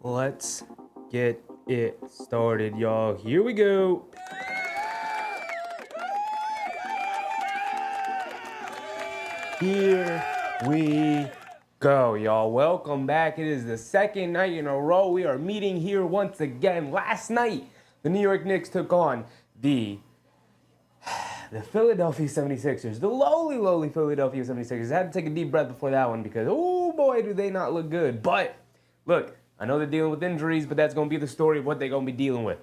Let's get it started, y'all. Here we go. Here we go, y'all. Welcome back. It is the second night in a row we are meeting here once again. Last night, the New York Knicks took on the Philadelphia 76ers, the lowly Philadelphia 76ers. I had to take a deep breath before that one because, oh boy, do they not look good. But, look, I know they're dealing with injuries, but that's going to be the story of what they're going to be dealing with.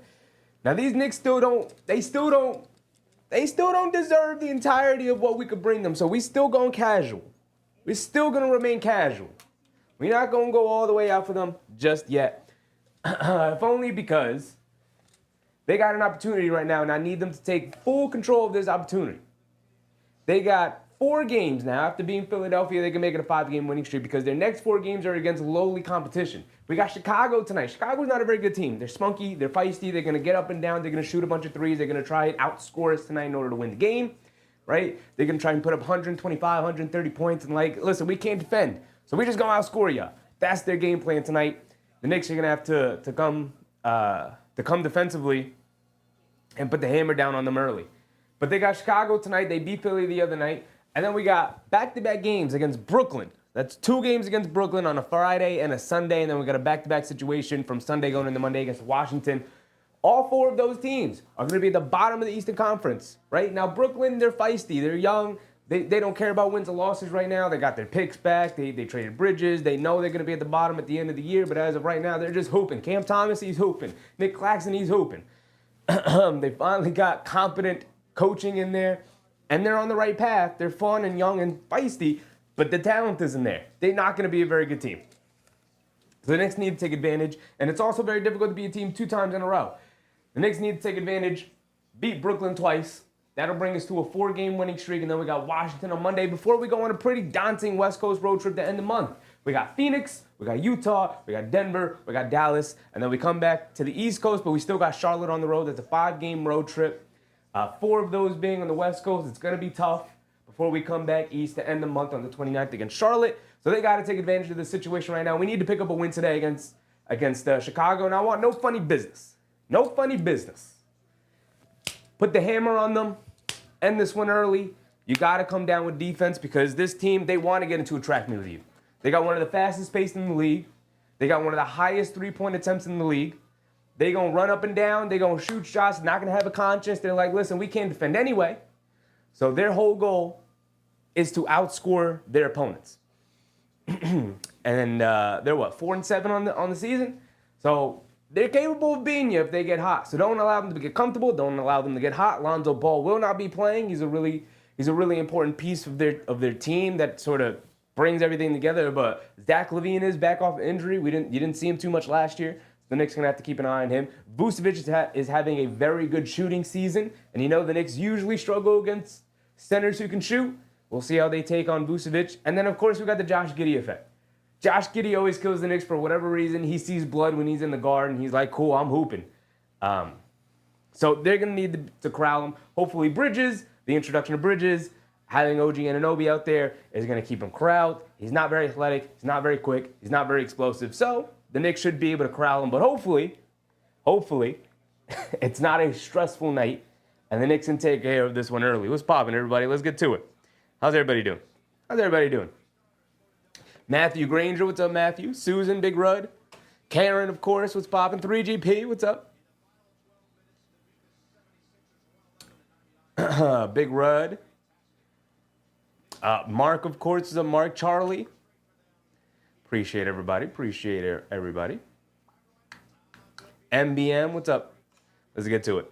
Now, these Knicks still don't deserve the entirety of what we could bring them, so we still going casual. We're still going to remain casual. We're not going to go all the way out for them just yet. If only because they got an opportunity right now, and I need them to take full control of this opportunity. They got 4 games now. After being Philadelphia, they can make it a 5-game winning streak because their next 4 games are against lowly competition. We got Chicago tonight. Chicago's not a very good team. They're spunky. They're feisty. They're going to get up and down. They're going to shoot a bunch of threes. They're going to try and outscore us tonight in order to win the game, right? They're going to try and put up 125, 130 points. And, listen, we can't defend. So we're just going to outscore you. That's their game plan tonight. The Knicks are going to have to come defensively and put the hammer down on them early. But they got Chicago tonight. They beat Philly the other night. And then we got back-to-back games against Brooklyn. That's 2 games against Brooklyn on a Friday and a Sunday. And then we got a back-to-back situation from Sunday going into Monday against Washington. All 4 of those teams are going to be at the bottom of the Eastern Conference, right? Now, Brooklyn, they're feisty. They're young. They don't care about wins and losses right now. They got their picks back. They traded Bridges. They know they're going to be at the bottom at the end of the year. But as of right now, they're just hooping. Cam Thomas, he's hooping. Nick Claxton, he's hooping. They finally got competent coaching in there. And they're on the right path. They're fun and young and feisty, but the talent isn't there. They're not going to be a very good team. So the Knicks need to take advantage, and it's also very difficult to be a team 2 times in a row. The Knicks need to take advantage, beat Brooklyn twice. That'll bring us to a 4-game winning streak, and then we got Washington on Monday before we go on a pretty daunting West Coast road trip to end the month. We got Phoenix, we got Utah, we got Denver, we got Dallas, and then we come back to the East Coast, but we still got Charlotte on the road. That's a 5-game road trip. 4 of those being on the West Coast. It's going to be tough before we come back east to end the month on the 29th against Charlotte. So they got to take advantage of the situation right now. We need to pick up a win today against Chicago, and I want no funny business. No funny business. Put the hammer on them. End this one early. You got to come down with defense because this team, they want to get into a track meet with you. They got one of the fastest pace in the league. They got one of the highest 3-point attempts in the league. They going to run up and down. They going to shoot shots. Not going to have a conscience. They're like, listen, we can't defend anyway. So their whole goal is to outscore their opponents. And they're 4-7 on the season. So they're capable of beating you if they get hot. So don't allow them to get comfortable. Don't allow them to get hot. Lonzo Ball will not be playing. He's a really important piece of their team that sort of brings everything together. But Zach LaVine is back off injury. You didn't see him too much last year. The Knicks are going to have to keep an eye on him. Vucevic is having a very good shooting season. And the Knicks usually struggle against centers who can shoot. We'll see how they take on Vucevic. And then, of course, we got the Josh Giddey effect. Josh Giddey always kills the Knicks for whatever reason. He sees blood when he's in the guard, and he's like, cool, I'm hooping. So they're going to need to corral him. Hopefully Bridges, the introduction of Bridges, having OG Anunoby out there is going to keep him corralled. He's not very athletic. He's not very quick. He's not very explosive. So the Knicks should be able to corral him, but hopefully, it's not a stressful night, and the Knicks can take care of this one early. What's popping, everybody? Let's get to it. How's everybody doing? Matthew Granger, what's up, Matthew? Susan, Big Rud. Karen, of course, what's popping? 3GP, what's up? Big Rud. Mark, of course, is up. Mark, Charlie. Appreciate everybody. MBM, what's up? Let's get to it.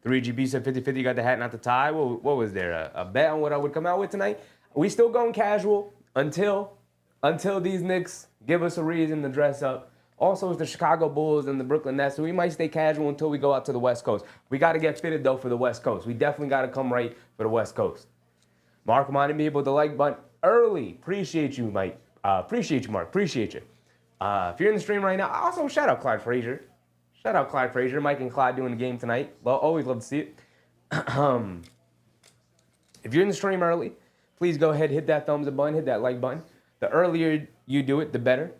Three GB said 50-50, you got the hat, not the tie. What was there? A bet on what I would come out with tonight? We still going casual until these Knicks give us a reason to dress up. Also, it's the Chicago Bulls and the Brooklyn Nets, so we might stay casual until we go out to the West Coast. We got to get fitted, though, for the West Coast. We definitely got to come right for the West Coast. Mark reminded me about the like button early. Appreciate you, Mike. Appreciate you, Mark. Appreciate you. If you're in the stream right now, also shout out Clyde Frazier. Shout out Clyde Frazier, Mike and Clyde doing the game tonight. Always love to see it. If you're in the stream early, please go ahead, hit that thumbs up button, hit that like button. The earlier you do it, the better.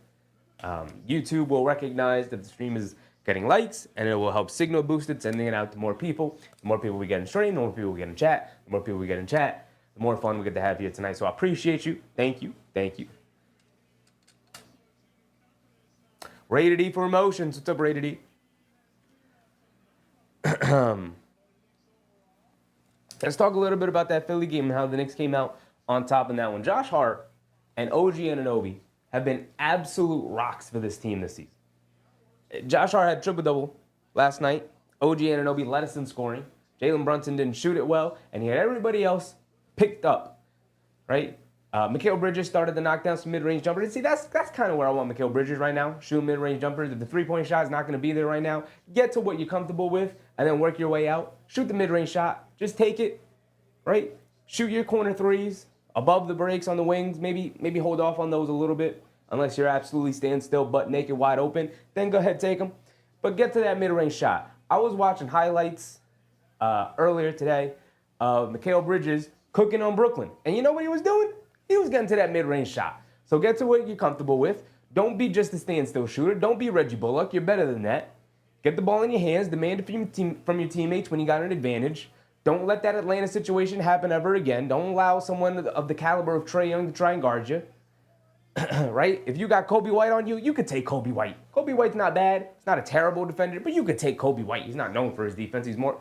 YouTube will recognize that the stream is getting likes, and it will help signal boost it, sending it out to more people. The more people we get in stream, the more people we get in chat. The more people we get in chat, the more fun we get to have here tonight. So I appreciate you. Thank you. Thank you. Rated E for emotions. What's up, Rated E? Let's talk a little bit about that Philly game and how the Knicks came out on top in that one. Josh Hart and OG Anunoby have been absolute rocks for this team this season. Josh Hart had triple-double last night. OG Anunoby led us in scoring. Jalen Brunson didn't shoot it well, and he had everybody else picked up, right? Mikal Bridges started to knock down some mid-range jumpers. See, that's kind of where I want Mikal Bridges right now, shooting mid-range jumpers. If the three-point shot is not going to be there right now, get to what you're comfortable with and then work your way out. Shoot the mid-range shot. Just take it, right? Shoot your corner threes above the breaks on the wings. Maybe hold off on those a little bit unless you're absolutely standing still, butt naked, wide open. Then go ahead, take them. But get to that mid-range shot. I was watching highlights earlier today of Mikal Bridges cooking on Brooklyn. And you know what he was doing? He was getting to that mid-range shot. So get to what you're comfortable with. Don't be just a standstill shooter. Don't be Reggie Bullock. You're better than that. Get the ball in your hands. Demand it from your teammates when you got an advantage. Don't let that Atlanta situation happen ever again. Don't allow someone of the caliber of Trae Young to try and guard you. Right? If you got Kobe White on you, you could take Kobe White. Kobe White's not bad. He's not a terrible defender, but you could take Kobe White. He's not known for his defense. He's more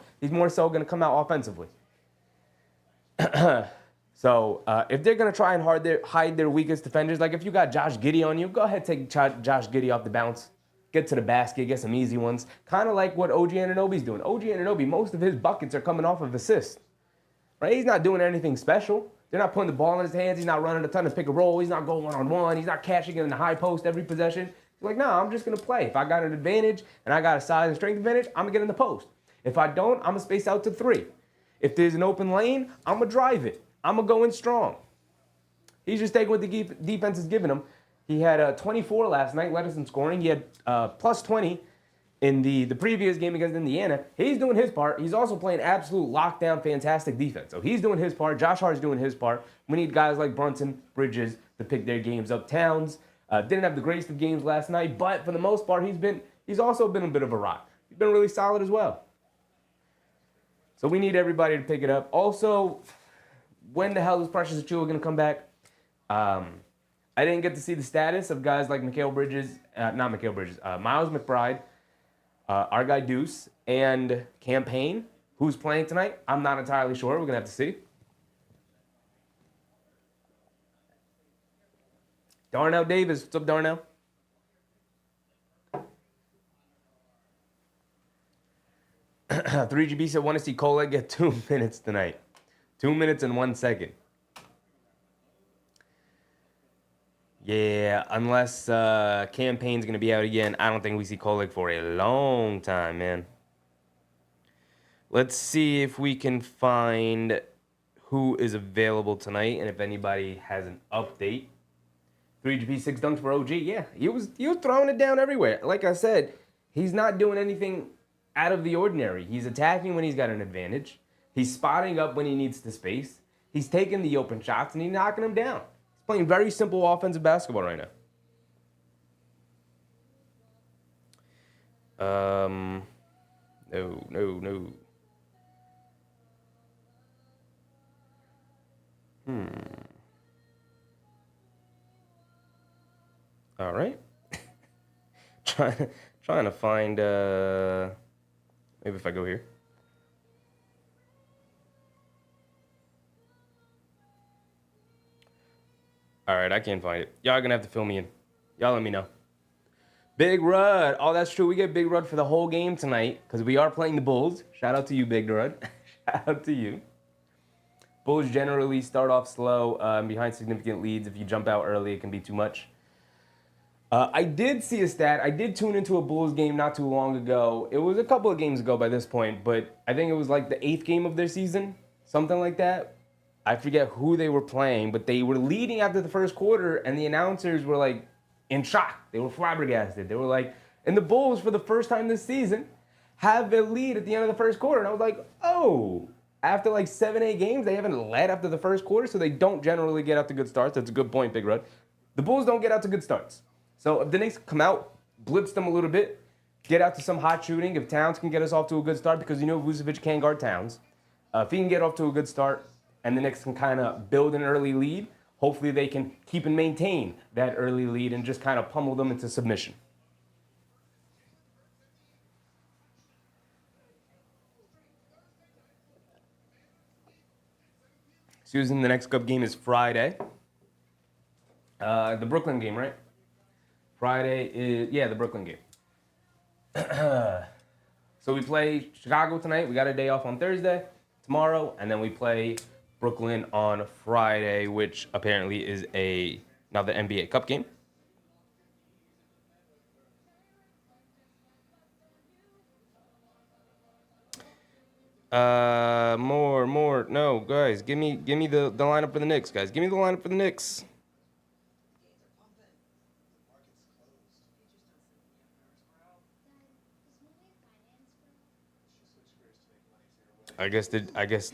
so going to come out offensively. So if they're going to try and hide their weakest defenders, like if you got Josh Giddey on you, go ahead, take Josh Giddey off the bounce. Get to the basket, get some easy ones. Kind of like what OG Anunoby's doing. OG Anunoby, most of his buckets are coming off of assists. Right? He's not doing anything special. They're not putting the ball in his hands. He's not running a ton of pick and roll. He's not going one-on-one. He's not catching it in the high post every possession. He's like, no, I'm just going to play. If I got an advantage and I got a size and strength advantage, I'm going to get in the post. If I don't, I'm going to space out to three. If there's an open lane, I'm going to drive it. I'm going to go in strong. He's just taking what the defense is giving him. He had 24 last night, led us in scoring. He had plus 20 in the previous game against Indiana. He's doing his part. He's also playing absolute lockdown, fantastic defense. So he's doing his part. Josh Hart's doing his part. We need guys like Brunson, Bridges to pick their games up. Towns didn't have the greatest of games last night, but for the most part, he's also been a bit of a rock. He's been really solid as well. So we need everybody to pick it up. Also, when the hell is Precious Achiuwa going to come back? I didn't get to see the status of guys like Miles McBride, our guy Deuce, and Campaign, who's playing tonight. I'm not entirely sure. We're going to have to see. Darnell Davis. What's up, Darnell? $3GB said, want to see Cole get 2 minutes tonight. 2 minutes and 1 second. Yeah, unless Campaign's going to be out again, I don't think we see Kolek for a long time, man. Let's see if we can find who is available tonight and if anybody has an update. 3GP, 6 dunks for OG. Yeah, he was throwing it down everywhere. Like I said, he's not doing anything out of the ordinary. He's attacking when he's got an advantage. He's spotting up when he needs to space. He's taking the open shots and he's knocking them down. Playing very simple offensive basketball right now. No. All right. trying to find, maybe if I go here. All right, I can't find it. Y'all are going to have to fill me in. Y'all let me know. Big Rud. Oh, that's true. We get Big Rud for the whole game tonight because we are playing the Bulls. Shout out to you, Big Rud. Shout out to you. Bulls generally start off slow behind significant leads. If you jump out early, it can be too much. I did see a stat. I did tune into a Bulls game not too long ago. It was a couple of games ago by this point, but I think it was like the 8th game of their season, something like that. I forget who they were playing, but they were leading after the first quarter, and the announcers were like in shock. They were flabbergasted. They were like, And the Bulls, for the first time this season, have a lead at the end of the first quarter. And I was like, oh, after like 7, 8 games, they haven't led after the first quarter, so they don't generally get out to good starts. That's a good point, Big Red. The Bulls don't get out to good starts. So if the Knicks come out, blitz them a little bit, get out to some hot shooting, if Towns can get us off to a good start, because you know Vucevic can guard Towns. If he can get off to a good start and the Knicks can kind of build an early lead, hopefully they can keep and maintain that early lead and just kind of pummel them into submission. Susan, the next cup game is Friday. The Brooklyn game, right? Friday is, yeah, the Brooklyn game. So we play Chicago tonight. We got a day off on Thursday, tomorrow, and then we play Brooklyn on Friday, which apparently is another NBA Cup game. More. No, guys, give me the lineup for the Knicks, guys. Give me the lineup for the Knicks. I guess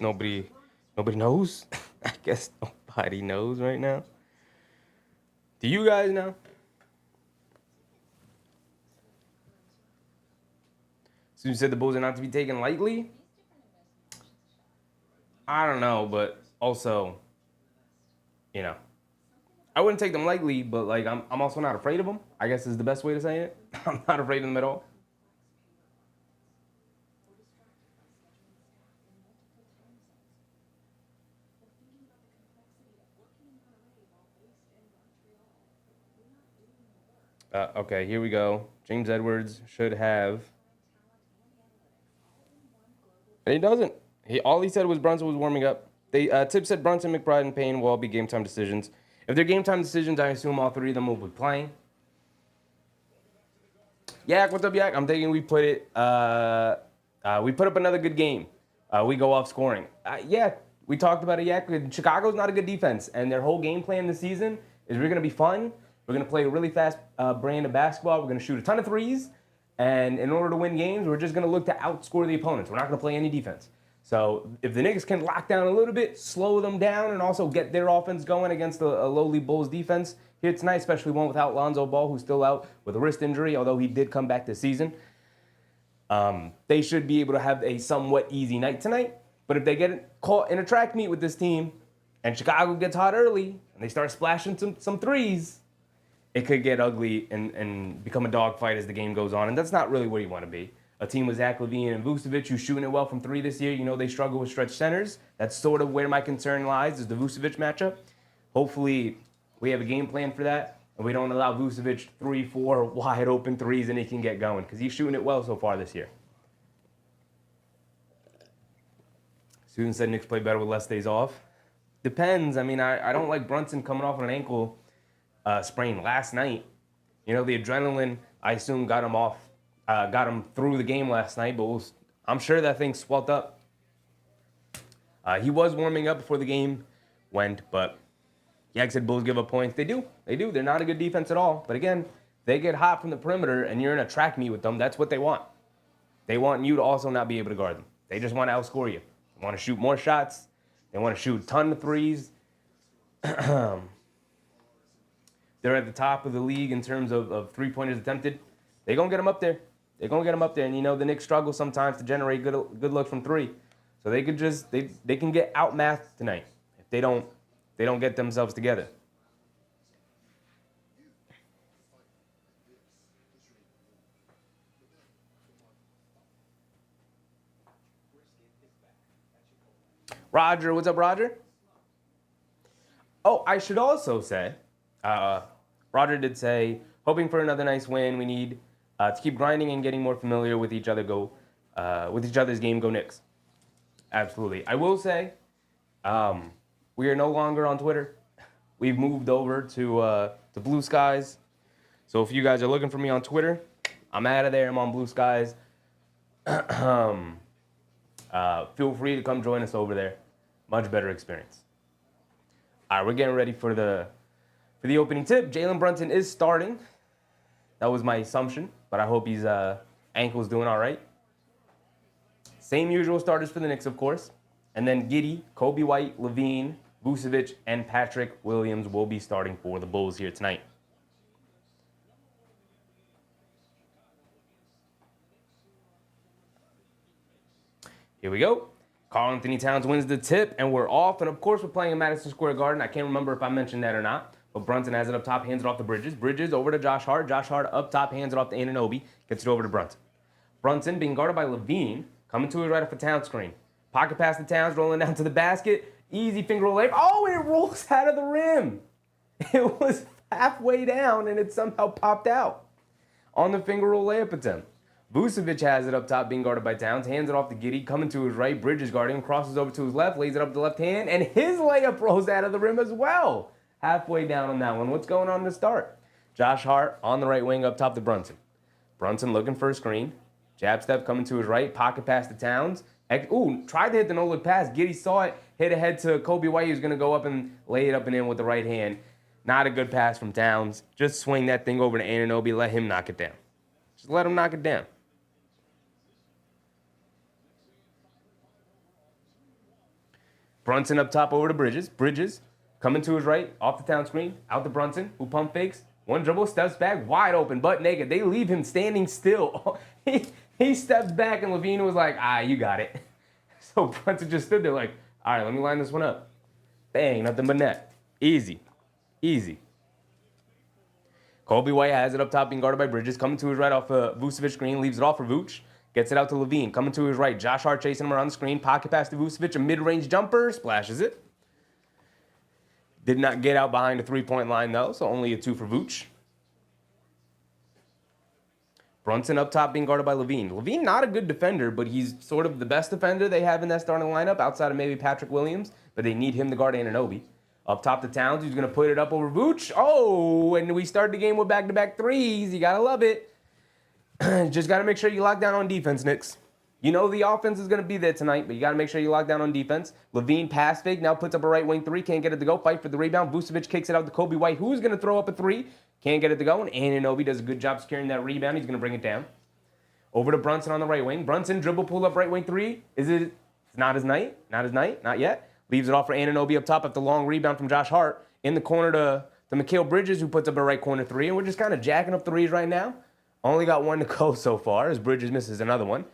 nobody knows. I guess nobody knows right now. Do you guys know? So you said the Bulls are not to be taken lightly? I don't know, but also, you know, I wouldn't take them lightly, but like I'm also not afraid of them. I guess is the best way to say it. I'm not afraid of them at all. Okay, here we go. James Edwards should have. And he doesn't. All he said was Brunson was warming up. Tip said Brunson, McBride, and Payne will all be game time decisions. If they're game time decisions, I assume all three of them will be playing. Yak, what's up, Yak? I'm thinking we put it. We put up another good game. We go off scoring. Yeah, we talked about it, Yak. Chicago's not a good defense, and their whole game plan this season is we're going to be fun. We're going to play a really fast brand of basketball. We're going to shoot a ton of threes. And in order to win games, we're just going to look to outscore the opponents. We're not going to play any defense. So if the Knicks can lock down a little bit, slow them down, and also get their offense going against a lowly Bulls defense here tonight, especially one without Lonzo Ball, who's still out with a wrist injury, although he did come back this season, they should be able to have a somewhat easy night tonight. But if they get caught in a track meet with this team and Chicago gets hot early and they start splashing some threes, it could get ugly and become a dogfight as the game goes on. And that's not really where you want to be. A team with Zach LaVine and Vucevic who's shooting it well from three this year. You know they struggle with stretch centers. That's sort of where my concern lies, is the Vucevic matchup. Hopefully we have a game plan for that, and we don't allow Vucevic 3-4 wide open threes and he can get going, because he's shooting it well so far this year. Susan said Knicks play better with less days off. Depends. I mean, I don't like Brunson coming off an ankle sprain last night. You know, the adrenaline, I assume, got him through the game last night, but I'm sure that thing swelled up. He was warming up before the game went, but Yak said Bulls give up points. They do. They're not a good defense at all. But again, they get hot from the perimeter and you're in a track meet with them. That's what they want. They want you to also not be able to guard them. They just want to outscore you. They want to shoot more shots. They want to shoot a ton of threes. They're at the top of the league in terms of three-pointers attempted. They're going to get them up there. And, you know, the Knicks struggle sometimes to generate good looks from three. So they can get outmatched tonight if they don't get themselves together. Roger, what's up, Roger? Oh, I should also say, Roger did say, hoping for another nice win. We need to keep grinding and getting more familiar with each other. With each other's game. Go Knicks. Absolutely. I will say, we are no longer on Twitter. We've moved over to Blue Skies. So if you guys are looking for me on Twitter, I'm out of there. I'm on Blue Skies. Feel free to come join us over there. Much better experience. All right, we're getting ready for the opening tip. Jalen Brunson is starting. That was my assumption, but I hope his ankle's doing all right. Same usual starters for the Knicks, of course. And then Giddey, Kobe White, Levine, Vucevic, and Patrick Williams will be starting for the Bulls here tonight. Here we go. Karl-Anthony Towns wins the tip, and we're off. And, of course, we're playing in Madison Square Garden. I can't remember if I mentioned that or not. But Brunson has it up top, hands it off to Bridges. Bridges over to Josh Hart. Josh Hart up top, hands it off to Anunoby. Gets it over to Brunson. Brunson being guarded by Levine. Coming to his right off the Towns screen. Pocket pass to Towns, rolling down to the basket. Easy finger roll layup. Oh, it rolls out of the rim. It was halfway down, and it somehow popped out on the finger roll layup attempt. Vucevic has it up top, being guarded by Towns. Hands it off to Giddey. Coming to his right. Bridges guarding him. Crosses over to his left. Lays it up with the left hand. And his layup rolls out of the rim as well. Halfway down on that one. What's going on to start? Josh Hart on the right wing up top to Brunson. Brunson looking for a screen. Jab step coming to his right. Pocket pass to Towns. Ooh, tried to hit the no-look pass. Giddey saw it. Hit ahead to Kobe White. He was going to go up and lay it up and in with the right hand. Not a good pass from Towns. Just swing that thing over to Anunoby. Let him knock it down. Just let him knock it down. Brunson up top over to Bridges. Bridges coming to his right, off the Town screen, out to Brunson, who pump fakes. One dribble, steps back, wide open, butt naked. They leave him standing still. he steps back, and Levine was like, you got it. So Brunson just stood there like, all right, let me line this one up. Bang, nothing but net. Easy. Easy. Kobe White has it up top, being guarded by Bridges. Coming to his right off a Vucevic screen, leaves it off for Vooch. Gets it out to Levine. Coming to his right. Josh Hart chasing him around the screen. Pocket pass to Vucevic. A mid-range jumper. Splashes it. Did not get out behind the three-point line, though, so only a 2 for Vooch. Brunson up top being guarded by Levine. Levine, not a good defender, but he's sort of the best defender they have in that starting lineup, outside of maybe Patrick Williams, but they need him to guard Anunoby. Up top to Towns, who's going to put it up over Vooch. Oh, and we start the game with back-to-back threes. You got to love it. Just got to make sure you lock down on defense, Knicks. You know the offense is going to be there tonight, but you got to make sure you lock down on defense. Levine pass fake, now puts up a right wing 3, can't get it to go. Fight for the rebound. Vucevic kicks it out to Kobe White, who's going to throw up a 3, can't get it to go. And Anunoby does a good job securing that rebound. He's going to bring it down. Over to Brunson on the right wing. Brunson dribble, pull up right wing 3. It's not his night. Not his night. Not yet. Leaves it off for Anunoby up top after the long rebound from Josh Hart. In the corner to Mikal Bridges, who puts up a right corner 3. And we're just kind of jacking up threes right now. Only got 1 to go so far as Bridges misses another one.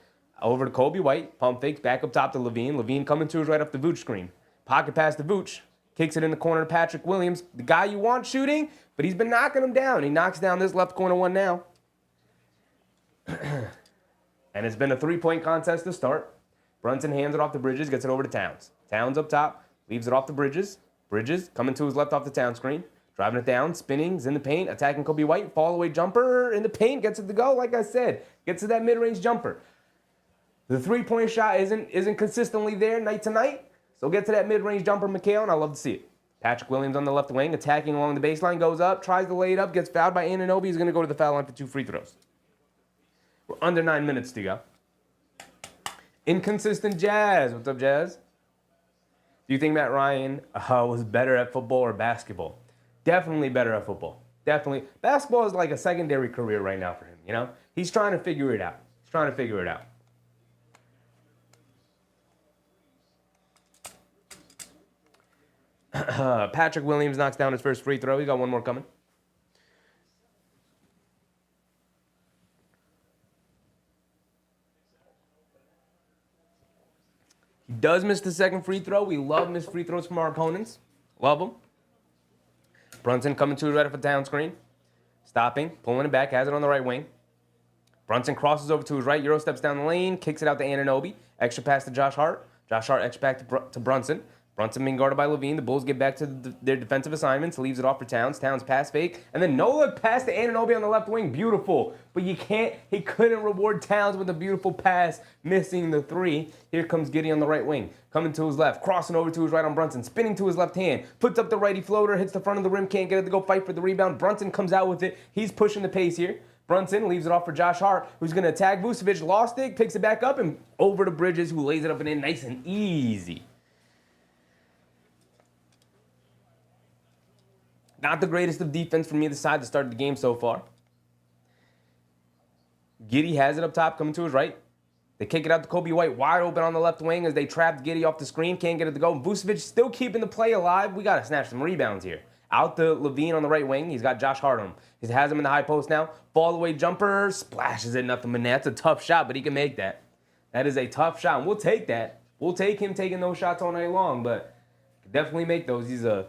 Over to Kobe White. Pump fakes. Back up top to Levine. Levine coming to his right off the Vooch screen. Pocket pass to Vooch. Kicks it in the corner to Patrick Williams. The guy you want shooting, but he's been knocking him down. He knocks down this left corner one now. And it's been a 3-point contest to start. Brunson hands it off to Bridges. Gets it over to Towns. Towns up top. Leaves it off to Bridges. Bridges coming to his left off the Town screen. Driving it down, spinning, is in the paint, attacking Kobe White, fall away jumper in the paint, gets it to go, like I said, gets to that mid-range jumper. The 3-point shot isn't consistently there night to night, so get to that mid-range jumper, Mikal, and I love to see it. Patrick Williams on the left wing, attacking along the baseline, goes up, tries to lay it up, gets fouled by Anunoby, he's going to go to the foul line for 2 free throws. We're under 9 minutes to go. Inconsistent Jazz. What's up, Jazz? Do you think Matt Ryan was better at football or basketball? Definitely better at football. Definitely. Basketball is like a secondary career right now for him, you know? He's trying to figure it out. He's trying to figure it out. Patrick Williams knocks down his first free throw. He's got 1 more coming. He does miss the second free throw. We love missed free throws from our opponents. Love them. Brunson coming to his right off a down screen. Stopping, pulling it back, has it on the right wing. Brunson crosses over to his right, Euro steps down the lane, kicks it out to Anunoby. Extra pass to Josh Hart. Josh Hart extra back to Brunson. Brunson being guarded by Levine. The Bulls get back to their defensive assignments, leaves it off for Towns. Towns pass fake, and then no-look pass to Anunoby on the left wing. Beautiful, but he couldn't reward Towns with a beautiful pass, missing the 3. Here comes Giddey on the right wing, coming to his left, crossing over to his right on Brunson, spinning to his left hand, puts up the righty floater, hits the front of the rim, can't get it to go fight for the rebound. Brunson comes out with it. He's pushing the pace here. Brunson leaves it off for Josh Hart, who's going to attack Vucevic. Lost it, picks it back up, and over to Bridges, who lays it up and in nice and easy. Not the greatest of defense from either side to start the game so far. Giddey has it up top, coming to his right. They kick it out to Kobe White, wide open on the left wing as they trapped Giddey off the screen. Can't get it to go. Vucevic still keeping the play alive. We got to snatch some rebounds here. Out to Levine on the right wing. He's got Josh Hart on him. He has him in the high post now. Fall away jumper. Splashes it, nothing but net. That's a tough shot, but he can make that. That is a tough shot, and we'll take that. We'll take him taking those shots all night long, but definitely make those. He's a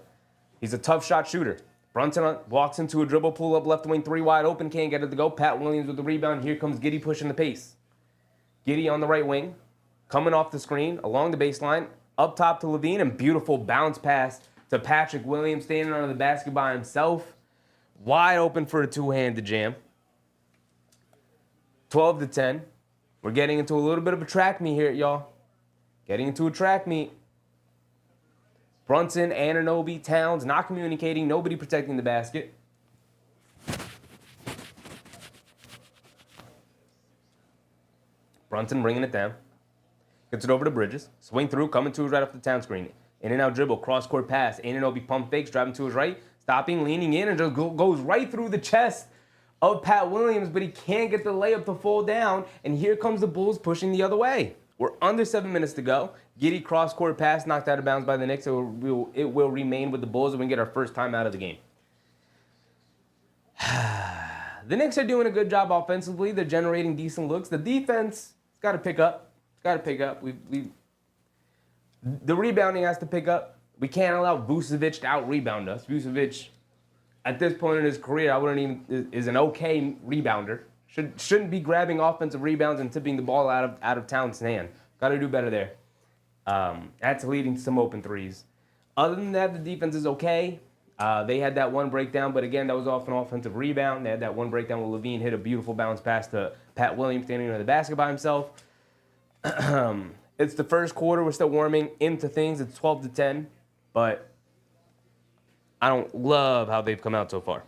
tough shot shooter. Brunson walks into a dribble, pull up left wing, 3 wide open, can't get it to go. Pat Williams with the rebound. Here comes Giddey pushing the pace. Giddey on the right wing, coming off the screen, along the baseline, up top to Levine, and beautiful bounce pass to Patrick Williams, standing under the basket by himself. Wide open for a two-handed jam. 12-10. We're getting into a little bit of a track meet here, y'all. Getting into a track meet. Brunson, Anunoby, Towns, not communicating, nobody protecting the basket. Brunson bringing it down. Gets it over to Bridges. Swing through, coming to his right off the Town screen. In and out dribble, cross-court pass. Anunoby pump fakes, driving to his right. Stopping, leaning in, and just goes right through the chest of Pat Williams, but he can't get the layup to fall down. And here comes the Bulls pushing the other way. We're under 7 minutes to go. Giddey cross-court pass, knocked out of bounds by the Knicks. It will remain with the Bulls, and we get our first time out of the game. The Knicks are doing a good job offensively. They're generating decent looks. The defense has got to pick up. It's got to pick up. The rebounding has to pick up. We can't allow Vucevic to out-rebound us. Vucevic, at this point in his career, is an okay rebounder. Shouldn't be grabbing offensive rebounds and tipping the ball out of Towns' hand. Got to do better there. That's leading to some open threes. Other than that, the defense is okay. They had that one breakdown, but again, that was off an offensive rebound. They had that one breakdown where Levine hit a beautiful bounce pass to Pat Williams standing under the basket by himself. It's the first quarter. We're still warming into things. It's 12-10, but I don't love how they've come out so far.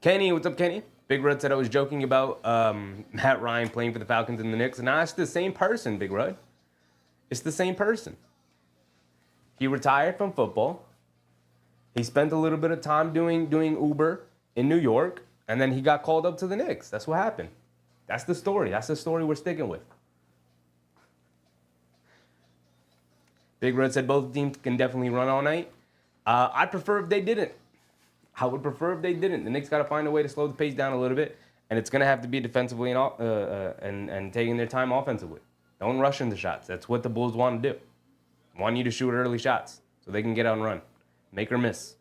Kenny, what's up, Kenny? Big Rud said I was joking about Matt Ryan playing for the Falcons and the Knicks. And it's the same person, Big Rud. It's the same person. He retired from football. He spent a little bit of time doing Uber in New York, and then he got called up to the Knicks. That's what happened. That's the story. That's the story we're sticking with. Big Red said both teams can definitely run all night. I'd prefer if they didn't. I would prefer if they didn't. The Knicks got to find a way to slow the pace down a little bit, and it's going to have to be defensively and taking their time offensively. Don't rush into shots. That's what the Bulls want to do. Want you to shoot early shots so they can get out and run. Make or miss.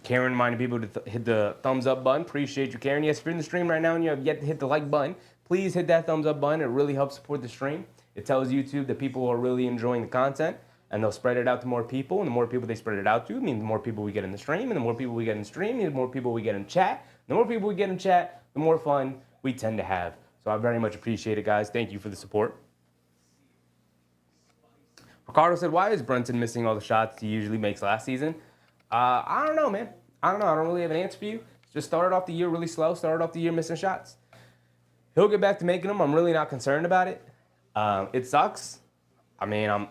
Karen reminded people to hit the thumbs up button. Appreciate you, Karen. Yes, if you're in the stream right now and you have yet to hit the like button, please hit that thumbs up button. It really helps support the stream. It tells YouTube that people are really enjoying the content, and they'll spread it out to more people. And the more people they spread it out to means the more people we get in the stream. And the more people we get in the stream means the more people we get in chat. The more people we get in chat, the more fun we tend to have. So I very much appreciate it, guys. Thank you for the support. Ricardo said, why is Brunson missing all the shots he usually makes last season? I don't know, man. I don't know. I don't really have an answer for you. Just started off the year really slow. Started off the year missing shots. He'll get back to making them. I'm really not concerned about it. It sucks. I mean,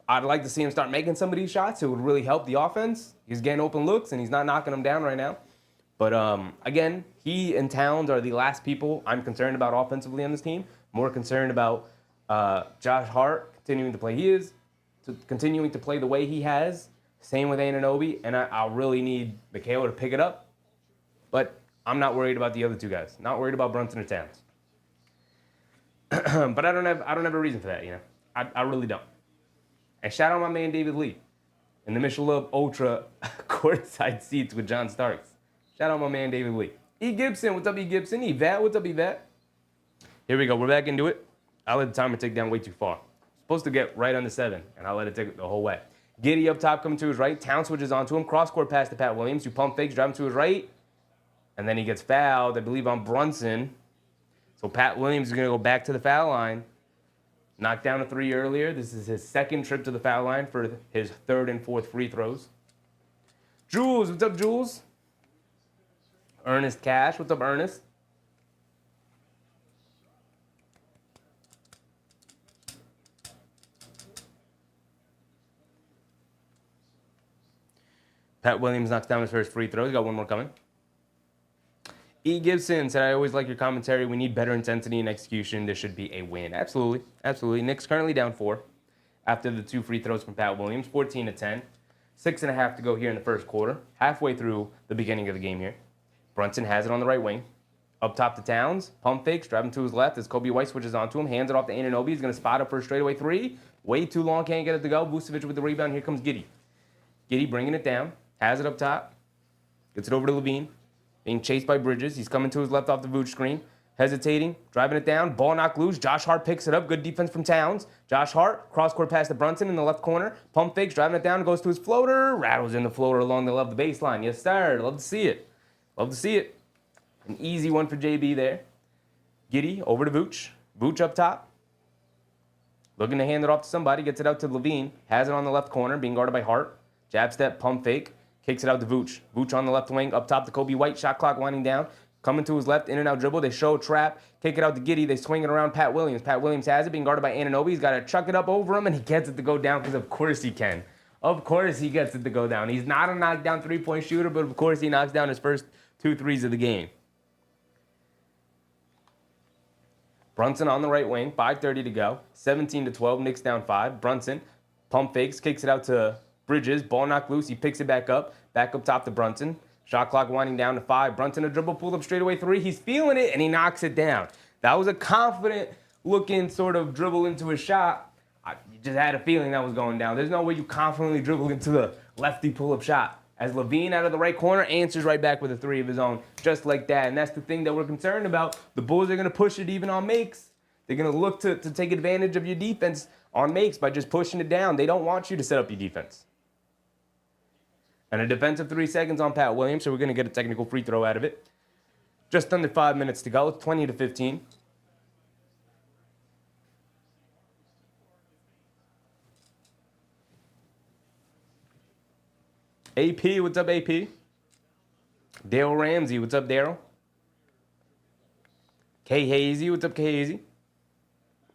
I'd like to see him start making some of these shots. It would really help the offense. He's getting open looks, and he's not knocking them down right now. But, again, he and Towns are the last people I'm concerned about offensively on this team. More concerned about Josh Hart continuing to play continuing to play the way he has. Same with Anunoby, and I really need Mikhail to pick it up. But I'm not worried about the other two guys. Not worried about Brunson or Towns. But I don't have a reason for that, you know. I really don't. And shout out my man David Lee in the Michelob Ultra courtside seats with John Starks. Shout out my man David Lee. E. Gibson, what's up, E. Gibson? Yvette, what's up, Yvette? Here we go. We're back into it. I let the timer take down way too far. Supposed to get right under 7, and I let it take it the whole way. Giddey up top coming to his right. Town switches onto him. Cross-court pass to Pat Williams, who pump fakes, driving to his right. And then he gets fouled, I believe, on Brunson. So Pat Williams is going to go back to the foul line. Knocked down a 3 earlier. This is his second trip to the foul line for his 3rd and 4th free throws. Jules, what's up, Jules? Ernest Cash, what's up, Ernest? Pat Williams knocks down his first free throw. He's got one more coming. E. Gibson said, I always like your commentary. We need better intensity and execution. This should be a win. Absolutely. Absolutely. Knicks currently down 4 after the 2 free throws from Pat Williams. 14-10. 6.5 to go here in the first quarter. Halfway through the beginning of the game here. Brunson has it on the right wing. Up top to Towns. Pump fakes. Driving to his left as Kobe White switches onto him. Hands it off to Anunoby. He's going to spot up for a straightaway 3. Way too long. Can't get it to go. Vucevic with the rebound. Here comes Giddey. Giddey bringing it down. Has it up top. Gets it over to Levine. Being chased by Bridges. He's coming to his left off the Vooch screen. Hesitating. Driving it down. Ball knocked loose. Josh Hart picks it up. Good defense from Towns. Josh Hart. Cross-court pass to Brunson in the left corner. Pump fakes. Driving it down. Goes to his floater. Rattles in the floater along the left baseline. Yes, sir. Love to see it. Love to see it. An easy one for JB there. Giddey over to Vooch. Vooch up top. Looking to hand it off to somebody. Gets it out to Levine. Has it on the left corner. Being guarded by Hart. Jab step. Pump fake. Kicks it out to Vooch. Vooch on the left wing. Up top to Kobe White. Shot clock winding down. Coming to his left. In and out dribble. They show a trap. Kick it out to Giddey. They swing it around Pat Williams. Pat Williams has it. Being guarded by Anunoby. He's got to chuck it up over him. And he gets it to go down because of course he can. Of course he gets it to go down. He's not a knockdown three-point shooter. But of course he knocks down his first 2 threes of the game. Brunson on the right wing, 5:30 to go. 17-12, Knicks down 5. Brunson pump fakes, kicks it out to Bridges. Ball knocked loose. He picks it back up top to Brunson. Shot clock winding down to 5. Brunson a dribble, pulled up straightaway 3. He's feeling it, and he knocks it down. That was a confident looking sort of dribble into his shot. You just had a feeling that was going down. There's no way you confidently dribble into the lefty pull-up shot. As Levine out of the right corner answers right back with a 3 of his own, just like that. And that's the thing that we're concerned about. The Bulls are going to push it even on makes. They're going to look to take advantage of your defense on makes by just pushing it down. They don't want you to set up your defense. And a defensive 3 seconds on Pat Williams, so we're going to get a technical free throw out of it. Just under 5 minutes to go. It's 20-15. AP, what's up, AP? Dale Ramsey, what's up, Daryl? K Hazy, what's up, K Hazy?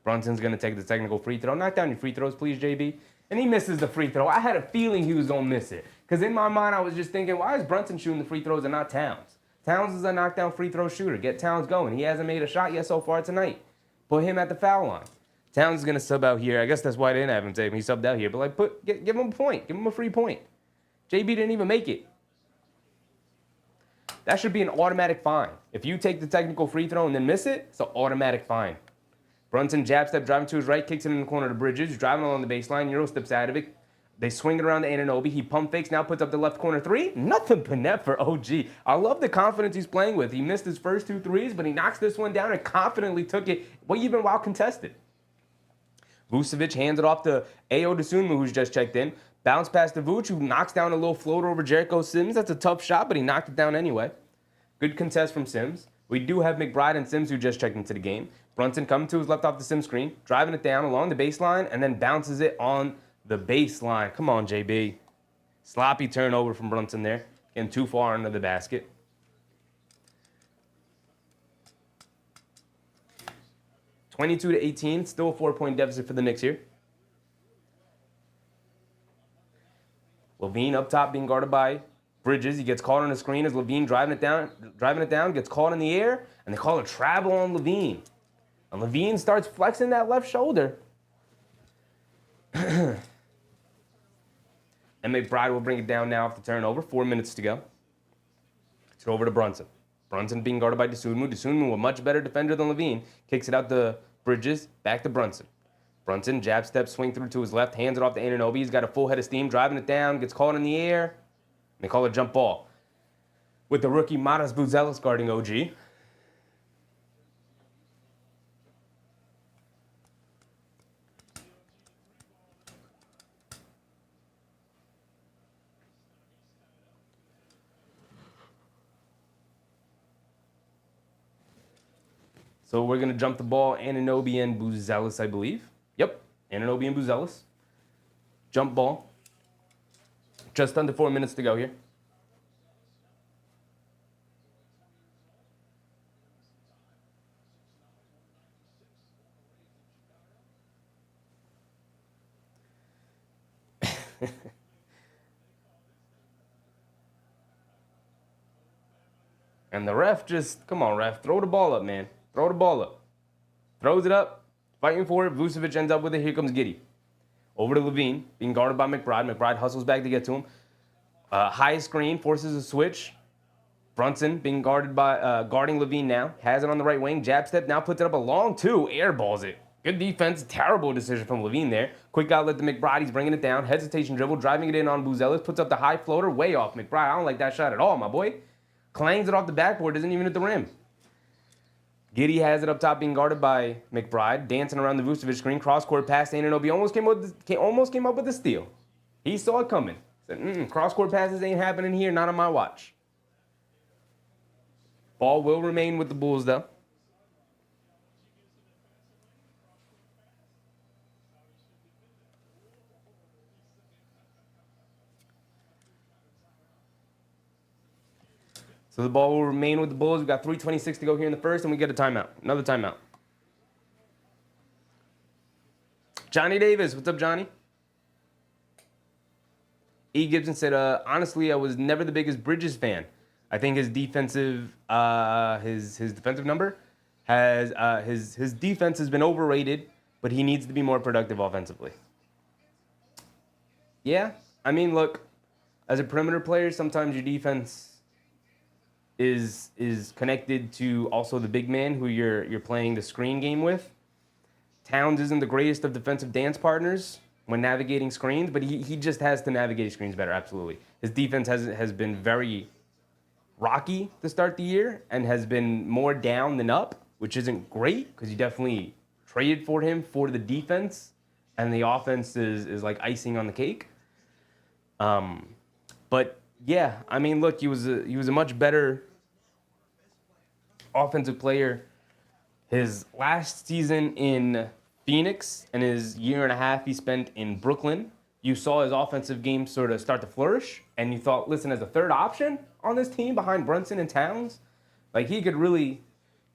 Brunson's going to take the technical free throw. Knock down your free throws, please, JB. And he misses the free throw. I had a feeling he was going to miss it. Because in my mind, I was just thinking, why is Brunson shooting the free throws and not Towns? Towns is a knockdown free throw shooter. Get Towns going. He hasn't made a shot yet so far tonight. Put him at the foul line. Towns is going to sub out here. I guess that's why they didn't have him take him. He subbed out here. But, give him a point. Give him a free point. JB didn't even make it. That should be an automatic fine. If you take the technical free throw and then miss it, it's an automatic fine. Brunson jab step, driving to his right, kicks it in the corner to Bridges. He's driving along the baseline. Euro steps out of it. They swing it around to Anunoby. He pump fakes, now puts up the left corner 3. Nothing but net for OG. I love the confidence he's playing with. He missed his first 2 threes, but he knocks this one down and confidently took it, even while contested. Vucevic hands it off to Ayo Dosunmu, who's just checked in. Bounce pass to Vooch, who knocks down a little floater over Jericho Sims. That's a tough shot, but he knocked it down anyway. Good contest from Sims. We do have McBride and Sims who just checked into the game. Brunson coming to his left off the Sims screen, driving it down along the baseline, and then bounces it on the baseline. Come on, JB. Sloppy turnover from Brunson there. Getting too far under the basket. (22-18). Still a 4-point deficit for the Knicks here. Levine up top being guarded by Bridges. He gets caught on the screen as Levine driving it down, gets caught in the air, and they call a travel on Levine. And Levine starts flexing that left shoulder. And McBride will bring it down now off the turnover. 4 minutes to go. It's over to Brunson. Brunson being guarded by Dosunmu. Dosunmu, a much better defender than Levine, kicks it out to Bridges, back to Brunson. Brunson, jab step, swing through to his left, hands it off to Anunoby. He's got a full head of steam, driving it down, gets caught in the air. And they call it a jump ball. With the rookie Matas Buzelis guarding OG. So we're going to jump the ball, Anunoby and Buzelis, I believe. Yep, Anunoby and Buzelis. Jump ball. Just under 4 minutes to go here. And the ref just, come on, ref, throw the ball up, man. Throw the ball up. Throws it up, fighting for it. Vucevic ends up with it. Here comes Giddey. Over to Levine, being guarded by McBride. McBride hustles back to get to him. High screen, forces a switch. Brunson being guarded by guarding Levine now. Has it on the right wing. Jab step, now puts it up a long two. Airballs it. Good defense. Terrible decision from Levine there. Quick outlet to McBride. He's bringing it down. Hesitation dribble. Driving it in on Buzelis. Puts up the high floater. Way off McBride. I don't like that shot at all, my boy. Clangs it off the backboard. Doesn't even hit the rim. Giddey has it up top being guarded by McBride. Dancing around the Vucevic screen. Cross-court pass to Anunoby. Almost came up with the steal. He saw it coming. Said, cross-court passes ain't happening here. Not on my watch. Ball will remain with the Bulls, though. So the ball will remain with the Bulls. We've got 3:26 to go here in the first, and we get a timeout. Another timeout. Johnny Davis. What's up, Johnny? E. Gibson said, honestly, I was never the biggest Bridges fan. I think his defensive number his defense has been overrated, but he needs to be more productive offensively. Yeah, I mean, look, as a perimeter player, sometimes your defense is connected to also the big man who you're playing the screen game with. Towns isn't the greatest of defensive dance partners when navigating screens, but he just has to navigate screens better, absolutely. His defense has been very rocky to start the year and has been more down than up, which isn't great because you definitely traded for him for the defense, and the offense is like icing on the cake. But yeah, I mean, look, he was a much better offensive player his last season in Phoenix and his year and a half he spent in Brooklyn. You saw his offensive game sort of start to flourish, and you thought, listen, as a third option on this team behind Brunson and Towns, like he could really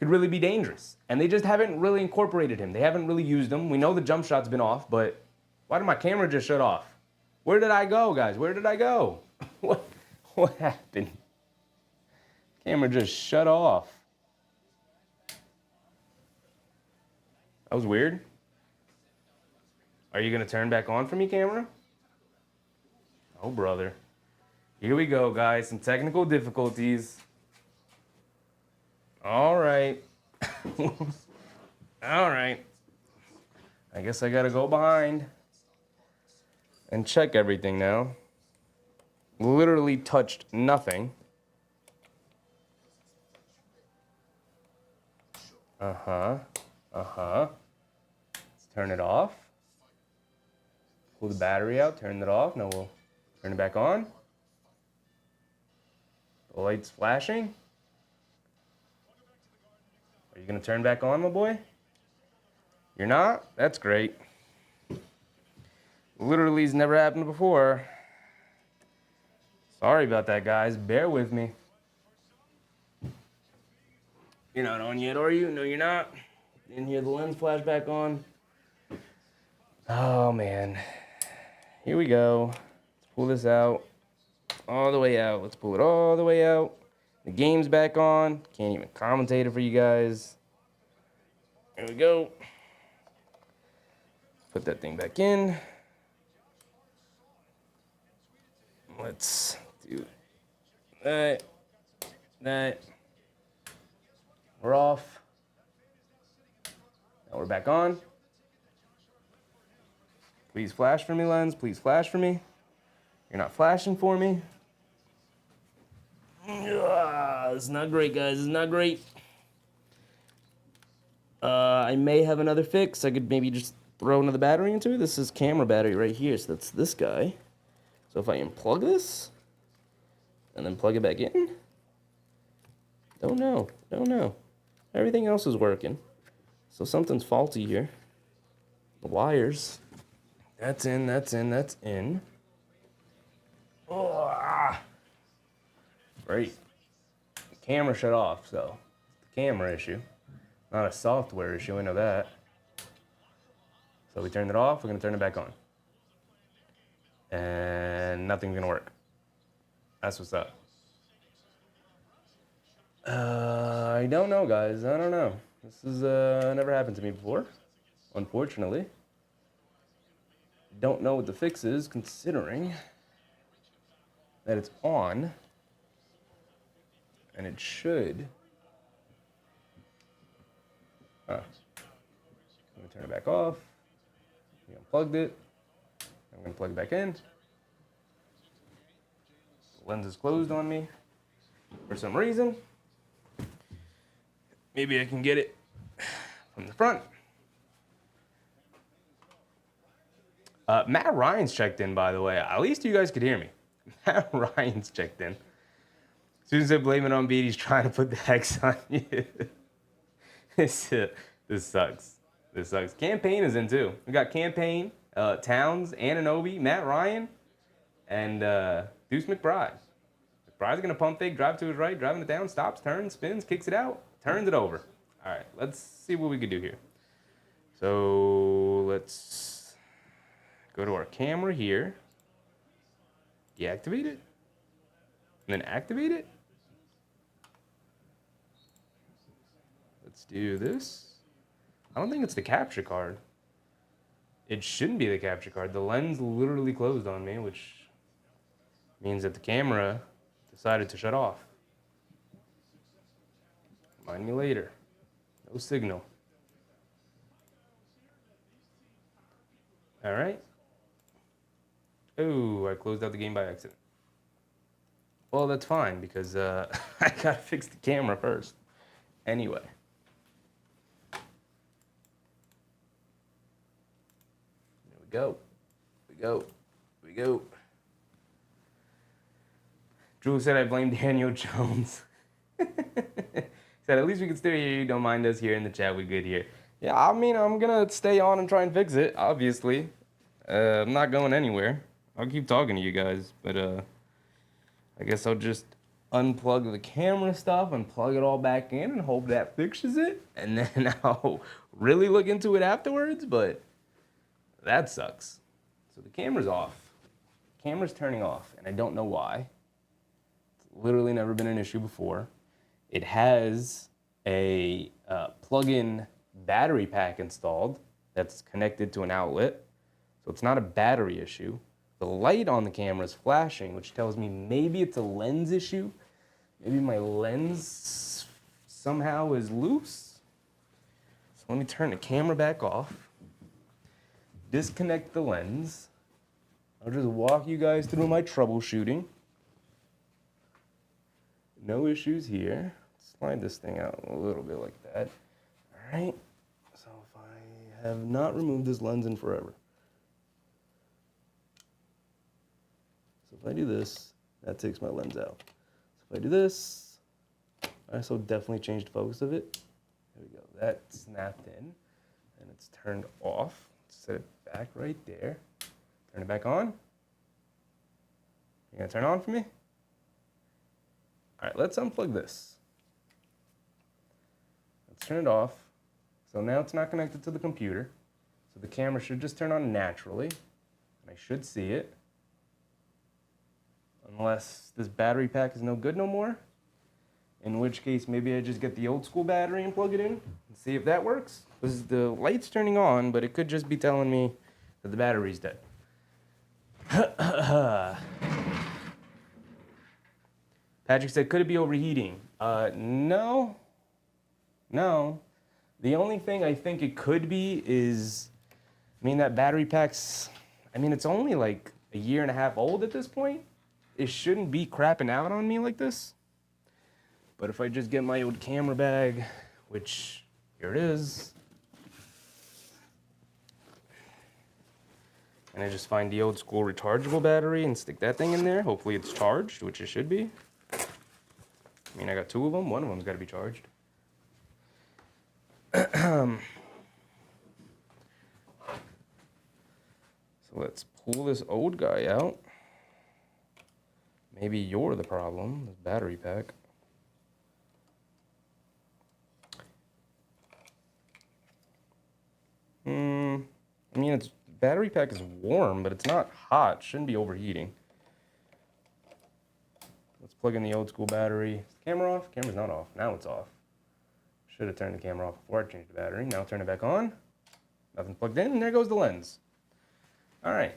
be dangerous. And they just haven't really incorporated him. They haven't really used him. We know the jump shot's been off, but why did my camera just shut off? Where did I go, guys? Where did I go? What happened? Camera just shut off. That was weird. Are you gonna turn back on for me, camera? Oh, brother. Here we go, guys. Some technical difficulties. All right. All right. I guess I gotta go behind and check everything now. Literally touched nothing. Let's turn it off. Pull the battery out, turn it off. Now we'll turn it back on. The light's flashing. Are you gonna turn back on, my boy? You're not? That's great. Literally has never happened before. Sorry about that, guys. Bear with me. You're not on yet, are you? No, you're not. Didn't hear the lens flash back on. Oh, man. Here we go. Let's pull this out. All the way out. Let's pull it all the way out. The game's back on. Can't even commentate it for you guys. Here we go. Put that thing back in. Let's do that. We're off. Now we're back on. Please flash for me, lens. Please flash for me. You're not flashing for me. It's not great, guys. It's not great. I may have another fix. I could maybe just throw another battery into it. This is camera battery right here, so that's this guy. So if I unplug this and then plug it back in, don't know. Everything else is working. So something's faulty here. The wires. That's in. Oh, great. The camera shut off, so it's the camera issue. Not a software issue, I know that. So we turned it off, we're gonna turn it back on. And nothing's gonna work. That's what's up. I don't know, guys. I don't know. This has never happened to me before, unfortunately. Don't know what the fix is, considering that it's on, and it should. Let me turn it back off. We unplugged it. I'm gonna plug it back in. The lens is closed on me for some reason. Maybe I can get it from the front. Matt Ryan's checked in, by the way. At least you guys could hear me. Matt Ryan's checked in. Susan said, blame it on Beat. He's trying to put the hex on you. This sucks. This sucks. Campaign is in, too. We got Campaign, Towns, Anunoby, Matt Ryan, and Deuce McBride. McBride's going to pump fake, drive to his right, driving it down, stops, turns, spins, kicks it out, turns it over. All right, let's see what we can do here. So let's go to our camera here, deactivate it, and then activate it. Let's do this. I don't think it's the capture card. It shouldn't be the capture card. The lens literally closed on me, which means that the camera decided to shut off. Remind me later. No signal. All right. Oh, I closed out the game by accident. Well, that's fine because I gotta fix the camera first. Anyway. There we go. We go. Drew said I blame Daniel Jones. Said at least we can still hear you. Don't mind us here in the chat. We good here. Yeah, I mean, I'm gonna stay on and try and fix it, obviously. I'm not going anywhere. I'll keep talking to you guys, but I guess I'll just unplug the camera stuff and plug it all back in and hope that fixes it. And then I'll really look into it afterwards, but that sucks. So the camera's off. Camera's turning off, and I don't know why. It's literally never been an issue before. It has a plug-in battery pack installed that's connected to an outlet. So it's not a battery issue. The light on the camera is flashing, which tells me maybe it's a lens issue. Maybe my lens somehow is loose. So let me turn the camera back off. Disconnect the lens. I'll just walk you guys through my troubleshooting. No issues here. Slide this thing out a little bit like that. All right. So if I have not removed this lens in forever. So if I do this, that takes my lens out. So if I do this, I also definitely changed the focus of it. There we go. That snapped in and it's turned off. Set it back right there. Turn it back on. You gonna turn on for me? All right, let's unplug this. Let's turn it off. So now it's not connected to the computer. So the camera should just turn on naturally. And I should see it. Unless this battery pack is no good no more. In which case, maybe I just get the old school battery and plug it in and see if that works. Because the light's turning on, but it could just be telling me that the battery's dead. Patrick said, could it be overheating? No. The only thing I think it could be is, that battery pack's, it's only like a year and a half old at this point. It shouldn't be crapping out on me like this. But if I just get my old camera bag, which here it is, and I just find the old school rechargeable battery and stick that thing in there, hopefully it's charged, which it should be. I got two of them. One of them's got to be charged. So let's pull this old guy out. Maybe you're the problem, this battery pack. Its battery pack is warm, but it's not hot. Shouldn't be overheating. Let's plug in the old school battery. Is the camera off? Camera's not off. Now it's off. Should have turned the camera off before I changed the battery. Now turn it back on. Nothing's plugged in, and there goes the lens. All right.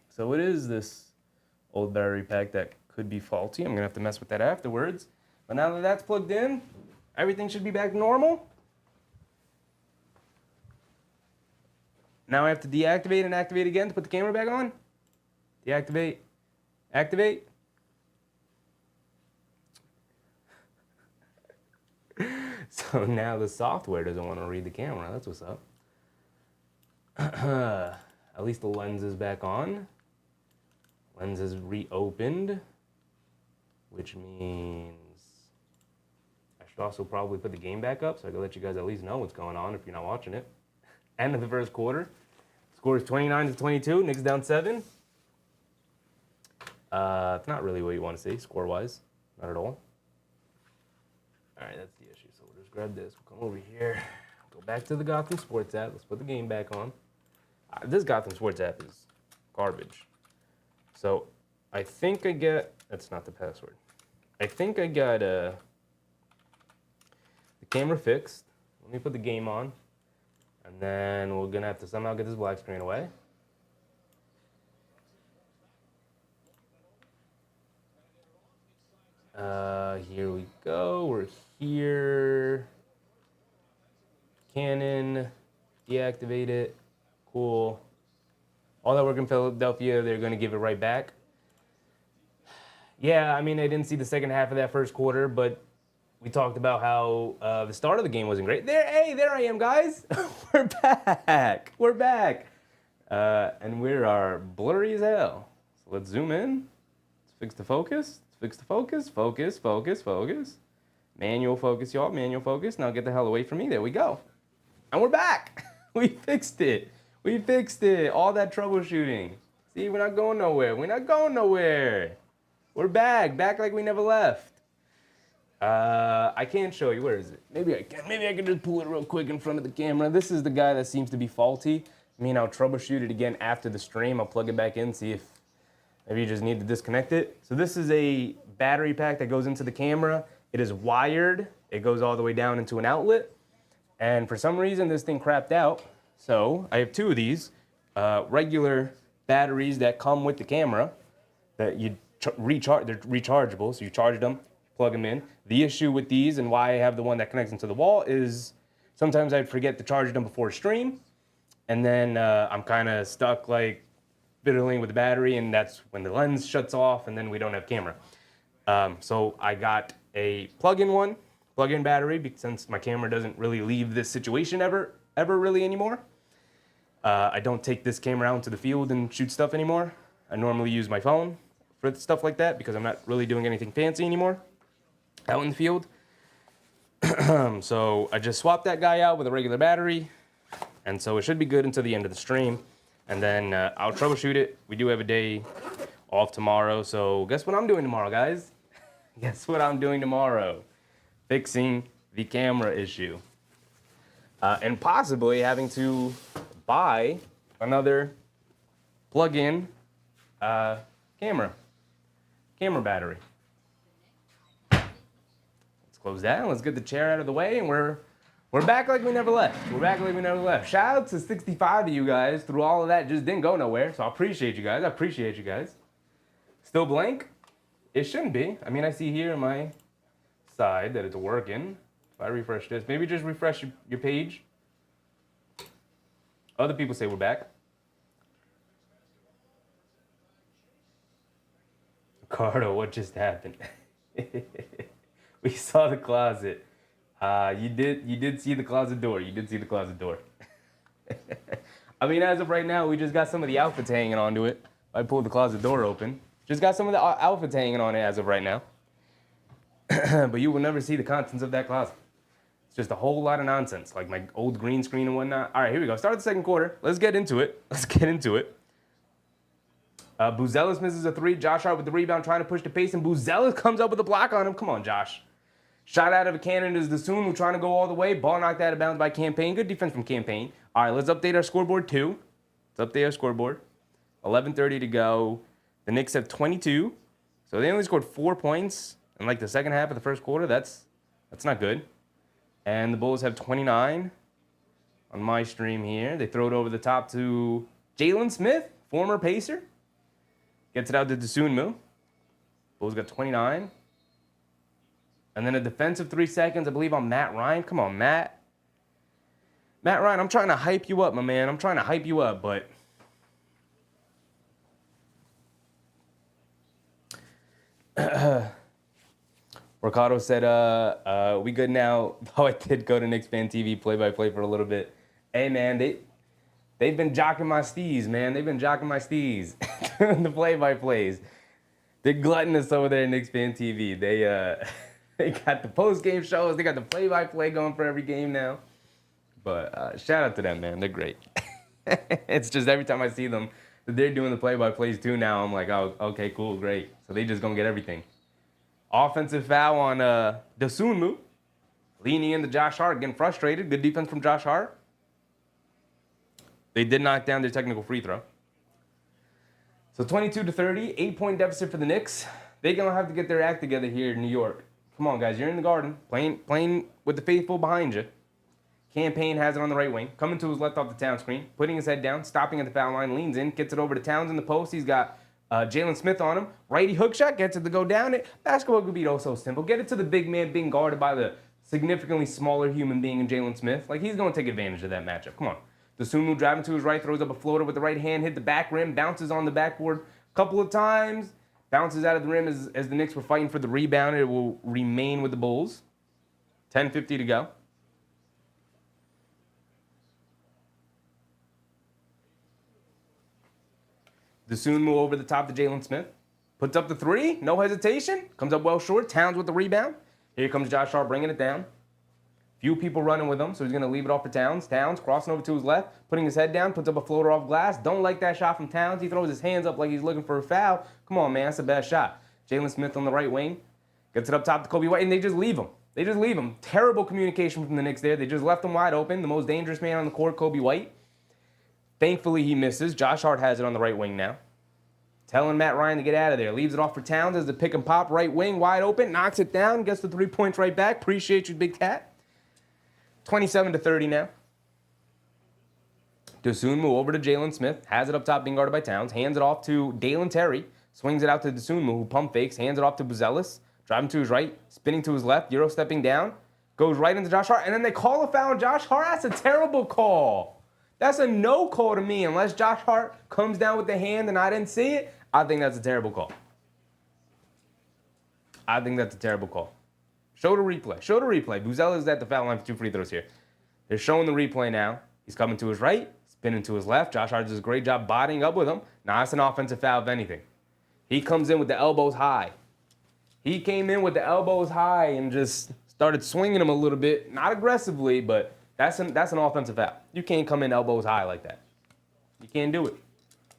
So it is this old battery pack that could be faulty. I'm gonna have to mess with that afterwards. But now that that's plugged in, everything should be back to normal. Now I have to deactivate and activate again to put the camera back on. Deactivate, activate. So now the software doesn't want to read the camera. That's what's up. At least the lens is back on. Lens is reopened, which means I should also probably put the game back up so I can let you guys at least know what's going on if you're not watching it. End of the first quarter. Score is 29-22. Knicks down 7. It's not really what you want to see score-wise. Not at all. All right, that's the issue. So we'll just grab this. We'll come over here. Go back to the Gotham Sports app. Let's put the game back on. This Gotham Sports app is garbage. So I think I get, that's not the password. I think I got the camera fixed. Let me put the game on. And then we're gonna have to somehow get this black screen away. Here we go, we're here. Canon, deactivate it, cool. All that work in Philadelphia, they're gonna give it right back. Yeah, I mean, I didn't see the second half of that first quarter, but we talked about how the start of the game wasn't great. Hey, there I am, guys. We're back. We're back. And we are blurry as hell. So let's zoom in. Let's fix the focus. Let's fix the focus. Focus, focus, focus. Manual focus, y'all. Manual focus. Now get the hell away from me. There we go. And we're back. We fixed it. We fixed it. All that troubleshooting. See, we're not going nowhere. We're not going nowhere. We're back. Back like we never left. I can't show you. Where is it? Maybe I can. Maybe I can just pull it real quick in front of the camera. This is the guy that seems to be faulty. I mean, I'll troubleshoot it again after the stream. I'll plug it back in, see if maybe you just need to disconnect it. So this is a battery pack that goes into the camera. It is wired. It goes all the way down into an outlet. And for some reason, this thing crapped out. So I have two of these regular batteries that come with the camera that you recharge. They're rechargeable, so you charge them, plug them in. The issue with these and why I have the one that connects into the wall is sometimes I forget to charge them before stream, and then I'm kind of stuck like fiddling with the battery, and that's when the lens shuts off, and then we don't have camera. So I got a plug-in battery, since my camera doesn't really leave this situation ever really anymore. I don't take this camera out into the field and shoot stuff anymore. I normally use my phone for stuff like that because I'm not really doing anything fancy anymore out in the field. So I just swapped that guy out with a regular battery, and so it should be good until the end of the stream, and then I'll troubleshoot it. We do have a day off tomorrow, so guess what I'm doing tomorrow, guys? Guess what I'm doing tomorrow? Fixing the camera issue. And possibly having to buy another plug-in camera battery. Close that and let's get the chair out of the way, and we're back like we never left. We're back like we never left. Shout out to 65 of you guys through all of that. Just didn't go nowhere, so I appreciate you guys. I appreciate you guys. Still blank? It shouldn't be. I mean, I see here on my side that it's working. If I refresh this, maybe just refresh your page. Other people say we're back. Ricardo, what just happened? We saw the closet. You did see the closet door. You did see the closet door. I mean, as of right now, we just got some of the outfits hanging onto it. I pulled the closet door open. Just got some of the outfits hanging on it as of right now. But you will never see the contents of that closet. It's just a whole lot of nonsense, like my old green screen and whatnot. All right, here we go. Start the second quarter. Let's get into it. Buzelis misses a three. Josh Hart with the rebound, trying to push the pace, and Buzelis comes up with a block on him. Come on, Josh. Shot out of a cannon is the Soon, who trying to go all the way. Ball knocked out of bounds by Campaign. Good defense from Campaign. All right, let's update our scoreboard too. Let's update our scoreboard. 11:30 to go. The Knicks have 22. So they only scored 4 points in like the second half of the first quarter. That's not good. And the Bulls have 29 on my stream here. They throw it over the top to Jalen Smith, former Pacer. Gets it out to Dosunmu. Bulls got 29. And then a defensive 3 seconds, I believe, on Matt Ryan. Come on, Matt. Matt Ryan, I'm trying to hype you up, my man. I'm trying to hype you up, but... Ricardo said, we good now. Though I did go to Knicks Fan TV play-by-play for a little bit. Hey, man, they've been jocking my steez, man. They've been jocking my steez. The play-by-plays. They're gluttonous over there at Knicks Fan TV. They got the post-game shows. They got the play-by-play going for every game now. But shout out to them, man. They're great. It's just every time I see them, they're doing the play-by-plays too now. I'm like, oh, okay, cool, great. So they just gonna get everything. Offensive foul on Dosunmu. Leaning into Josh Hart, getting frustrated. Good defense from Josh Hart. They did knock down their technical free throw. So 22-30, 8-point deficit for the Knicks. They're gonna have to get their act together here in New York. Come on, guys, you're in the Garden, playing with the faithful behind you. Campaign has it on the right wing, coming to his left off the Towns screen, putting his head down, stopping at the foul line, leans in, gets it over to Towns in the post. He's got Jalen Smith on him. Righty hook shot, gets it to go down. Basketball could be oh so simple. Get it to the big man being guarded by the significantly smaller human being in Jalen Smith. Like, he's going to take advantage of that matchup. Come on. Dosunmu driving to his right, throws up a floater with the right hand, hit the back rim, bounces on the backboard a couple of times, bounces out of the rim as the Knicks were fighting for the rebound. It will remain with the Bulls. 10:50 to go. Dosunmu over the top to Jalen Smith. Puts up the three, no hesitation. Comes up well short. Towns with the rebound. Here comes Josh Hart bringing it down. Few people running with him, so he's going to leave it off for Towns. Towns crossing over to his left, putting his head down, puts up a floater off glass. Don't like that shot from Towns. He throws his hands up like he's looking for a foul. Come on, man, that's a bad shot. Jalen Smith on the right wing. Gets it up top to Kobe White, and they just leave him. They just leave him. Terrible communication from the Knicks there. They just left him wide open. The most dangerous man on the court, Kobe White. Thankfully, he misses. Josh Hart has it on the right wing now. Telling Matt Ryan to get out of there. Leaves it off for Towns as the pick and pop right wing, wide open. Knocks it down, gets the 3 points right back. Appreciate you, Big Cat. 27-30 now. Dosunmu over to Jalen Smith. Has it up top, being guarded by Towns. Hands it off to Dalen Terry. Swings it out to Dosunmu, who pump fakes. Hands it off to Buzelis. Driving to his right. Spinning to his left. Euro stepping down. Goes right into Josh Hart. And then they call a foul on Josh Hart. That's a terrible call. That's a no call to me. Unless Josh Hart comes down with the hand and I didn't see it, I think that's a terrible call. I think that's a terrible call. Show the replay. Show the replay. Buzelis is at the foul line for 2 free throws here. They're showing the replay now. He's coming to his right, spinning to his left. Josh Hart does a great job bodying up with him. Now it's an offensive foul, if anything. He comes in with the elbows high. He came in with the elbows high and just started swinging them a little bit. Not aggressively, but that's an offensive foul. You can't come in elbows high like that. You can't do it.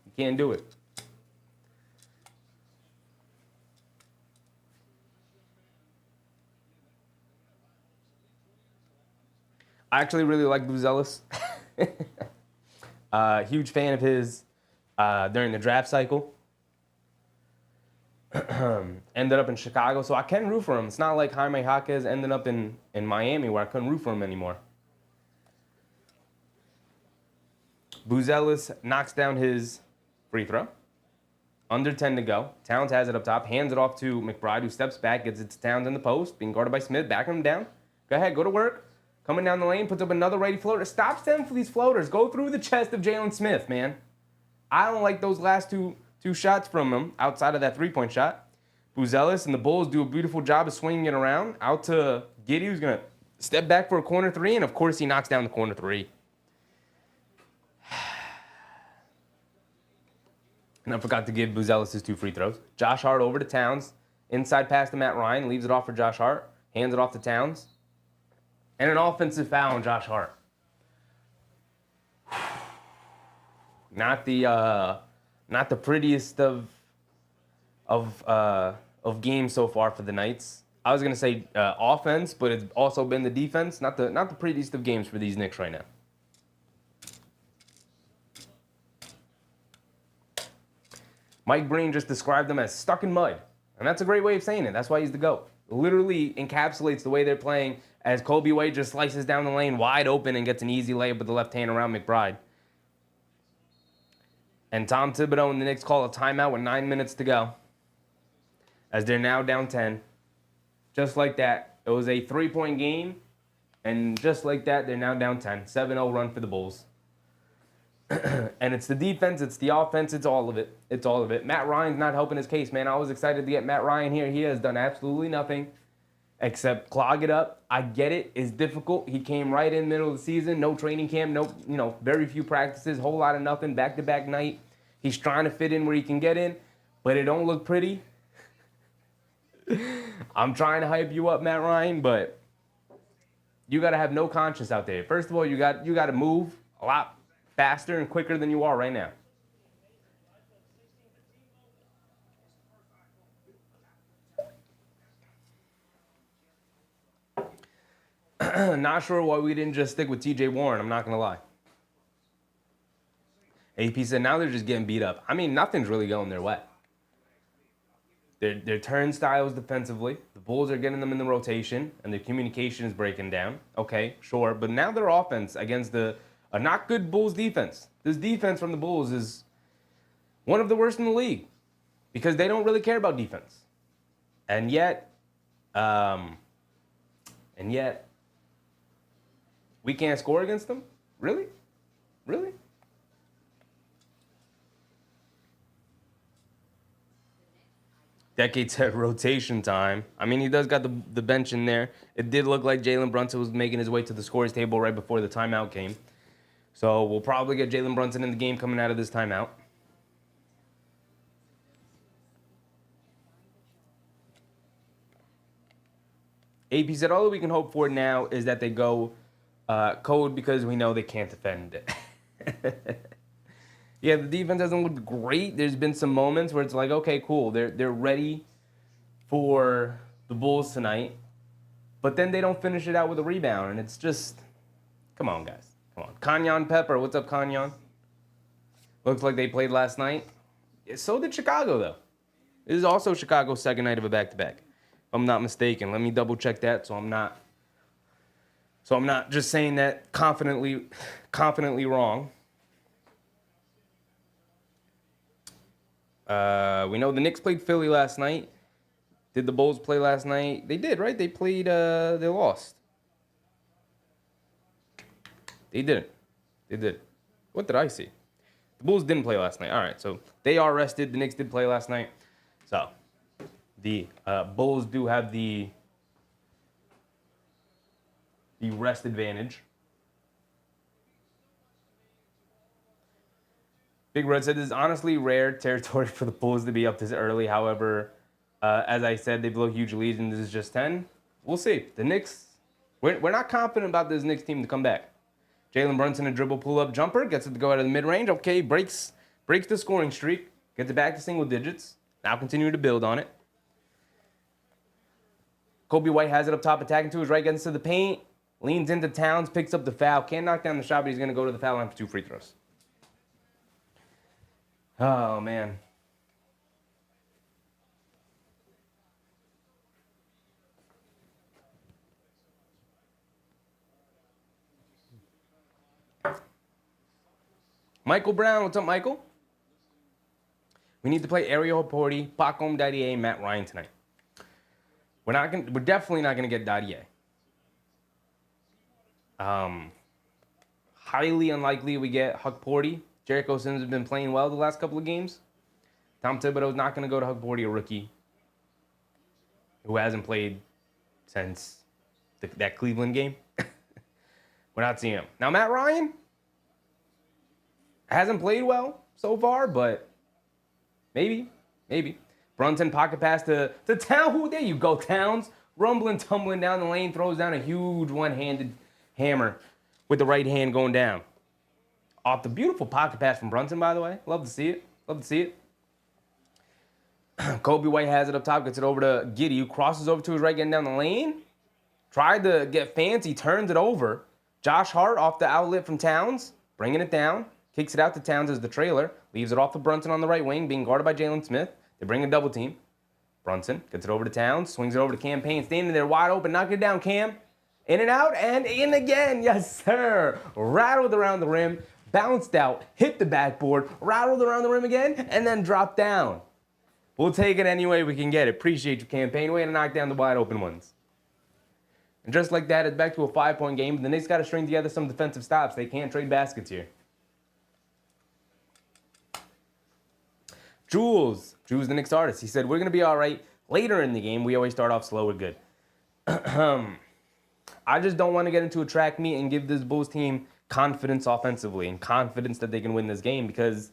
You can't do it. I actually really like Buzelis. Huge fan of his during the draft cycle. Ended up in Chicago, so I can root for him. It's not like Jaime Jaquez ended up in Miami where I couldn't root for him anymore. Buzelis knocks down his free throw. Under 10 to go. Towns has it up top. Hands it off to McBride, who steps back, gets it to Towns in the post, being guarded by Smith, backing him down. Go ahead, go to work. Coming down the lane, puts up another righty floater. Stops them for these floaters. Go through the chest of Jalen Smith, man. I don't like those last two shots from him outside of that three-point shot. Buzelis and the Bulls do a beautiful job of swinging it around. Out to Giddey, who's going to step back for a corner three, and of course he knocks down the corner three. And I forgot to give Buzelis his 2 free throws. Josh Hart over to Towns. Inside pass to Matt Ryan. Leaves it off for Josh Hart. Hands it off to Towns. And an offensive foul on Josh Hart. Not the prettiest of games so far for the Knights. I was gonna say offense, but it's also been the defense. Not the prettiest of games for these Knicks right now. Mike Breen just described them as stuck in mud. And that's a great way of saying it. That's why he's the GOAT. It literally encapsulates the way they're playing as Kobe White just slices down the lane wide open and gets an easy layup with the left hand around McBride. And Tom Thibodeau and the Knicks call a timeout with 9 minutes to go as they're now down 10. Just like that, it was a 3-point game, and just like that, they're now down 10. 7-0 run for the Bulls. And it's the defense, it's the offense, it's all of it. It's all of it. Matt Ryan's not helping his case, man. I was excited to get Matt Ryan here. He has done absolutely nothing except clog it up. I get it. It's difficult. He came right in the middle of the season. No training camp, very few practices, whole lot of nothing, back-to-back night. He's trying to fit in where he can get in, but it don't look pretty. I'm trying to hype you up, Matt Ryan, but you got to have no conscience out there. First of all, you got to move a lot faster and quicker than you are right now. Not sure why we didn't just stick with TJ Warren, I'm not going to lie. AP said now they're just getting beat up. I mean, nothing's really going their way. Their turnstiles defensively. The Bulls are getting them in the rotation, and their communication is breaking down. Okay, sure. But now their offense against a not good Bulls defense. This defense from the Bulls is one of the worst in the league because they don't really care about defense. And yet, we can't score against them? Really? Really? Decade said rotation time. I mean, he does got the bench in there. It did look like Jalen Brunson was making his way to the scores table right before the timeout came. So we'll probably get Jalen Brunson in the game coming out of this timeout. AP said all that we can hope for now is that they go code because we know they can't defend it. Yeah, the defense hasn't looked great. There's been some moments where it's like, okay, cool. They're ready for the Bulls tonight. But then they don't finish it out with a rebound. And it's just, come on, guys. Come on. Kanyon Pepper. What's up, Kanyon? Looks like they played last night. So did Chicago, though. This is also Chicago's second night of a back-to-back. If I'm not mistaken. Let me double-check that so I'm not just saying that confidently wrong. We know the Knicks played Philly last night. Did the Bulls play last night? They did, right? They played, they lost. They didn't. They did. What did I see? The Bulls didn't play last night. All right, so they are rested. The Knicks did play last night. So the Bulls do have the rest advantage. Big Red said this is honestly rare territory for the Bulls to be up this early. However, as I said, they blew a huge lead, and this is just 10. We'll see. The Knicks, we're not confident about this Knicks team to come back. Jalen Brunson, a dribble pull-up jumper, gets it to go out of the mid-range. Okay, breaks the scoring streak, gets it back to single digits. Now continue to build on it. Kobe White has it up top, attacking to his right, gets into the paint, leans into Towns, picks up the foul. Can't knock down the shot, but he's going to go to the foul line for 2 free throws. Oh, man. Michael Brown, what's up, Michael? We need to play Ariel Porty, Pacom Dadier, and Matt Ryan tonight. We're definitely not gonna get Dadier. Highly unlikely we get Huck Porty. Jericho Sims has been playing well the last couple of games. Tom Thibodeau's not going to go to Huck Porty, a rookie who hasn't played since that Cleveland game. We're not seeing him. Now, Matt Ryan hasn't played well so far, but maybe. Brunson pocket pass to Towns. There you go, Towns. Rumbling, tumbling down the lane, throws down a huge one-handed hammer with the right hand going down. Off the beautiful pocket pass from Brunson, by the way. Love to see it. Kobe White has it up top, gets it over to Giddey, who crosses over to his right, getting down the lane. Tried to get fancy, turns it over. Josh Hart off the outlet from Towns, bringing it down. Kicks it out to Towns as the trailer. Leaves it off to Brunson on the right wing, being guarded by Jalen Smith. They bring a double team. Brunson gets it over to Towns, swings it over to Cam Payne, standing there wide open, knock it down, Cam. In and out, and in again, yes sir. Rattled around the rim, bounced out, hit the backboard, rattled around the rim again, and then dropped down. We'll take it any way we can get it. Appreciate you, Cam Payne. Way to knock down the wide open ones. And just like that, it's back to a 5-point game. The Knicks got to string together some defensive stops. They can't trade baskets here. Jules, the Knicks artist, he said, we're going to be all right. Later in the game, we always start off slow. We're good. I just don't want to get into a track meet and give this Bulls team confidence offensively and confidence that they can win this game because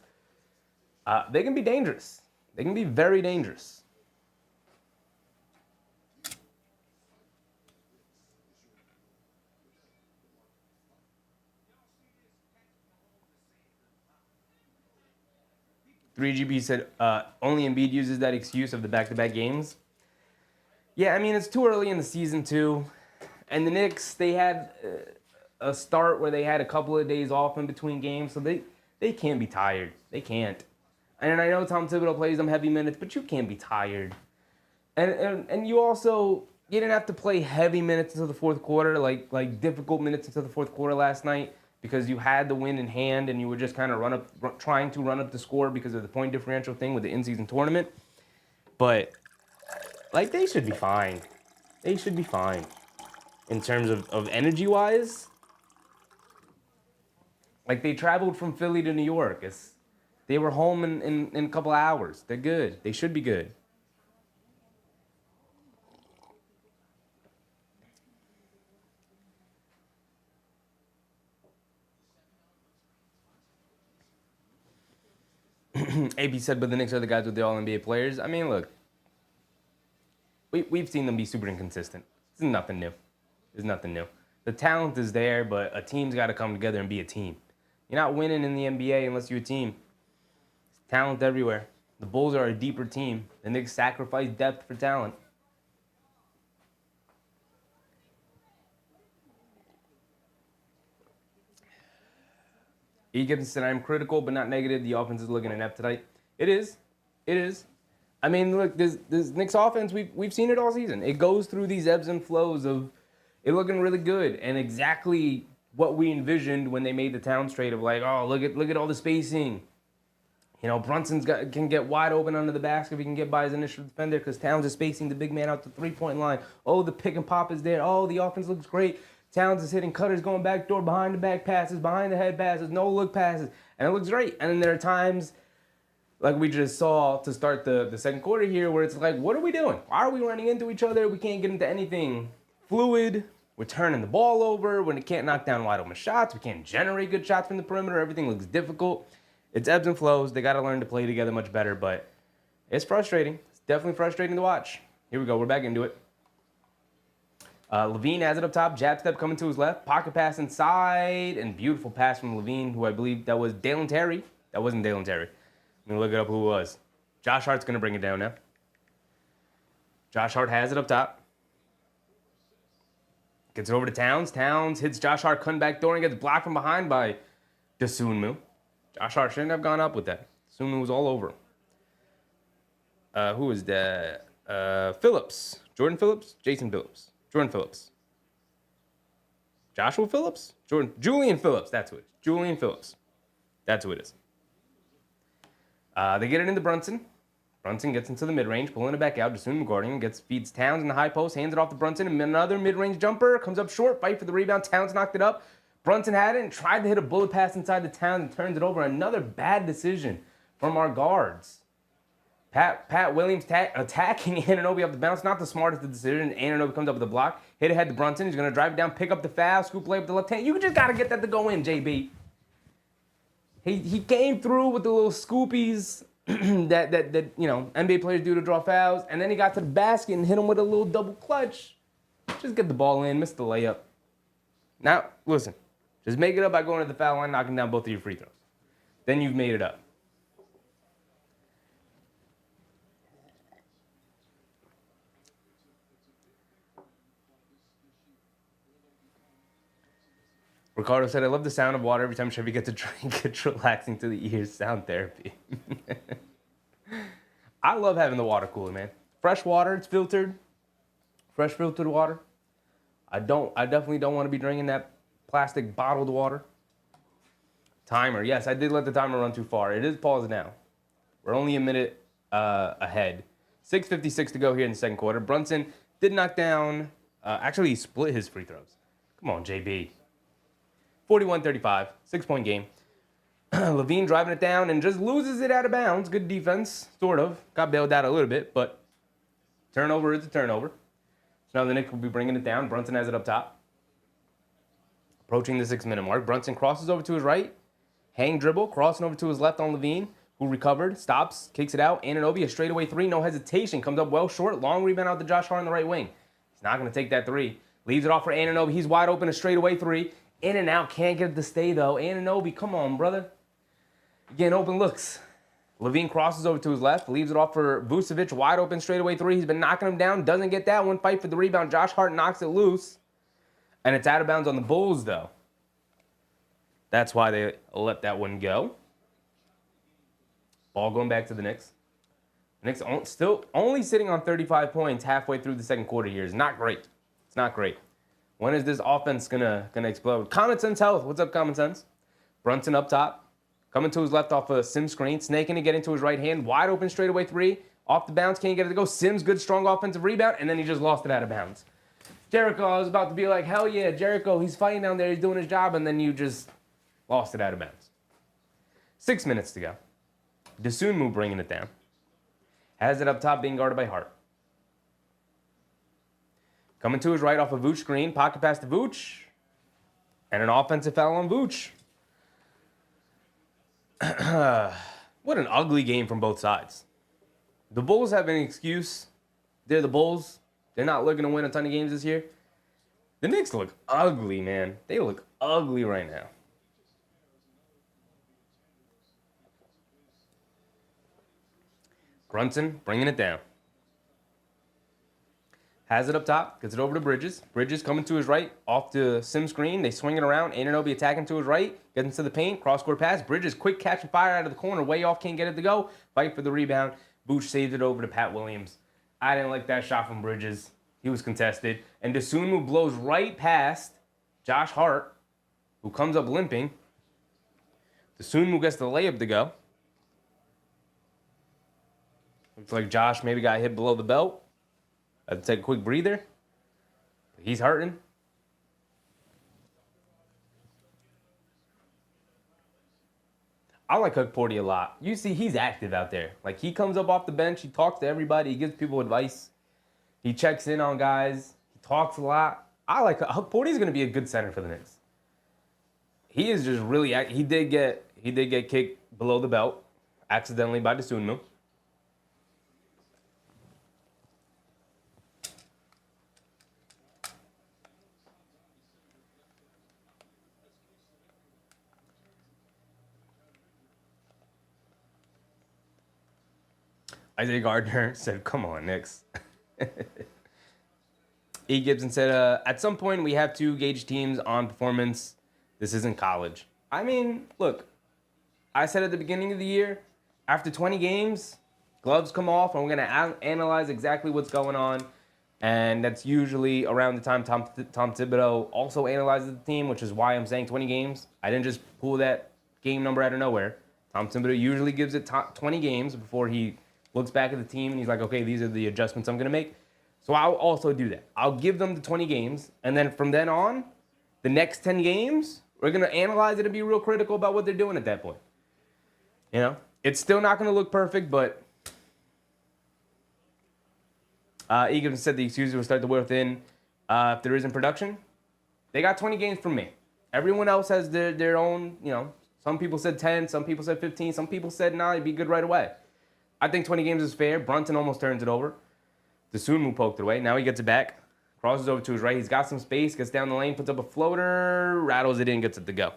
they can be dangerous. They can be very dangerous. $3GB said, only Embiid uses that excuse of the back-to-back games. Yeah, I mean, it's too early in the season, too. And the Knicks, they had a start where they had a couple of days off in between games, so they can't be tired. They can't. And I know Tom Thibodeau plays them heavy minutes, but you can't be tired. And you also, you didn't have to play heavy minutes into the fourth quarter, like difficult minutes into the fourth quarter last night, because you had the win in hand and you were just kind of trying to run up the score because of the point differential thing with the in-season tournament. But, like, they should be fine. They should be fine. In terms of energy-wise, like, they traveled from Philly to New York. They were home in a couple of hours. They're good. They should be good. AB said, but the Knicks are the guys with the All-NBA players. I mean, look, we've seen them be super inconsistent. This is nothing new. There's nothing new. The talent is there, but a team's got to come together and be a team. You're not winning in the NBA unless you're a team. There's talent everywhere. The Bulls are a deeper team. The Knicks sacrifice depth for talent. Egan said, I'm critical but not negative. The offense is looking inept tonight. It is. It is. I mean, look, this Knicks offense, we've seen it all season. It goes through these ebbs and flows of it looking really good and exactly what we envisioned when they made the Towns trade of like, oh, look at all the spacing. You know, can get wide open under the basket if he can get by his initial defender because Towns is spacing the big man out the three-point line. Oh, the pick and pop is there. Oh, the offense looks great. Towns is hitting cutters, going backdoor, behind the back passes, behind the head passes, no look passes, and it looks great. And then there are times, like we just saw to start the second quarter here, where it's like, what are we doing? Why are we running into each other? We can't get into anything fluid. We're turning the ball over when it can't knock down wide open shots. We can't generate good shots from the perimeter. Everything looks difficult. It's ebbs and flows. They got to learn to play together much better, but it's frustrating. It's definitely frustrating to watch. Here we go. We're back into it. Levine has it up top. Jab step coming to his left. Pocket pass inside. And beautiful pass from Levine, who I believe that was Dalen Terry. That wasn't Dalen Terry. Let me look it up who it was. Josh Hart's going to bring it down now. Josh Hart has it up top. Gets it over to Towns. Towns hits Josh Hart, cutting back door and gets blocked from behind by Dosunmu. Josh Hart shouldn't have gone up with that. Dosunmu was all over him. Who is that? Phillips. Jordan Phillips? Jason Phillips. Jordan Phillips. Joshua Phillips? Julian Phillips. That's who it is. Julian Phillips. That's who it is. They get it into Brunson. Brunson gets into the mid-range, pulling it back out. Dosunmu guarding, feeds Towns in the high post, hands it off to Brunson, and another mid-range jumper. Comes up short, fight for the rebound. Towns knocked it up. Brunson had it and tried to hit a bullet pass inside the Towns and turns it over. Another bad decision from our guards. Pat Williams attacking Anunoby off the bounce. Not the smartest of decision. Anunoby comes up with a block. Hit ahead to Brunson. He's going to drive it down, pick up the foul, scoop play with the left hand. You just got to get that to go in, JB. He came through with the little scoopies that you know NBA players do to draw fouls, and then he got to the basket and hit him with a little double clutch. Just get the ball in, miss the layup. Now, listen, just make it up by going to the foul line, knocking down both of your free throws. Then you've made it up. Ricardo said, I love the sound of water every time Chevy gets a drink. It's relaxing to the ears. Sound therapy. I love having the water cooler, man. fresh water. It's filtered. Fresh filtered water. I definitely don't want to be drinking that plastic bottled water. Timer. Yes, I did let the timer run too far. It is paused now. We're only a minute ahead. 6:56 to go here in the second quarter. Brunson did knock down. Actually, he split his free throws. Come on, JB. 41-35. 6-point game. Levine driving it down and just loses it out of bounds. Good defense, sort of. Got bailed out a little bit, but turnover is a turnover. So now the Knicks will be bringing it down. Brunson has it up top. Approaching the 6-minute mark. Brunson crosses over to his right. Hang dribble. Crossing over to his left on Levine, who recovered. Stops. Kicks it out. Anunoby, a straightaway three. No hesitation. Comes up well short. Long rebound out to Josh Hart on the right wing. He's not going to take that three. Leaves it off for Anunoby. He's wide open. A straightaway three. In and out. Can't get it to stay, though. Anunoby, come on, brother. Getting open looks. Levine crosses over to his left, leaves it off for Vucevic, wide open straightaway three. He's been knocking him down, doesn't get that one. Fight for the rebound. Josh Hart knocks it loose, and it's out of bounds on the Bulls, though. That's why they let that one go. Ball going back to the Knicks. The Knicks still only sitting on 35 points halfway through the second quarter here. Is not great. It's not great. When is this offense gonna explode? Common Sense Health. What's up, Common Sense? Brunson up top. Coming to his left off a Sims screen. Snaking to get into his right hand. Wide open straightaway three. Off the bounce. Can't get it to go. Sims, good, strong offensive rebound. And then he just lost it out of bounds. Jericho, I was about to be like, hell yeah, Jericho. He's fighting down there. He's doing his job. And then you just lost it out of bounds. 6 minutes to go. Dosunmu bringing it down. Has it up top, being guarded by Hart. Coming to his right off a Vooch screen. Pocket pass to Vooch. And an offensive foul on Vooch. What an ugly game from both sides. The Bulls have an excuse. They're the Bulls. They're not looking to win a ton of games this year. The Knicks look ugly, man. They look ugly right now. Brunson bringing it down. Has it up top. Gets it over to Bridges. Bridges coming to his right. Off the sim screen. They swing it around. Anunoby attacking to his right. Gets into the paint. Cross-court pass. Bridges quick catch and fire out of the corner. Way off. Can't get it to go. Fight for the rebound. Booch saves it over to Pat Williams. I didn't like that shot from Bridges. He was contested. And Dosunmu blows right past Josh Hart, who comes up limping. Dosunmu gets the layup to go. Looks like Josh maybe got hit below the belt. Had to take a quick breather. He's hurting. I like Hook Porty a lot. You see, he's active out there. Like, he comes up off the bench. He talks to everybody. He gives people advice. He checks in on guys. He talks a lot. I like Hook Porty's going to be a good center for the Knicks. He is just really. He did get kicked below the belt accidentally by Dosunmu. Isaiah Gardner said, come on, Knicks. E. Gibson said, at some point we have to gauge teams on performance. This isn't college. I mean, look, I said at the beginning of the year, after 20 games, gloves come off, and we're going to analyze exactly what's going on. And that's usually around the time Tom Thibodeau also analyzes the team, which is why I'm saying 20 games. I didn't just pull that game number out of nowhere. Tom Thibodeau usually gives it 20 games before he looks back at the team, and he's like, okay, these are the adjustments I'm going to make. So I'll also do that. I'll give them the 20 games, and then from then on, the next 10 games, we're going to analyze it and be real critical about what they're doing at that point. You know? It's still not going to look perfect, but Egan said the excuses will start to wear thin if there isn't production. They got 20 games from me. Everyone else has their own, you know, some people said 10, some people said 15, some people said, nah, it'd be good right away. I think 20 games is fair. Brunson almost turns it over. Dosunmu poked it away. Now he gets it back. Crosses over to his right. He's got some space. Gets down the lane. Puts up a floater. Rattles it in. Gets it to go.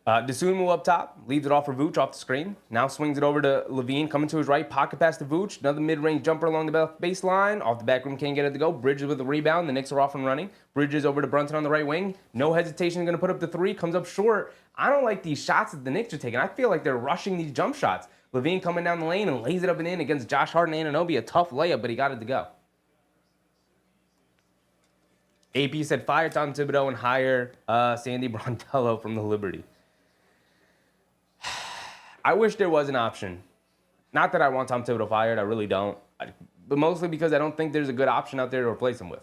Desumo up top, leaves it off for Vooch off the screen. Now swings it over to Levine, coming to his right, pocket pass to Vooch. Another mid-range jumper along the baseline. Off the back rim, can't get it to go. Bridges with the rebound. The Knicks are off and running. Bridges over to Brunson on the right wing. No hesitation, going to put up the three. Comes up short. I don't like these shots that the Knicks are taking. I feel like they're rushing these jump shots. Levine coming down the lane and lays it up and in against Josh Hart and Anunoby. A tough layup, but he got it to go. AP said fire Tom Thibodeau and hire Sandy Brondello from the Liberty. I wish there was an option. Not that I want Tom Thibodeau fired, I really don't. But mostly because I don't think there's a good option out there to replace him with.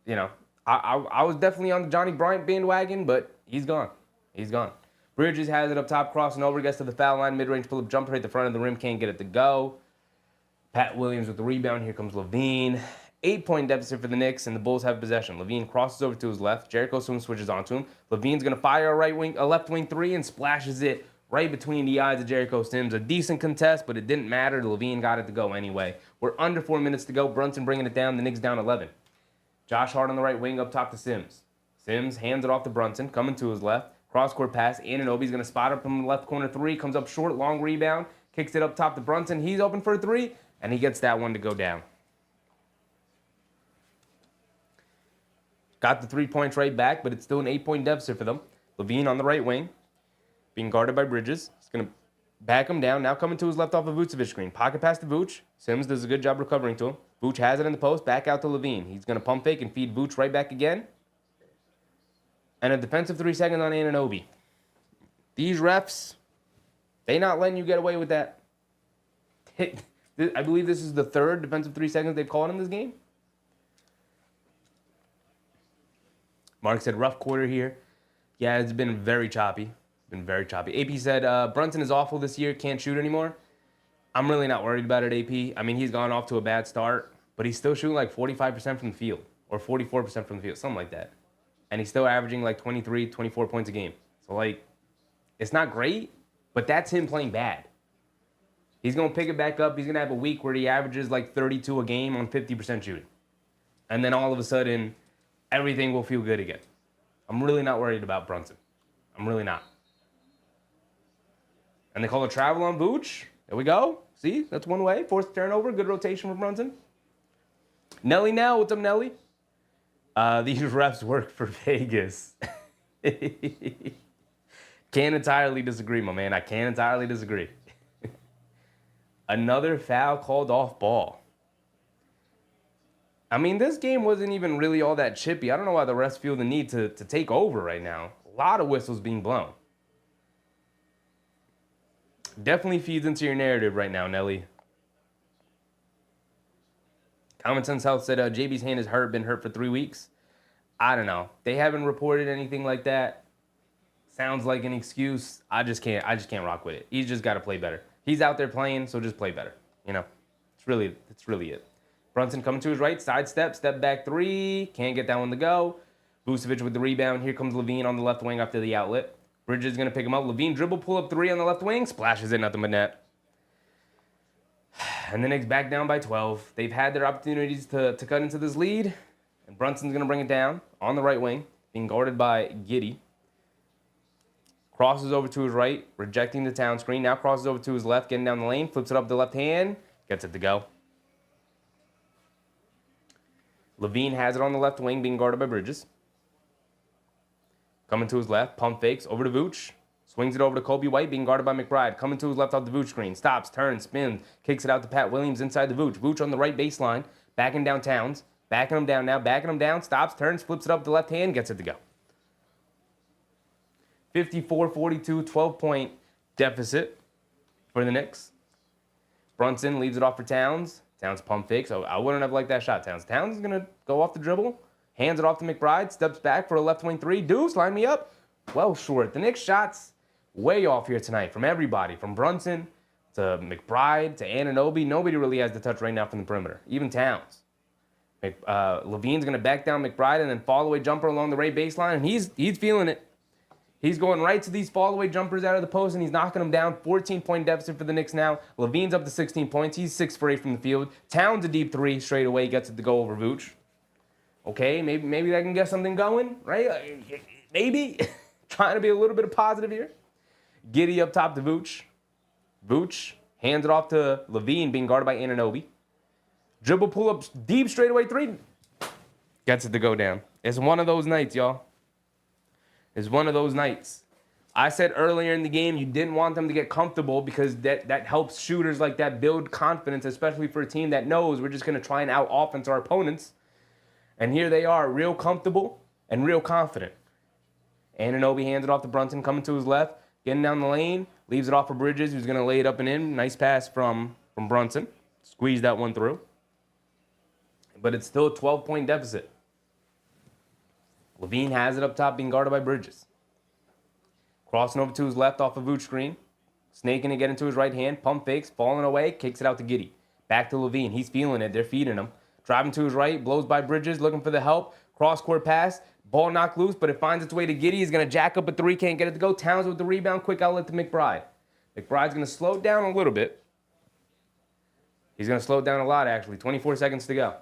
You know, I was definitely on the Johnny Bryant bandwagon, but he's gone. He's gone. Bridges has it up top, crossing over, gets to the foul line, mid-range pull-up jumper, hit the front of the rim, can't get it to go. Pat Williams with the rebound. Here comes Levine. 8-point deficit for the Knicks, and the Bulls have possession. Levine crosses over to his left. Jericho soon switches onto him. Levine's going to fire a left wing three and splashes it right between the eyes of Jericho Sims. A decent contest, but it didn't matter. Levine got it to go anyway. We're under 4 minutes to go. Brunson bringing it down. The Knicks down 11. Josh Hart on the right wing up top to Sims. Sims hands it off to Brunson, coming to his left. Cross-court pass. Anunoby's going to spot up from the left corner three. Comes up short, long rebound. Kicks it up top to Brunson. He's open for a three, and he gets that one to go down. Got the 3 points right back, but it's still an 8-point deficit for them. Levine on the right wing, being guarded by Bridges. He's going to back him down. Now coming to his left off a Vucevic screen. Pocket pass to Vooch. Sims does a good job recovering to him. Vooch has it in the post. Back out to Levine. He's going to pump fake and feed Vooch right back again. And a defensive 3 seconds on Anunoby. These refs, they not letting you get away with that. I believe this is the third defensive 3 seconds they've called in this game. Mark said rough quarter here. Yeah, it's been very choppy. AP said Brunson is awful this year, can't shoot anymore. I'm really not worried about it, AP. I mean, he's gone off to a bad start, but he's still shooting like 45% from the field or 44% from the field, something like that. And he's still averaging like 23, 24 points a game. So, like, it's not great, but that's him playing bad. He's going to pick it back up. He's going to have a week where he averages like 32 a game on 50% shooting. And then all of a sudden, everything will feel good again. I'm really not worried about Brunson. I'm really not. And they call a travel on Vooch. There we go. See, that's one way. Forced turnover. Good rotation for Brunson. Nelly now. What's up, Nelly? These refs work for Vegas. Can't entirely disagree, my man. I can't entirely disagree. Another foul called off ball. I mean, this game wasn't even really all that chippy. I don't know why the refs feel the need to take over right now. A lot of whistles being blown. Definitely feeds into your narrative right now, Nelly. Common Sense Health said JB's hand is hurt, been hurt for 3 weeks. I don't know. They haven't reported anything like that. Sounds like an excuse. I just can't rock with it. He's just got to play better. He's out there playing, so just play better. You know, it's really it. Brunson coming to his right, sidestep, step back three. Can't get that one to go. Vucevic with the rebound. Here comes Levine on the left wing after the outlet. Bridges is going to pick him up. Levine dribble, pull up three on the left wing. Splashes it, nothing but net. And the Knicks back down by 12. They've had their opportunities to cut into this lead. And Brunson's going to bring it down on the right wing, being guarded by Giddey. Crosses over to his right, rejecting the town screen. Now crosses over to his left, getting down the lane. Flips it up the left hand. Gets it to go. Levine has it on the left wing, being guarded by Bridges. Coming to his left, pump fakes over to Vooch. Swings it over to Kobe White, being guarded by McBride. Coming to his left off the Vooch screen. Stops, turns, spins, kicks it out to Pat Williams inside the Vooch. Vooch on the right baseline, backing down Towns. Backing him down now, backing him down. Stops, turns, flips it up the left hand, gets it to go. 54-42, 12-point deficit for the Knicks. Brunson leaves it off for Towns. Towns pump fake, so I wouldn't have liked that shot. Towns is going to go off the dribble. Hands it off to McBride. Steps back for a left wing three. Deuce, line me up. Well short. The Knicks shots way off here tonight from everybody. From Brunson to McBride to Anunoby. Nobody really has the touch right now from the perimeter. Even Towns. Levine's going to back down McBride and then fall away jumper along the right baseline. And he's feeling it. He's going right to these fall away jumpers out of the post and he's knocking them down. 14-point deficit for the Knicks now. Levine's up to 16 points. He's 6 for 8 from the field. Towns a deep three straight away. Gets it to go over Vooch. Okay, maybe that can get something going, right? Maybe. Trying to be a little bit of positive here. Giddey up top to Vooch. Vooch hands it off to Levine, being guarded by Anunoby. Dribble pull up deep straightaway three. Gets it to go down. It's one of those nights, y'all. It's one of those nights. I said earlier in the game you didn't want them to get comfortable because that helps shooters like that build confidence, especially for a team that knows we're just going to try and out-offense our opponents. And here they are, real comfortable and real confident. Anunoby hands it off to Brunson, coming to his left, getting down the lane, leaves it off for Bridges, who's going to lay it up and in. Nice pass from Brunson. Squeeze that one through. But it's still a 12-point deficit. Levine has it up top, being guarded by Bridges. Crossing over to his left off a Vooch screen. Snaking to get into his right hand. Pump fakes, falling away, kicks it out to Giddey. Back to Levine. He's feeling it. They're feeding him. Driving to his right, blows by Bridges, looking for the help. Cross-court pass. Ball knocked loose, but it finds its way to Giddey. He's going to jack up a three, can't get it to go. Towns with the rebound, quick outlet to McBride. McBride's going to slow it down a little bit. He's going to slow it down a lot, actually. 24 seconds to go.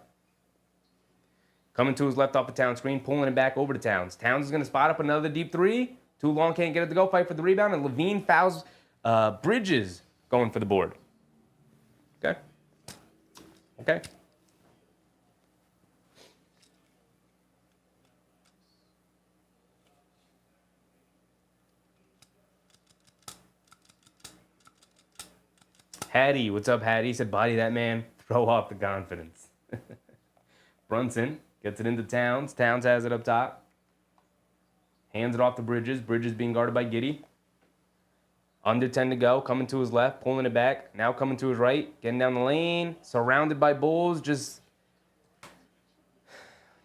Coming to his left off the Towns screen, pulling it back over to Towns. Towns is going to spot up another deep three. Too long, can't get it to go. Fight for the rebound, and Levine fouls Bridges going for the board. Okay. Okay. Hattie, what's up, Hattie? He said, body that man, throw off the confidence. Brunson gets it into Towns. Towns has it up top. Hands it off to Bridges. Bridges being guarded by Giddey. Under 10 to go. Coming to his left. Pulling it back. Now coming to his right. Getting down the lane. Surrounded by Bulls. Just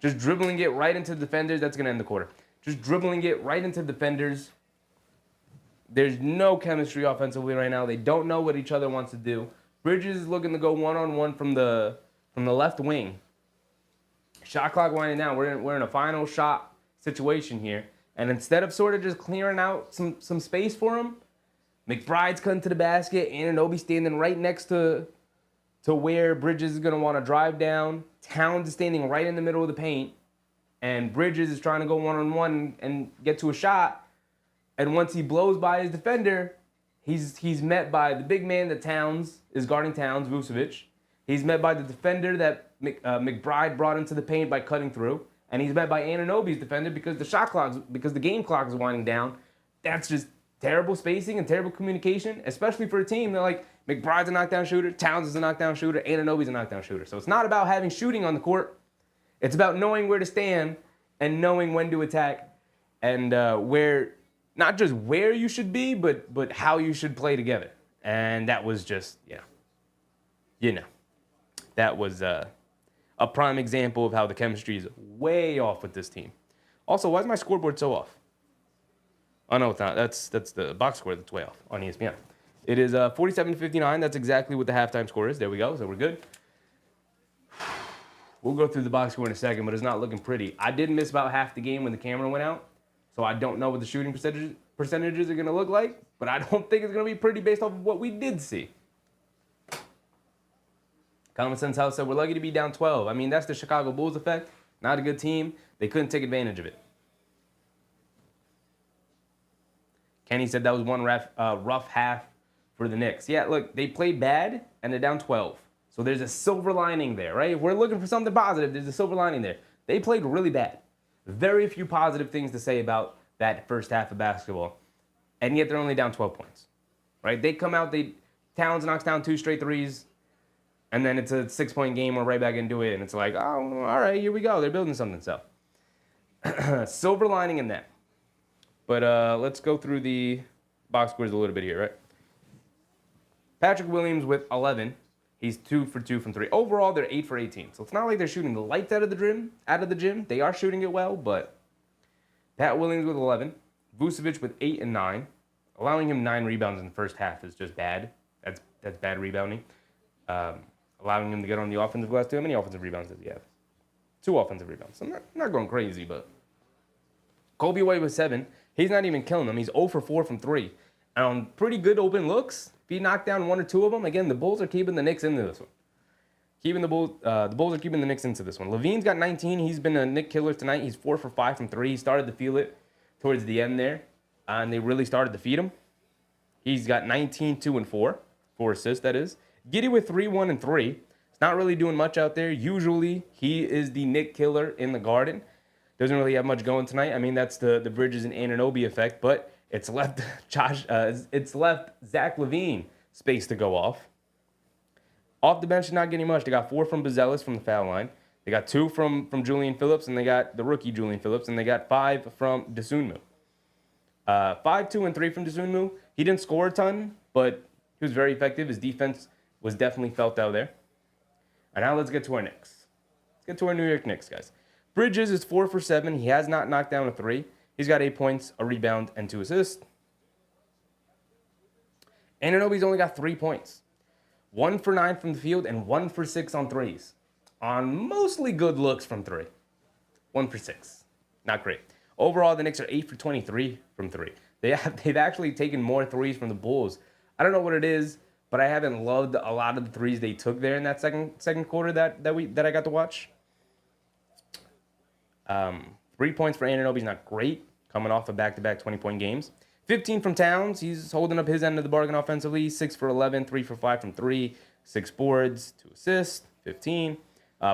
dribbling it right into the defenders. That's going to end the quarter. Just dribbling it right into defenders. There's no chemistry offensively right now. They don't know what each other wants to do. Bridges is looking to go one-on-one from the left wing. Shot clock winding down. We're in a final shot situation here. And instead of sort of just clearing out some space for him, McBride's cutting to the basket. Anunoby standing right next to where Bridges is going to want to drive down. Towns is standing right in the middle of the paint. And Bridges is trying to go one-on-one and get to a shot. And once he blows by his defender, he's met by the big man that Towns is guarding Towns, Vucevic. He's met by the defender that McBride brought into the paint by cutting through. And he's met by Anunoby's defender because the game clock is winding down. That's just terrible spacing and terrible communication, especially for a team that, like, McBride's a knockdown shooter, Towns is a knockdown shooter, Anunoby's a knockdown shooter. So it's not about having shooting on the court. It's about knowing where to stand and knowing when to attack and where, not just where you should be, but how you should play together. And that was just, that was a prime example of how the chemistry is way off with this team. Also, why is my scoreboard so off? Oh, no, it's not. That's the box score that's way off on ESPN. It is 47-59. That's exactly what the halftime score is. There we go. So we're good. We'll go through the box score in a second, but it's not looking pretty. I did miss about half the game when the camera went out, so I don't know what the shooting percentages are going to look like, but I don't think it's going to be pretty based off of what we did see. Common Sense House said, we're lucky to be down 12. I mean, that's the Chicago Bulls effect. Not a good team. They couldn't take advantage of it. Kenny said that was one rough half for the Knicks. Yeah, look, they played bad, and they're down 12. So there's a silver lining there, right? If we're looking for something positive, there's a silver lining there. They played really bad. Very few positive things to say about that first half of basketball, and yet they're only down 12 points, right? They come out, Towns knocks down 2 straight threes, and then it's a 6-point game. We're right back into it, and it's like, oh, all right, here we go. They're building something. So, silver lining in that. But let's go through the box scores a little bit here, right? Patrick Williams with 11. He's 2 for 2 from 3. Overall, they're 8 for 18. So it's not like they're shooting the lights out of the gym. They are shooting it well, but Pat Williams with 11. Vucevic with 8 and 9. Allowing him 9 rebounds in the first half is just bad. That's bad rebounding. Allowing him to get on the offensive glass too. How many offensive rebounds does he have? 2 offensive rebounds. So I'm not going crazy, but Kobe White with 7. He's not even killing them. He's 0 for 4 from 3. And on pretty good open looks, if he knocked down 1 or 2 of them, again, the Bulls are keeping the Knicks into this one. The Bulls are keeping the Knicks into this one. Levine's got 19. He's been a Knick killer tonight. He's 4 for 5 from 3. He started to feel it towards the end there, and they really started to feed him. He's got 19, 2, and 4. 4 assists, that is. Giddey with 3, 1, and 3. He's not really doing much out there. Usually, he is the Nick killer in the Garden. Doesn't really have much going tonight. I mean, that's the Bridges and Anunoby effect, but it's left it's left Zach LaVine space to go off. Off the bench, not getting much. They got 4 from Buzelis from the foul line. They got 2 from Julian Phillips, and they got the rookie Julian Phillips, and they got 5 from Dosunmu. 5, 2, and 3 from Dosunmu. He didn't score a ton, but he was very effective. His defense was definitely felt out there. And now let's get to our Knicks. Let's get to our New York Knicks, guys. Bridges is 4 for 7. He has not knocked down a 3. He's got 8 points, a rebound, and 2 assists. Anunoby's only got 3 points. 1 for 9 from the field and 1 for 6 on threes. On mostly good looks from 3. 1 for 6. Not great. Overall, the Knicks are 8 for 23 from 3. They've actually taken more threes from the Bulls. I don't know what it is, but I haven't loved a lot of the threes they took there in that second quarter that I got to watch. 3 points for Anunoby's not great, coming off of back-to-back 20-point games. 15 from Towns. He's holding up his end of the bargain offensively. 6 for 11, 3 for 5 from 3, 6 boards, 2 assists, 15.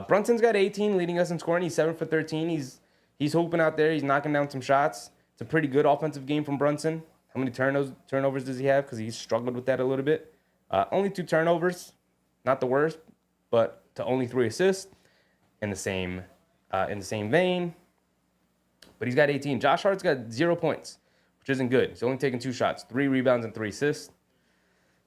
Brunson's got 18, leading us in scoring. He's 7 for 13. He's hooping out there. He's knocking down some shots. It's a pretty good offensive game from Brunson. How many turnovers does he have? Because he's struggled with that a little bit. Only 2 turnovers. Not the worst, but to only 3 assists in the same vein. But he's got 18. Josh Hart's got 0 points, which isn't good. He's only taken 2 shots, 3 rebounds and 3 assists.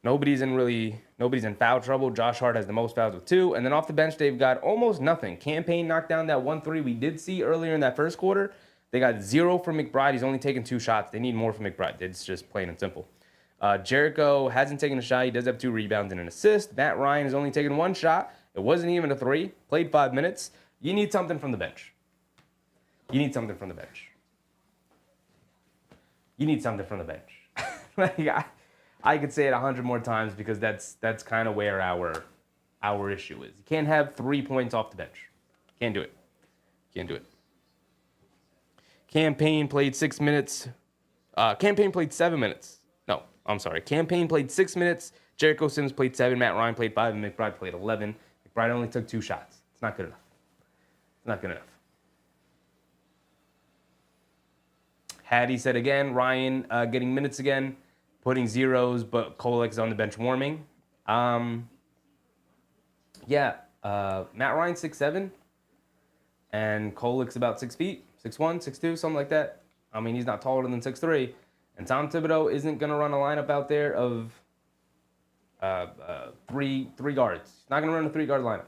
Nobody's in foul trouble. Josh Hart has the most fouls with 2. And then off the bench, they've got almost nothing. Campaign knocked down that 1-3 we did see earlier in that first quarter. They got 0 from McBride. He's only taken 2 shots. They need more from McBride. It's just plain and simple. Jericho hasn't taken a shot. He does have 2 rebounds and an assist. Matt Ryan has only taken 1 shot. It wasn't even a 3. Played 5 minutes. You need something from the bench. You need something from the bench. You need something from the bench. I could say it 100 more times because that's kind of where our issue is. You can't have 3 points off the bench. Can't do it. Can't do it. Campaign played 6 minutes. Campaign played 7 minutes. No, I'm sorry. Campaign played 6 minutes. Jericho Sims played 7. Matt Ryan played 5. And McBride played 11. McBride only took 2 shots. It's not good enough. It's not good enough. Hattie said again, Ryan getting minutes again, putting zeros, but Kolek's on the bench warming. Matt Ryan 6'7", and Kolek's about 6 feet, 6'1", 6'2", something like that. I mean, he's not taller than 6'3", and Tom Thibodeau isn't going to run a lineup out there of three guards. He's not going to run a 3-guard lineup.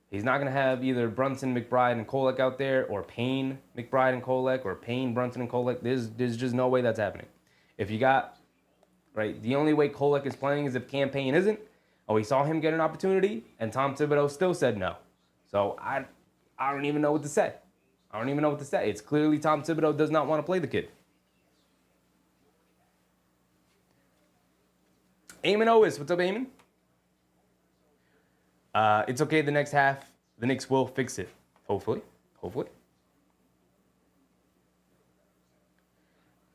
He's not going to have either Brunson, McBride, and Kolek out there, or Payne, McBride, and Kolek, or Payne, Brunson, and Kolek. There's just no way that's happening. If you got, right, the only way Kolek is playing is if Campaign isn't. Oh, we saw him get an opportunity, and Tom Thibodeau still said no. So I don't even know what to say. I don't even know what to say. It's clearly Tom Thibodeau does not want to play the kid. Eamon Owis, what's up, Eamon? It's okay the next half. The Knicks will fix it. Hopefully.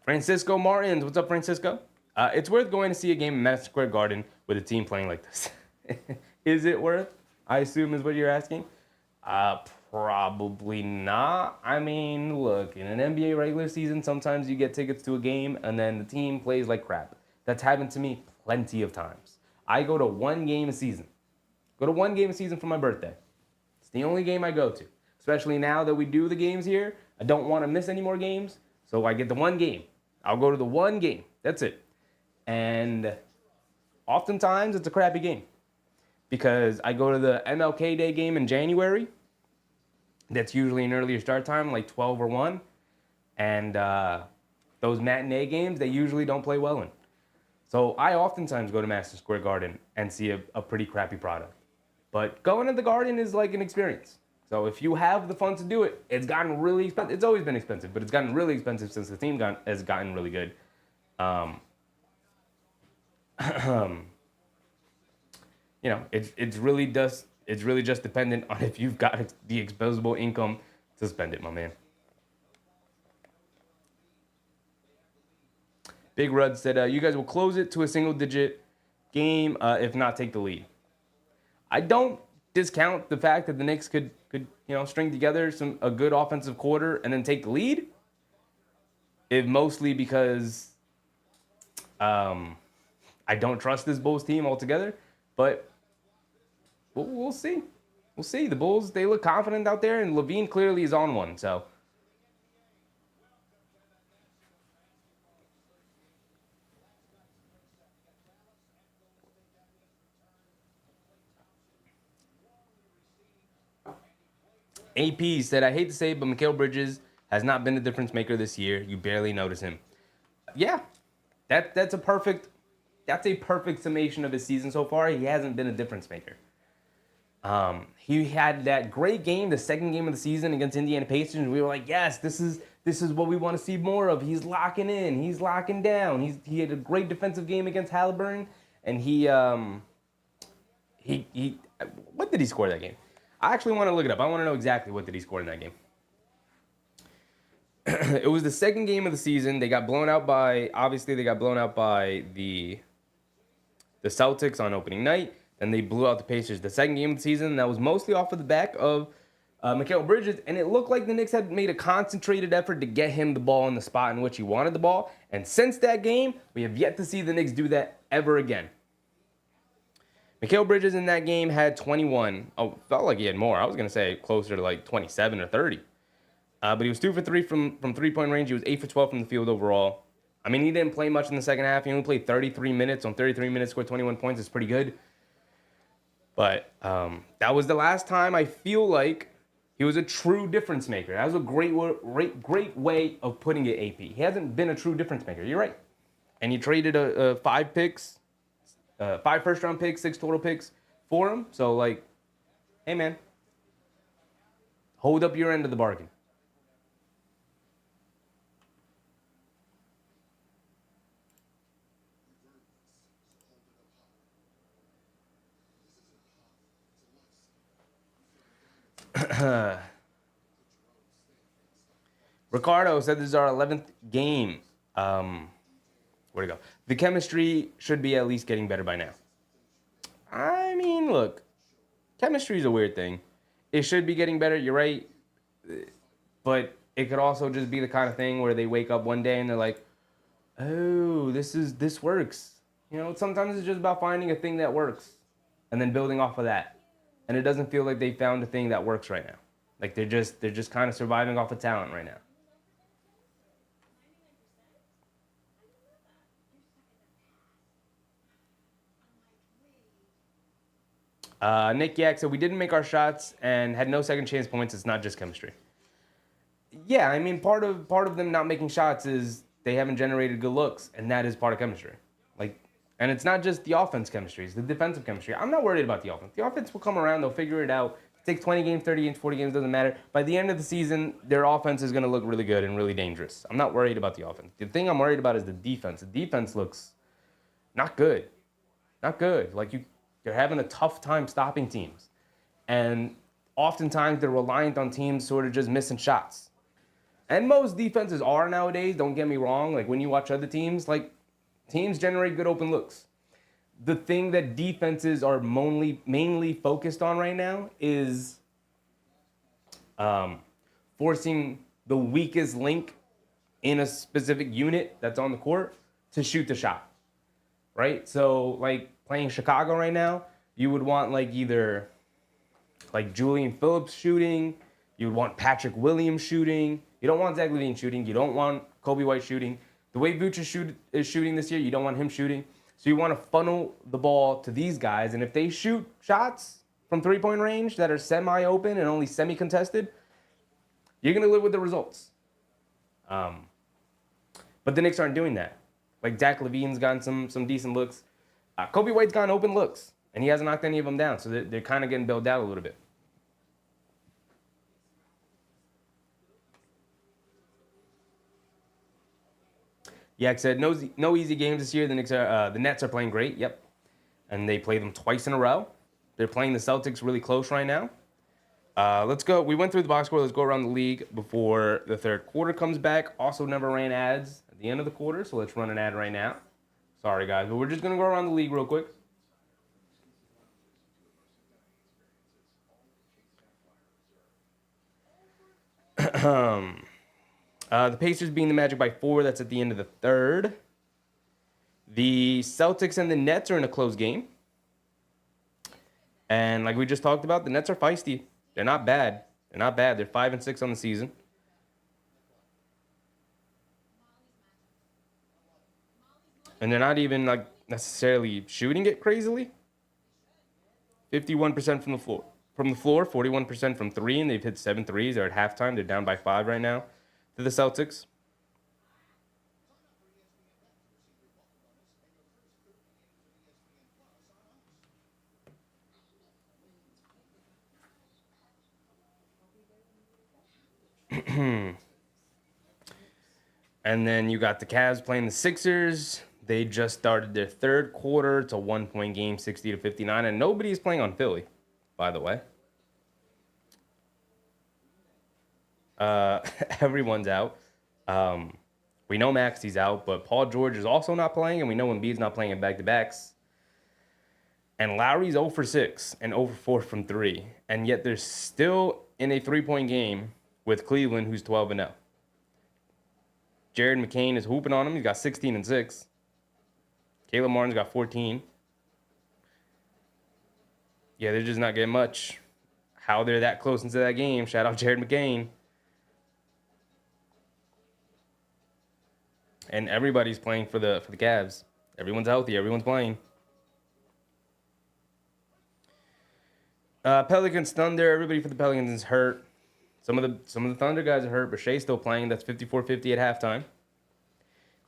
Francisco Martins. What's up, Francisco? It's worth going to see a game in Madison Square Garden with a team playing like this. Is it worth? I assume is what you're asking. Probably not. I mean, look, in an NBA regular season, sometimes you get tickets to a game and then the team plays like crap. That's happened to me plenty of times. I go to 1 game a season. Go to 1 game a season for my birthday. It's the only game I go to. Especially now that we do the games here. I don't want to miss any more games. So I get the 1 game. I'll go to the 1 game. That's it. And oftentimes it's a crappy game. Because I go to the MLK Day game in January. That's usually an earlier start time, like 12 or 1. And those matinee games, they usually don't play well in. So I oftentimes go to Madison Square Garden and see a pretty crappy product. But going to the Garden is like an experience. So if you have the funds to do it, it's gotten really expensive. It's always been expensive, but it's gotten really expensive since the team has gotten really good. It's really just dependent on if you've got the disposable income to spend it, my man. Big Rud said, you guys will close it to a single-digit game, if not take the lead. I don't discount the fact that the Knicks could string together a good offensive quarter and then take the lead. It mostly because I don't trust this Bulls team altogether, but we'll see. We'll see. The Bulls, they look confident out there, and Levine clearly is on one, so. AP said, I hate to say it, but Mikal Bridges has not been the difference maker this year. You barely notice him. Yeah, that's a perfect summation of his season so far. He hasn't been a difference maker. He had that great game, the second game of the season against Indiana Pacers, and we were like, yes, this is what we want to see more of. He's locking in, he's locking down. He had a great defensive game against Halliburton, and he what did he score that game? I actually want to look it up. I want to know exactly what did he score in that game. It was the second game of the season. They got blown out by the Celtics on opening night, and they blew out the Pacers. The second game of the season, that was mostly off of the back of Mikal Bridges, and it looked like the Knicks had made a concentrated effort to get him the ball in the spot in which he wanted the ball. And since that game, we have yet to see the Knicks do that ever again. Mikal Bridges in that game had 21. Oh, felt like he had more. I was going to say closer to like 27 or 30. But he was 2 for 3 from three-point range. He was 8 for 12 from the field overall. I mean, he didn't play much in the second half. He only played 33 minutes. On 33 minutes, scored 21 points. It's pretty good. But that was the last time I feel like he was a true difference maker. That was a great way of putting it, AP. He hasn't been a true difference maker. You're right. And you traded 5 picks. 5 first-round picks, 6 total picks for him. So, like, hey, man, hold up your end of the bargain. Ricardo said this is our 11th game. Where'd it go? The chemistry should be at least getting better by now. I mean, look, chemistry is a weird thing. It should be getting better, you're right. But it could also just be the kind of thing where they wake up one day and they're like, oh, this works. You know, sometimes it's just about finding a thing that works and then building off of that. And it doesn't feel like they found a thing that works right now. Like they're just kind of surviving off of talent right now. Nick Yak said, we didn't make our shots and had no second chance points. It's not just chemistry. Yeah, I mean, part of them not making shots is they haven't generated good looks, and that is part of chemistry. Like, and it's not just the offense chemistry, it's the defensive chemistry. I'm not worried about the offense. The offense will come around, they'll figure it out. If it takes 20 games, 30 games, 40 games, doesn't matter. By the end of the season, their offense is going to look really good and really dangerous. I'm not worried about the offense. The thing I'm worried about is the defense. The defense looks not good. Not good. Like, they're having a tough time stopping teams. And oftentimes they're reliant on teams sort of just missing shots. And most defenses are nowadays, don't get me wrong. Like when you watch other teams, like teams generate good open looks. The thing that defenses are mainly focused on right now is forcing the weakest link in a specific unit that's on the court to shoot the shot. Right? So like playing Chicago right now, you would want like either like Julian Phillips shooting, you would want Patrick Williams shooting. You don't want Zach LaVine shooting. You don't want Kobe White shooting. The way Vooch is shooting this year, you don't want him shooting. So you want to funnel the ball to these guys. And if they shoot shots from three-point range that are semi-open and only semi-contested, you're going to live with the results. But the Knicks aren't doing that. Like Zach LaVine's gotten some decent looks. Kobe White's gotten open looks, and he hasn't knocked any of them down. So they're kind of getting bailed out a little bit. Yak said, no easy games this year. The Nets are playing great. Yep. And they play them twice in a row. They're playing the Celtics really close right now. Let's go. We went through the box score. Let's go around the league before the third quarter comes back. Also never ran ads. at the end of the quarter, so let's run an ad right now. Sorry, guys, but we're just going to go around the league real quick. The Pacers beating the Magic by 4. That's at the end of the third. The Celtics and the Nets are in a close game. And like we just talked about, the Nets are feisty. They're not bad. They're not bad. They're 5-6 on the season. And they're not even like necessarily shooting it crazily. 51% from the floor. 41% from 3, and they've hit 7 threes. They're at halftime. They're down by 5 right now to the Celtics. And then you got the Cavs playing the Sixers. They just started their third quarter. It's a 1-point game, 60-59, and nobody's playing on Philly, by the way. Everyone's out. We know Maxi's out, but Paul George is also not playing, and we know Embiid's not playing in back-to-backs. And Lowry's 0 for 6 and 0 for 4 from 3, and yet they're still in a 3-point game with Cleveland, who's 12-0. Jared McCain is hooping on him. He's got 16 and 6. Caleb Martin's got 14. Yeah, they're just not getting much. How they're that close into that game. Shout out Jared McCain. And everybody's playing for the Cavs. Everyone's healthy. Everyone's playing. Pelicans, Thunder. Everybody for the Pelicans is hurt. Some of the Thunder guys are hurt, but Shea's still playing. That's 54-50 at halftime.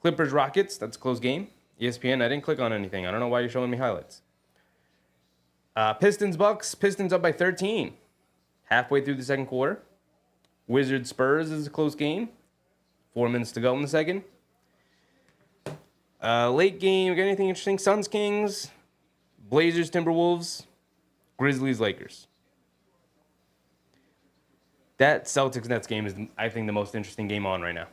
Clippers, Rockets. That's a close game. ESPN, I didn't click on anything. I don't know why you're showing me highlights. Pistons, Bucks. Pistons up by 13. Halfway through the second quarter. Wizards, Spurs is a close game. 4 minutes to go in the second. Late game. Got anything interesting? Suns, Kings. Blazers, Timberwolves. Grizzlies, Lakers. That Celtics-Nets game is, I think, the most interesting game on right now.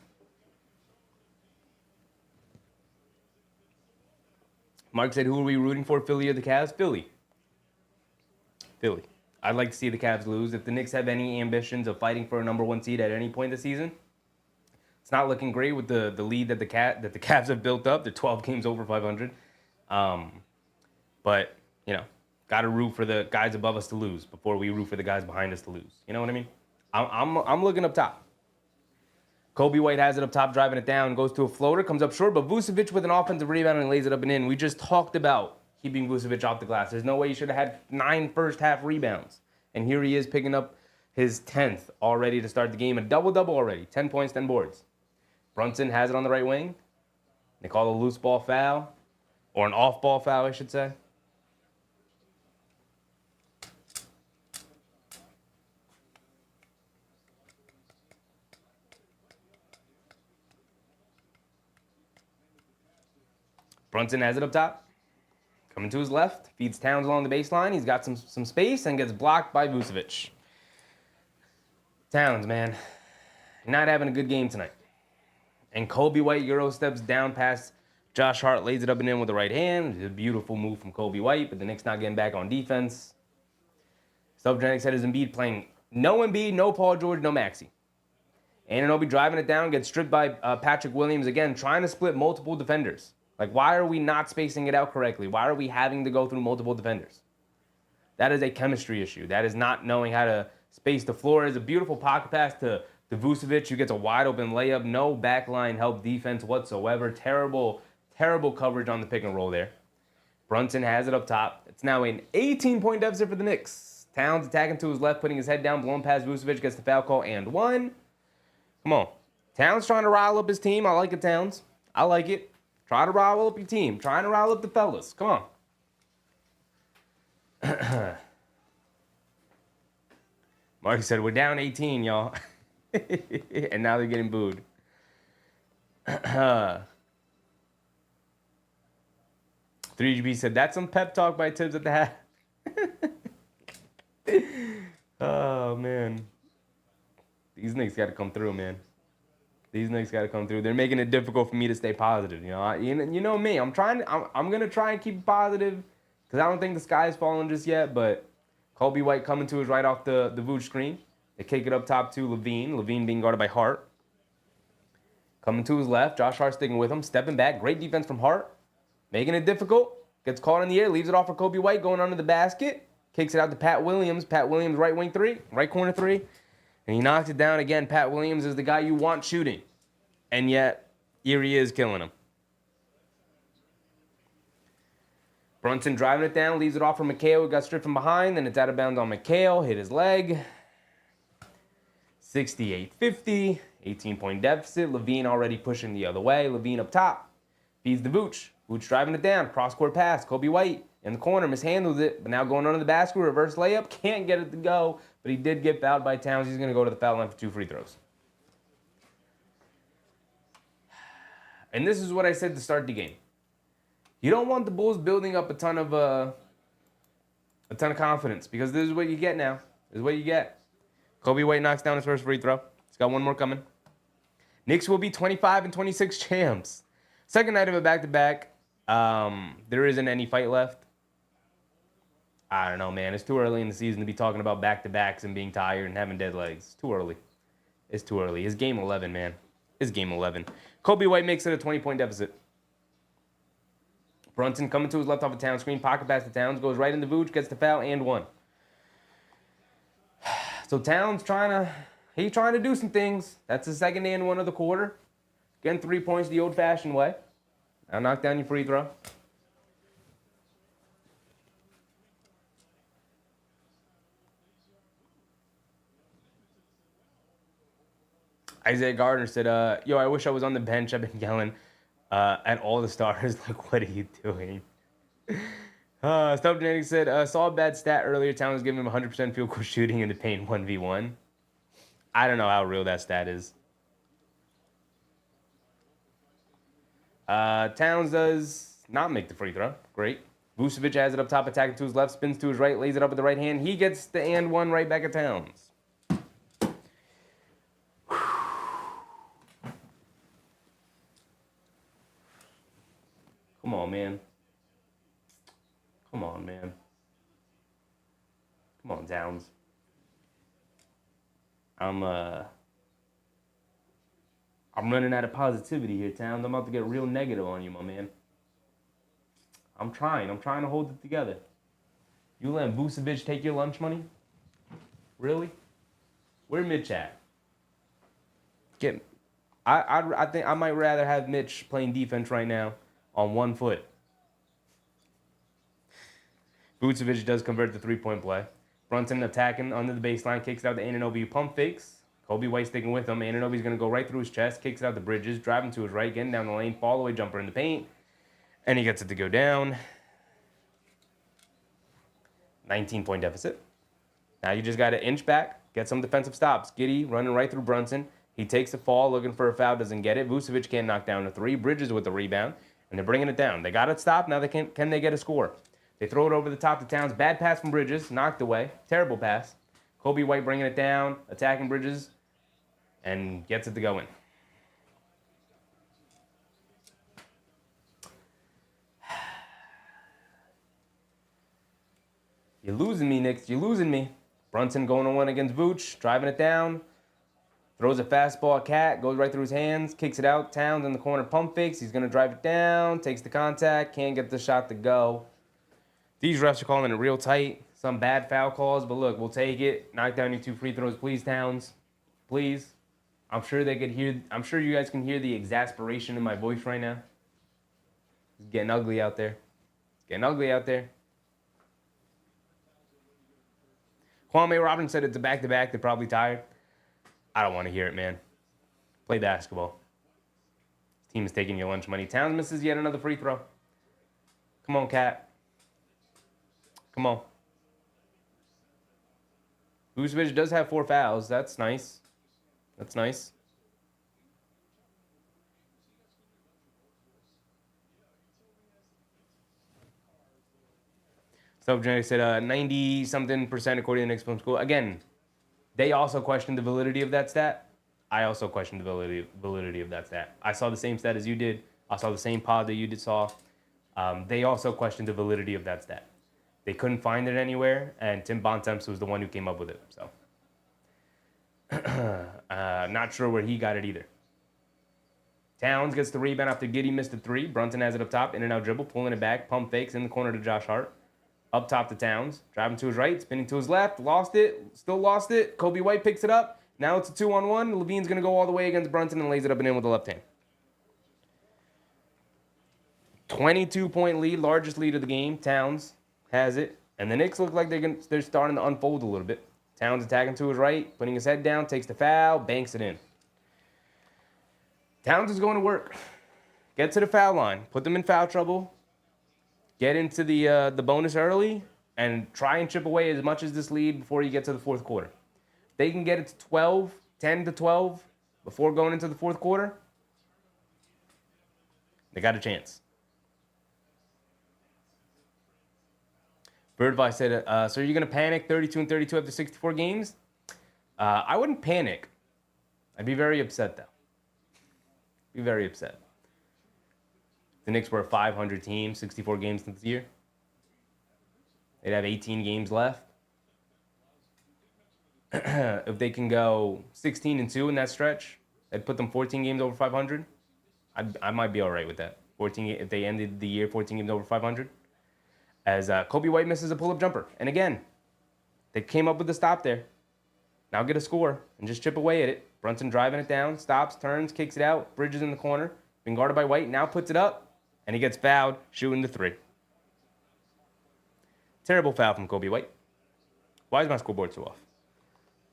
Mark said, who are we rooting for, Philly or the Cavs? Philly. I'd like to see the Cavs lose. If the Knicks have any ambitions of fighting for a number 1 seed at any point this season, it's not looking great with the lead that the Cavs have built up. They're 12 games over 500. But, you know, got to root for the guys above us to lose before we root for the guys behind us to lose. You know what I mean? I'm looking up top. Kobe White has it up top, driving it down, goes to a floater, comes up short, but Vucevic with an offensive rebound and lays it up and in. We just talked about keeping Vucevic off the glass. There's no way he should have had 9 first-half rebounds. And here he is picking up his 10th already to start the game. A double-double already. 10 points, 10 boards. Brunson has it on the right wing. They call it a loose ball foul. Or an off-ball foul, I should say. Brunson has it up top. Coming to his left. Feeds Towns along the baseline. He's got some space and gets blocked by Vucevic. Towns, man. Not having a good game tonight. And Kobe White Euro steps down past Josh Hart, lays it up and in with the right hand. It's a beautiful move from Kobe White, but the Knicks not getting back on defense. Subjanic said is Embiid playing no Embiid, no Paul George, no Maxey. Anunoby driving it down, gets stripped by Patrick Williams. Again, trying to split multiple defenders. Like, why are we not spacing it out correctly? Why are we having to go through multiple defenders? That is a chemistry issue. That is not knowing how to space the floor. It's a beautiful pocket pass to Vucevic, who gets a wide open layup. No backline help defense whatsoever. Terrible coverage on the pick and roll there. Brunson has it up top. It's now an 18-point deficit for the Knicks. Towns attacking to his left, putting his head down, blowing past Vucevic, gets the foul call and 1. Come on. Towns trying to rile up his team. I like it, Towns. I like it. Try to rile up your team. Trying to rile up the fellas. Come on. Mark said, we're down 18, y'all. And now they're getting booed. 3GB said, that's some pep talk by Tibbs at the half. Oh, man. These Knicks got to come through, man. These Knicks got to come through. They're making it difficult for me to stay positive. You know me. I'm gonna try and keep it positive because I don't think the sky's falling just yet. But Kobe White coming to us right off the Vooch screen. They kick it up top to Levine. Levine being guarded by Hart. Coming to his left. Josh Hart sticking with him. Stepping back. Great defense from Hart. Making it difficult. Gets caught in the air. Leaves it off for Kobe White going under the basket. Kicks it out to Pat Williams. Pat Williams right wing three. Right corner three. And he knocks it down again. Pat Williams is the guy you want shooting. And yet, here he is killing him. Brunson driving it down. Leaves it off for McHale. Who got stripped from behind. Then it's out of bounds on McHale. Hit his leg. 68-50. 18-point deficit. Levine already pushing the other way. Levine up top. Feeds the Vooch. Vooch driving it down. Cross-court pass. Kobe White in the corner. Mishandles it. But now going under the basket. Reverse layup. Can't get it to go. But he did get fouled by Towns. He's going to go to the foul line for 2 free throws. And this is what I said to start the game. You don't want the Bulls building up a ton of confidence because this is what you get now. This is what you get. Kobe White knocks down his first free throw. He's got one more coming. Knicks will be 25-26 champs. Second night of a back-to-back. There isn't any fight left. I don't know, man. It's too early in the season to be talking about back-to-backs and being tired and having dead legs. It's too early. It's too early. It's game 11, man. It's game 11. Kobe White makes it a 20-point deficit. Brunson coming to his left off a Towns screen. Pocket pass to Towns. Goes right into Vooch. Gets the foul and one. So Towns trying to do some things. That's the second and one of the quarter. Getting 3 points the old-fashioned way. Now knock down your free throw. Isaiah Gardner said, yo, I wish I was on the bench. I've been yelling at all the stars. Like, what are you doing? Stubb Jennings said, saw a bad stat earlier. Towns giving him 100% field goal shooting in the paint 1v1. I don't know how real that stat is. Towns does not make the free throw. Great. Vucevic has it up top, attacking to his left, spins to his right, lays it up with the right hand. He gets the and one right back at Towns. Come on, man. Come on, man. Come on, Towns. I'm running out of positivity here, Towns. I'm about to get real negative on you, my man. I'm trying to hold it together. You letting Vucevic take your lunch money? Really? Where Mitch at? I think I might rather have Mitch playing defense right now on 1 foot. Vucevic does convert the three-point play. Brunson attacking under the baseline, kicks it out to Anunoby, pump fakes. Kobe White sticking with him. Anunoby's going to go right through his chest, kicks it out to Bridges, driving to his right, getting down the lane, fall away jumper in the paint, and he gets it to go down. 19-point deficit. Now you just got to inch back, get some defensive stops. Giddey running right through Brunson. He takes the fall, looking for a foul, doesn't get it. Vucevic can't knock down a three. Bridges with the rebound, and they're bringing it down. They got it stopped. Now can they get a score? They throw it over the top to Towns. Bad pass from Bridges, knocked away. Terrible pass. Kobe White bringing it down, attacking Bridges, and gets it to go in. You're losing me, Knicks. You're losing me. Brunson going on one against Vooch, driving it down. Throws a fastball at Cat, goes right through his hands, kicks it out. Towns in the corner, pump fakes. He's going to drive it down, takes the contact, can't get the shot to go. These refs are calling it real tight. Some bad foul calls, but look, we'll take it. Knock down your 2 free throws, please, Towns. Please. I'm sure you guys can hear the exasperation in my voice right now. It's getting ugly out there. It's getting ugly out there. Kwame Robinson said it's a back-to-back. They're probably tired. I don't want to hear it, man. Play basketball. This team is taking your lunch money. Towns misses yet another free throw. Come on, Cat. Come on. Vucevic does have 4 fouls. That's nice. That's nice. So Generic said 90-something% according to the Knicks film school. Again, they also questioned the validity of that stat. I also question the validity of that stat. I saw the same stat as you did. I saw the same pod that you did saw. They also questioned the validity of that stat. They couldn't find it anywhere, and Tim Bontemps was the one who came up with it. So, not sure where he got it either. Towns gets the rebound after Giddey missed a three. Brunson has it up top, in and out dribble, pulling it back, pump fakes in the corner to Josh Hart. Up top to Towns, driving to his right, spinning to his left, lost it, still lost it. Kobe White picks it up. Now it's a 2-on-1. Levine's going to go all the way against Brunson and lays it up and in with the left hand. 22-point lead, largest lead of the game. Towns has it. And the Knicks look like they're starting to unfold a little bit. Towns attacking to his right, putting his head down, takes the foul, banks it in. Towns is going to work. Get to the foul line, put them in foul trouble, get into the bonus early, and try and chip away as much as this lead before you get to the fourth quarter. If they can get it to 10 to 12 before going into the fourth quarter, they got a chance. Birdvice said, so are you going to panic 32 and 32 after 64 games? I wouldn't panic. I'd be very upset, though. Be very upset. The Knicks were a 500 team, 64 games this year. They'd have 18 games left. If they can go 16 and 2 in that stretch, that'd put them 14 games over 500. I might be all right with that. 14 if they ended the year 14 games over 500. As Kobe White misses a pull-up jumper. And again, they came up with the stop there. Now get a score and just chip away at it. Brunson driving it down, stops, turns, kicks it out. Bridges in the corner. Being guarded by White. Now puts it up. And he gets fouled, shooting the three. Terrible foul from Kobe White. Why is my scoreboard so off?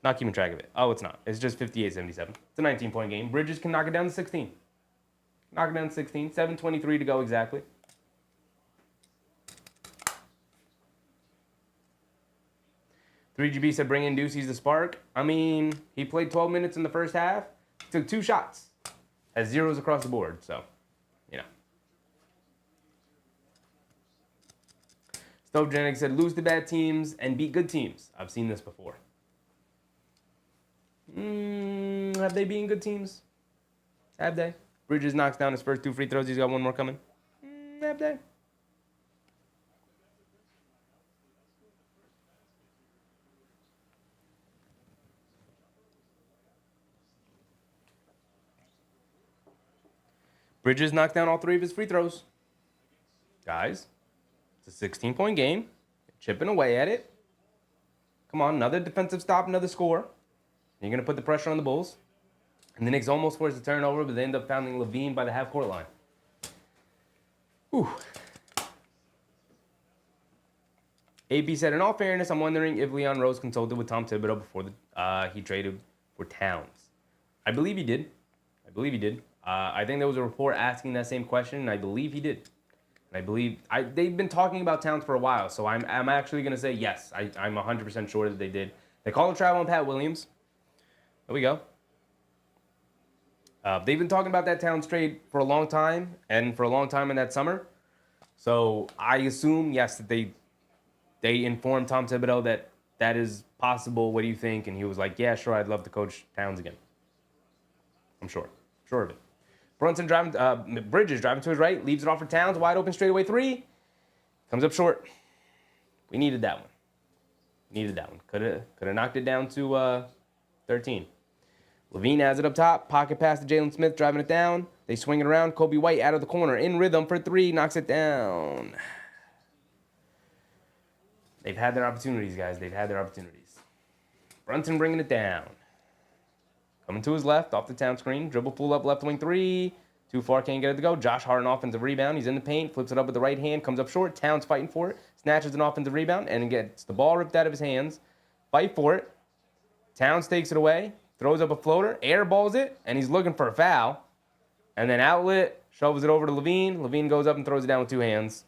Not keeping track of it. Oh, it's not. It's just 58-77. It's a 19-point game. Bridges can knock it down to 16. Knock it down to 16. 7:23 to go exactly. $3GB said bring in Ducey's the spark. I mean, he played 12 minutes in the first half. Took 2 shots. Has zeros across the board. So, you know. Stovegenic said lose to bad teams and beat good teams. I've seen this before. Have they beaten good teams? Have they? Bridges knocks down his first 2 free throws. He's got 1 more coming. Have they? Bridges knocked down all 3 of his free throws. Guys, it's a 16-point game. Chipping away at it. Come on, another defensive stop, another score. You're going to put the pressure on the Bulls. And the Knicks almost forced a turnover, but they end up fouling Levine by the half-court line. Whew. AP said, in all fairness, I'm wondering if Leon Rose consulted with Tom Thibodeau before he traded for Towns. I believe he did. I think there was a report asking that same question, and I believe he did. And I believe they've been talking about Towns for a while, so I'm actually going to say yes. I'm 100% sure that they did. They called a travel on Pat Williams. There we go. They've been talking about that Towns trade for a long time, and for a long time in that summer. So I assume, yes, that they informed Tom Thibodeau that that is possible. What do you think? And he was like, yeah, sure, I'd love to coach Towns again. I'm sure of it. Brunson Bridges driving to his right, leaves it off for Towns, wide open straightaway 3. Comes up short. We needed that one. Could have knocked it down to 13. Levine has it up top. Pocket pass to Jalen Smith, driving it down. They swing it around. Kobe White out of the corner. In rhythm for 3. Knocks it down. They've had their opportunities, guys. Brunson bringing it down. Coming to his left, off the Town screen. Dribble pull up, left wing 3. Too far, can't get it to go. Josh Hart, an offensive rebound. He's in the paint, flips it up with the right hand, comes up short. Towns fighting for it. Snatches an offensive rebound and gets the ball ripped out of his hands. Fight for it. Towns takes it away. Throws up a floater, airballs it, and he's looking for a foul. And then outlet, shovels it over to Levine. Levine goes up and throws it down with 2 hands.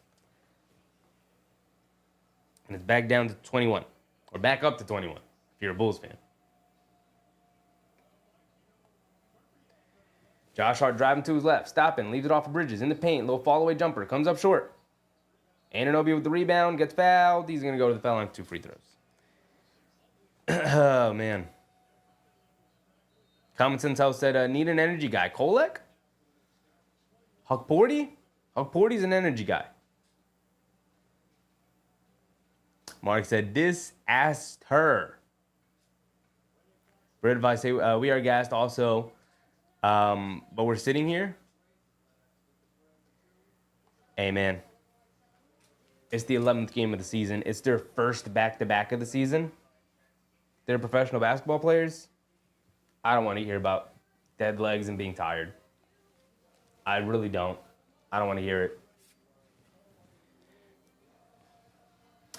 And it's back down to 21. Or back up to 21, if you're a Bulls fan. Josh Hart driving to his left, stopping, leaves it off of Bridges, in the paint, little fall-away jumper, comes up short. Anunoby with the rebound, gets fouled. He's going to go to the foul line for 2 free throws. Oh, man. Common Sense House said, need an energy guy. Kolek? Hukporty? Hukporty's an energy guy. Mark said, this asked her. Bird advice, say, we are gassed also, but we're sitting here. Hey, man. It's the 11th game of the season. It's their first back-to-back of the season. They're professional basketball players. I don't want to hear about dead legs and being tired. I really don't. I don't want to hear it.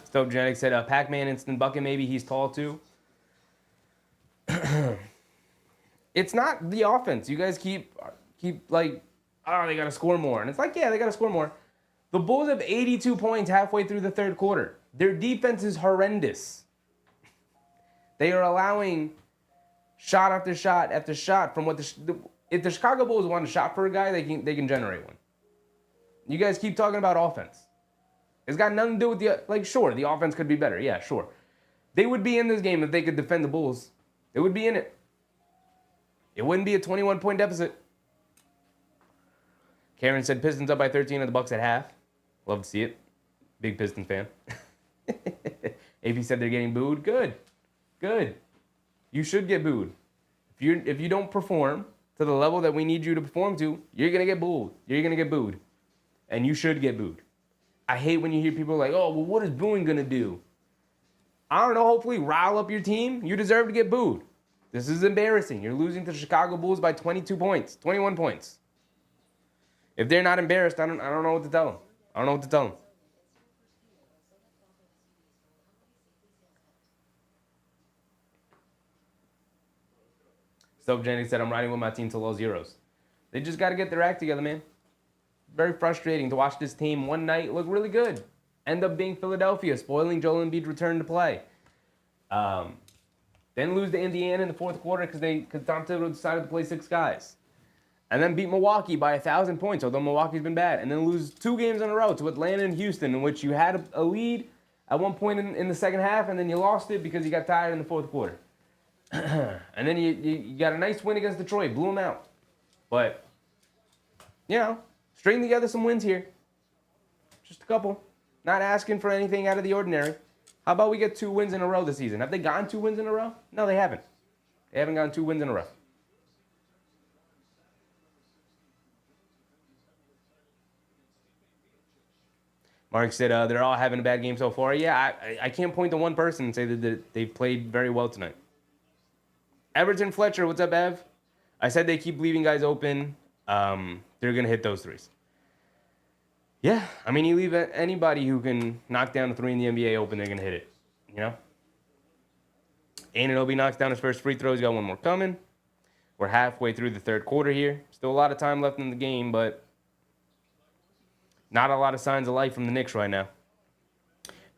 Stoke Genetics said, Pac-Man instant bucket, maybe he's tall too. It's not the offense. You guys keep like, oh, they got to score more. And it's like, yeah, they got to score more. The Bulls have 82 points halfway through the third quarter. Their defense is horrendous. They are allowing shot after shot after shot from what if the Chicago Bulls want a shot for a guy, they can generate one. You guys keep talking about offense. It's got nothing to do with sure, the offense could be better. Yeah, sure. They would be in this game if they could defend the Bulls. They would be in it. It wouldn't be a 21-point deficit. Karen said Pistons up by 13 and the Bucks at half. Love to see it. Big Pistons fan. AP said they're getting booed. Good. You should get booed. If you don't perform to the level that we need you to perform to, you're gonna get booed. You're gonna get booed. And you should get booed. I hate when you hear people like, oh, well, what is booing gonna do? I don't know, hopefully rile up your team. You deserve to get booed. This is embarrassing. You're losing to the Chicago Bulls by 22 points, 21 points. If they're not embarrassed, I don't know what to tell them. I don't know what to tell them. Stoke Jennings said, I'm riding with my team till all zeros. They just got to get their act together, man. Very frustrating to watch this team one night look really good. End up being Philadelphia, spoiling Joel Embiid's return to play. Then lose to Indiana in the fourth quarter because Tom Thibodeau decided to play 6 guys. And then beat Milwaukee by 1,000 points, although Milwaukee's been bad. And then lose 2 games in a row to Atlanta and Houston, in which you had a lead at one point in the second half, and then you lost it because you got tired in the fourth quarter. And then you got a nice win against Detroit, blew them out. But, string together some wins here. Just a couple. Not asking for anything out of the ordinary. How about we get 2 wins in a row this season? Have they gotten 2 wins in a row? No, they haven't. They haven't gotten 2 wins in a row. Mark said they're all having a bad game so far. Yeah, I can't point to one person and say that they've played very well tonight. Everton Fletcher, what's up, Ev? I said they keep leaving guys open. They're going to hit those threes. Yeah, I mean, you leave anybody who can knock down a 3 in the NBA open, they're going to hit it. Anunoby knocks down his first free throw. He's got one more coming. We're halfway through the third quarter here. Still a lot of time left in the game, but not a lot of signs of life from the Knicks right now.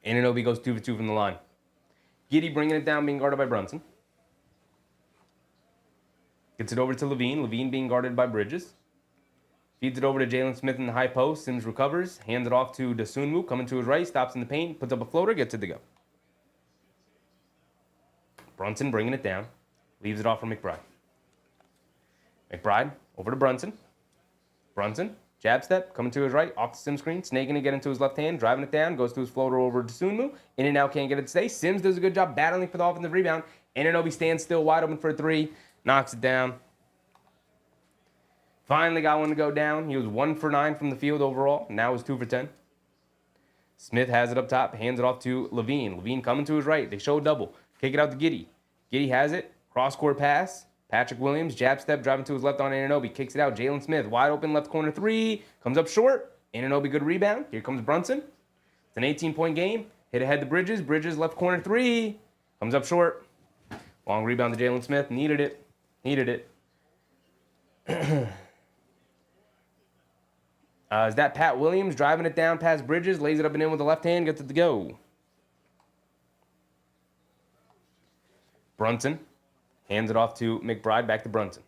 Anunoby goes 2 for 2 from the line. Giddey bringing it down, being guarded by Brunson. Gets it over to Levine. Levine being guarded by Bridges. Feeds it over to Jalen Smith in the high post. Sims recovers. Hands it off to Dosunmu. Coming to his right. Stops in the paint. Puts up a floater. Gets it to go. Brunson bringing it down. Leaves it off for McBride. McBride over to Brunson. Brunson. Jab step. Coming to his right. Off the Sims screen. Snaking it. Get into his left hand. Driving it down. Goes to his floater over to Dosunmu. In and out. Can't get it to stay. Sims does a good job battling for the offensive rebound. Anunoby stands still. Wide open for a 3. Knocks it down. Finally got one to go down. He was 1 for 9 from the field overall. Now he's 2 for 10. Smith has it up top. Hands it off to Levine. Levine coming to his right. They show a double. Kick it out to Giddey. Giddey has it. Cross-court pass. Patrick Williams. Jab step. Driving to his left on Anunoby. Kicks it out. Jalen Smith. Wide open left corner 3. Comes up short. Anunoby good rebound. Here comes Brunson. It's an 18-point game. Hit ahead to Bridges. Bridges left corner 3. Comes up short. Long rebound to Jalen Smith. Needed it. Is that Pat Williams driving it down past Bridges, lays it up and in with the left hand, gets it to go. Brunson hands it off to McBride, back to Brunson.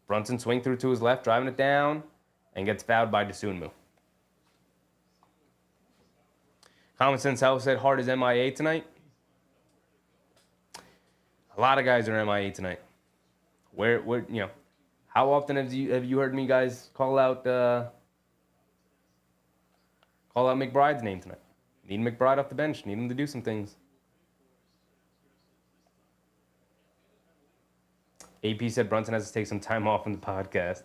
Brunson swing through to his left, driving it down, and gets fouled by Dosunmu. Common Sense House said Hart is MIA tonight. A lot of guys are MIA tonight. Where, how often have you heard me guys call out McBride's name tonight? Need McBride off the bench. Need him to do some things. AP said Brunson has to take some time off from the podcast.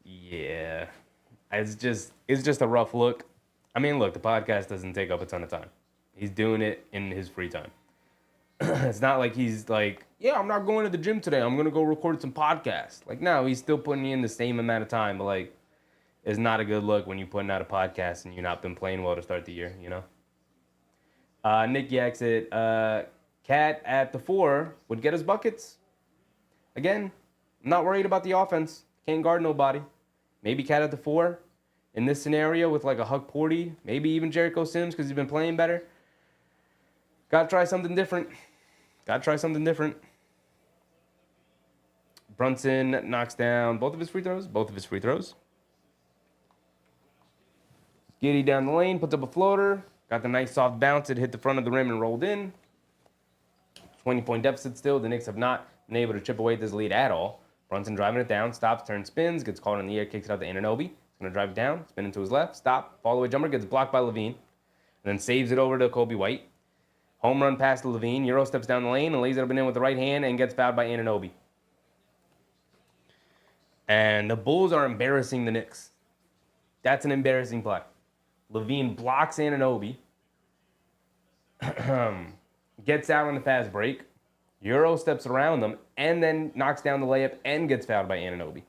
Yeah. It's just a rough look. I mean, look, the podcast doesn't take up a ton of time. He's doing it in his free time. It's not like he's like, yeah, I'm not going to the gym today. I'm going to go record some podcasts. Like, no, he's still putting in the same amount of time. But, like, it's not a good look when you're putting out a podcast and you've not been playing well to start the year, you know? Nick Yak said, Cat at the 4 would get his buckets. Again, I'm not worried about the offense. Can't guard nobody. Maybe Cat at the 4 in this scenario with like a Huck Porty, maybe even Jericho Sims because he's been playing better. Gotta try something different. Brunson knocks down both of his free throws. Giddy down the lane, puts up a floater. Got the nice soft bounce. It hit the front of the rim and rolled in. 20-point deficit still. The Knicks have not been able to chip away at this lead at all. Brunson driving it down, stops, turns, spins, gets caught in the air, kicks it out to Anunoby. He's going to drive it down, spin into his left, stop, fall away jumper, gets blocked by Levine, and then saves it over to Kobe White. Home run pass to Levine. Euro steps down the lane and lays it up and in with the right hand and gets fouled by Anunoby. And the Bulls are embarrassing the Knicks. That's an embarrassing play. Levine blocks Anunoby. Gets out on the fast break. Euro steps around them and then knocks down the layup and gets fouled by Anunoby.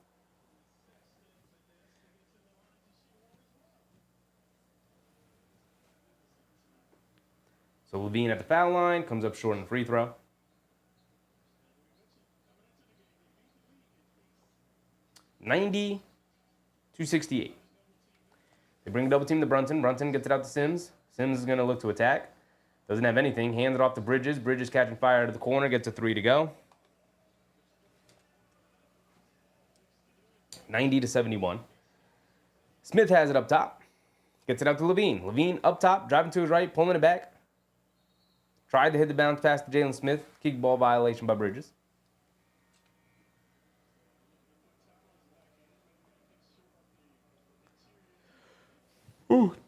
So Levine at the foul line, comes up short on the free throw. 90-68. They bring a double team to Brunson. Brunson gets it out to Sims. Sims is going to look to attack. Doesn't have anything. Hands it off to Bridges. Bridges catching fire out of the corner. Gets a 3 to go. 90-71. Smith has it up top. Gets it out to Levine. Levine up top, driving to his right, pulling it back. Tried to hit the bounce pass to Jalen Smith. Kick ball violation by Bridges.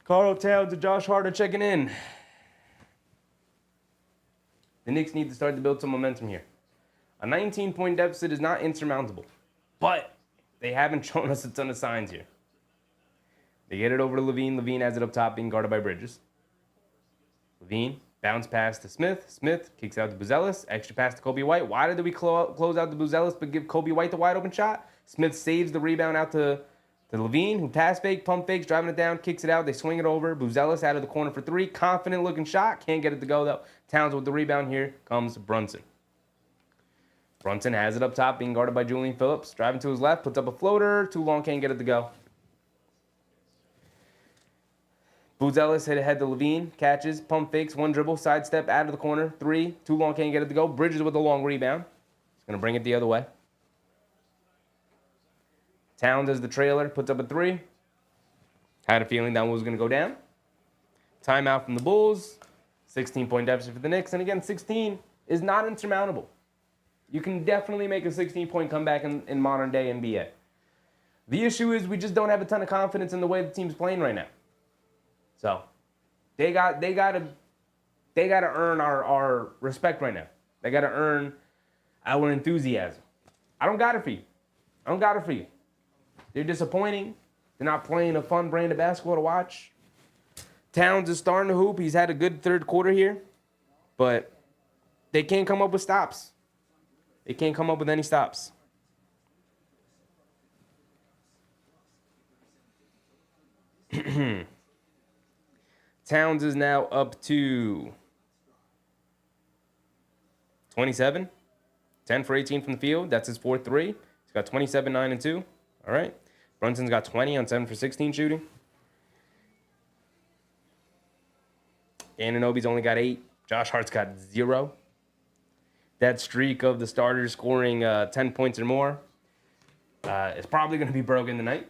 Carl Towns and Josh Hart are checking in. The Knicks need to start to build some momentum here. A 19-point deficit is not insurmountable, but they haven't shown us a ton of signs here. They get it over to Levine. Levine has it up top, being guarded by Bridges. Levine, bounce pass to Smith. Smith kicks out to Buzelis. Extra pass to Kobe White. Why did we close out to Buzelis but give Kobe White the wide open shot? Smith saves the rebound out to Levine, who pass fake, pump fakes, driving it down, kicks it out. They swing it over. Buzelis out of the corner for 3. Confident looking shot. Can't get it to go, though. Towns with the rebound. Here comes Brunson. Brunson has it up top, being guarded by Julian Phillips. Driving to his left, puts up a floater. Too long, can't get it to go. Buzelis hit ahead to Levine. Catches, pump fakes, 1 dribble, sidestep, out of the corner. 3. Too long, can't get it to go. Bridges with a long rebound. He's going to bring it the other way. Towns as the trailer, puts up a 3. Had a feeling that one was going to go down. Timeout from the Bulls. 16-point deficit for the Knicks. And again, 16 is not insurmountable. You can definitely make a 16-point comeback in modern day NBA. The issue is we just don't have a ton of confidence in the way the team's playing right now. So they gotta earn our respect right now. They gotta earn our enthusiasm. I don't got it for you. They're disappointing. They're not playing a fun brand of basketball to watch. Towns is starting to hoop. He's had a good third quarter here, but they can't come up with stops. They can't come up with any stops. Towns is now up to 27. 10 for 18 from the field. That's his 4th 3. He's got 27, 9, and 2. All right. Brunson's got 20 on 7 for 16 shooting. Anunoby's only got 8. Josh Hart's got 0. That streak of the starters scoring 10 points or more is probably going to be broken tonight.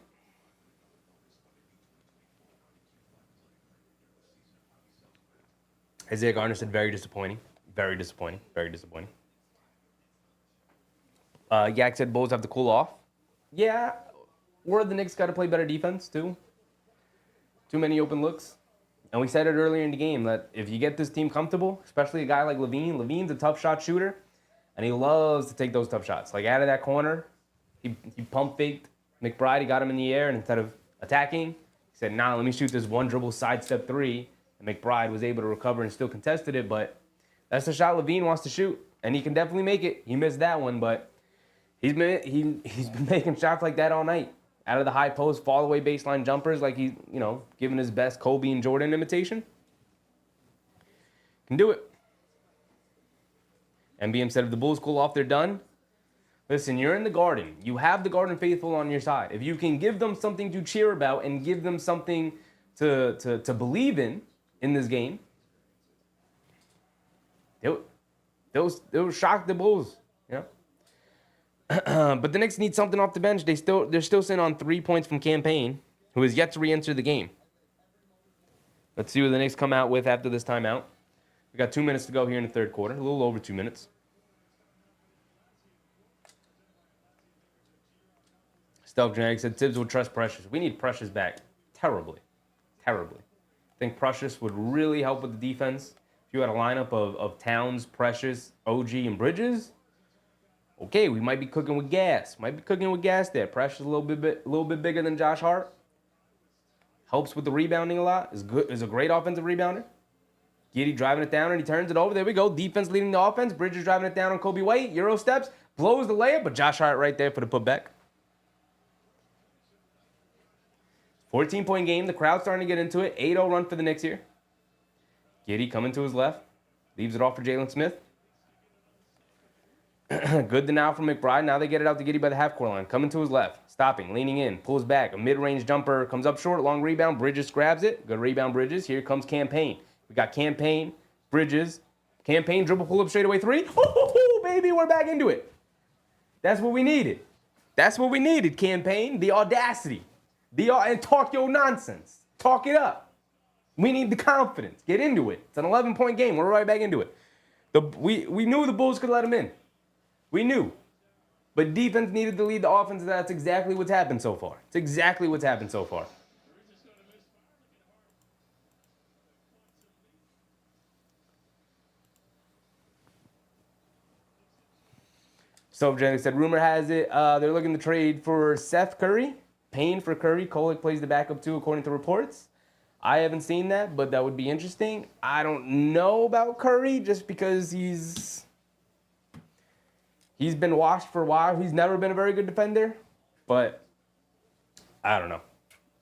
Isaiah Garner said very disappointing. Very disappointing. Very disappointing. Yak said Bulls have to cool off. Yeah, or the Knicks got to play better defense, too. Too many open looks. And we said it earlier in the game that if you get this team comfortable, especially a guy like Levine's a tough shot shooter, and he loves to take those tough shots. Like out of that corner, he pump faked McBride. He got him in the air, and instead of attacking, he said, nah, let me shoot this one dribble sidestep three. And McBride was able to recover and still contested it, but that's the shot Levine wants to shoot, and he can definitely make it. He missed that one, but he's been making shots like that all night. Out of the high post, fall away baseline jumpers, like he's, giving his best Kobe and Jordan imitation. Can do it. MBM said if the Bulls cool off, they're done. Listen, you're in the Garden. You have the Garden faithful on your side. If you can give them something to cheer about and give them something to believe in this game, they'll shock the Bulls. But the Knicks need something off the bench. They're still sitting on 3 points from Campaign, who has yet to re-enter the game. Let's see what the Knicks come out with after this timeout. We got 2 minutes to go here in the third quarter, a little over 2 minutes. Stealth Genetic said Tibbs would trust Precious. We need Precious back terribly. I think Precious would really help with the defense. If you had a lineup of Towns, Precious, OG, and Bridges, okay, we might be cooking with gas. There. Precious a little bit bigger than Josh Hart. Helps with the rebounding a lot. Is a great offensive rebounder. Giddey driving it down and he turns it over. There we go. Defense leading the offense. Bridges driving it down on Kobe White. Euro steps. Blows the layup, but Josh Hart right there for the putback. 14-point game. The crowd's starting to get into it. 8-0 run for the Knicks here. Giddey coming to his left. Leaves it off for Jalen Smith. Good denial from McBride. Now they get it out to Giddey by the half-court line. Coming to his left. Stopping. Leaning in. Pulls back. A mid-range jumper comes up short. Long rebound. Bridges grabs it. Good rebound, Bridges. Here comes Campaign. We got Campaign. Bridges. Campaign. Dribble pull-up straightaway three. Ooh, baby, we're back into it. That's what we needed. Campaign. The audacity. And talk your nonsense. Talk it up. We need the confidence. Get into it. It's an 11-point game. We're right back into it. We knew the Bulls could let them in. We knew. But defense needed to lead the offense, and that's exactly what's happened so far. So Janik said, rumor has it they're looking to trade for Seth Curry. Payne for Curry. Kolek plays the backup too, according to reports. I haven't seen that, but that would be interesting. I don't know about Curry just because he's been washed for a while. He's never been a very good defender, but I don't know.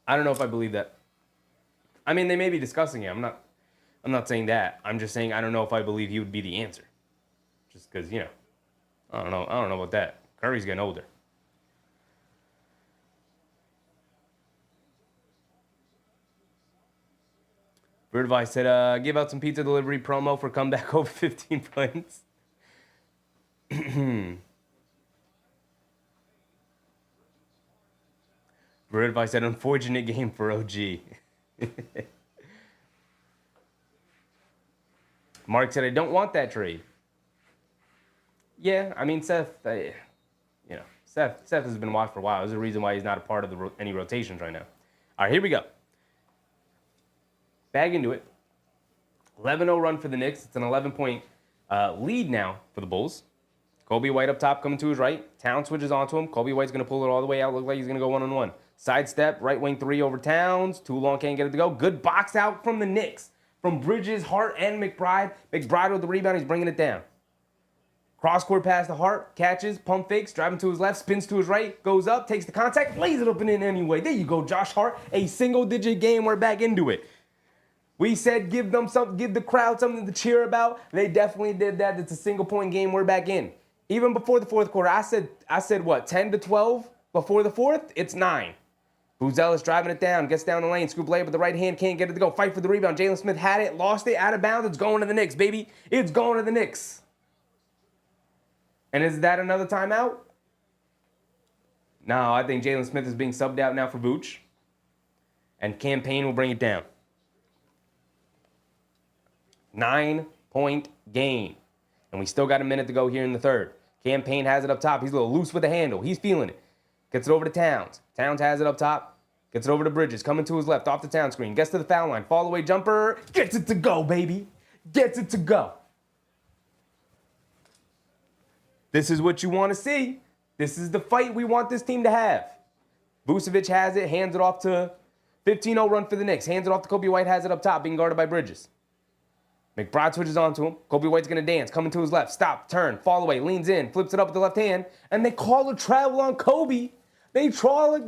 I don't know if I believe that. I mean, they may be discussing it. I'm not saying that. I'm just saying I don't know if I believe he would be the answer. Just because, I don't know about that. Curry's getting older. Bird Advice said, give out some pizza delivery promo for comeback over 15 points. Bird Advice said, unfortunate game for OG. Mark said, I don't want that trade. Yeah, I mean, Seth has been watched for a while. There's a reason why he's not a part of any rotations right now. All right, here we go. Back into it. 11-0 run for the Knicks. It's an 11-point lead now for the Bulls. Kobe White up top coming to his right. Towns switches onto him. Kobe White's going to pull it all the way out. Looks like he's going to go one-on-one. Sidestep, right wing three over Towns. Too long, can't get it to go. Good box out from the Knicks. From Bridges, Hart, and McBride. McBride with the rebound. He's bringing it down. Cross-court pass to Hart. Catches, pump fakes, driving to his left, spins to his right, goes up, takes the contact, lays it up and in anyway. There you go, Josh Hart. A single-digit game. We're back into it. We said give the crowd something to cheer about. They definitely did that. It's a single-point game. We're back in. Even before the fourth quarter, I said what, 10-12? Before the fourth, it's 9. Buzelis driving it down, gets down the lane, scoop layup with the right hand, can't get it to go. Fight for the rebound. Jalen Smith had it, lost it, out of bounds. It's going to the Knicks, baby. It's going to the Knicks. And is that another timeout? No, I think Jalen Smith is being subbed out now for Vooch. And Campaign will bring it down. 9-point game. And we still got a minute to go here in the third. Campaign has it up top. He's a little loose with the handle. He's feeling it. Gets it over to Towns. Towns has it up top. Gets it over to Bridges. Coming to his left, off the Town screen. Gets to the foul line. Fall away jumper. Gets it to go, baby. Gets it to go. This is what you want to see. This is the fight we want this team to have. Vucevic has it. Hands it off to 15-0 run for the Knicks. Hands it off to Kobe White. Has it up top. Being guarded by Bridges. McBride switches onto him. Kobe White's going to dance. Coming to his left. Stop. Turn. Fall away. Leans in. Flips it up with the left hand. And they call a travel on Kobe. They call a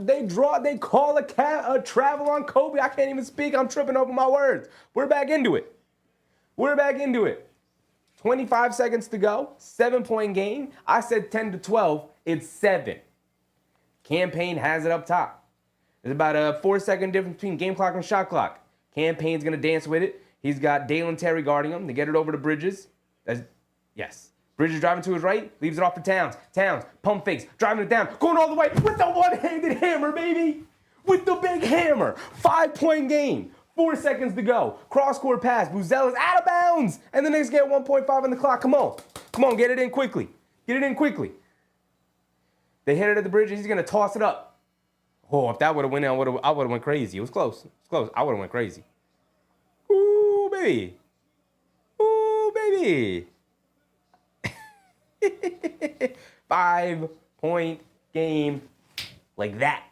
travel on Kobe. I can't even speak. I'm tripping over my words. We're back into it. 25 seconds to go. 7-point game. I said 10 to 12. It's 7. Campaign has it up top. There's about a 4-second difference between game clock and shot clock. Campaign's going to dance with it. He's got Dalen Terry guarding him. They get it over to Bridges. Yes. Bridges driving to his right. Leaves it off to Towns. Towns, pump fakes, driving it down. Going all the way with the one-handed hammer, baby. With the big hammer. 5-point game. 4 seconds to go. Cross-court pass. Buzella's out of bounds. And the Knicks get 1.5 on the clock. Come on, get it in quickly. They hit it at the Bridges. He's going to toss it up. Oh, if that would have went in, I would have went crazy. It was close. I would have went crazy. Ooh, baby. 5-point game. Like that.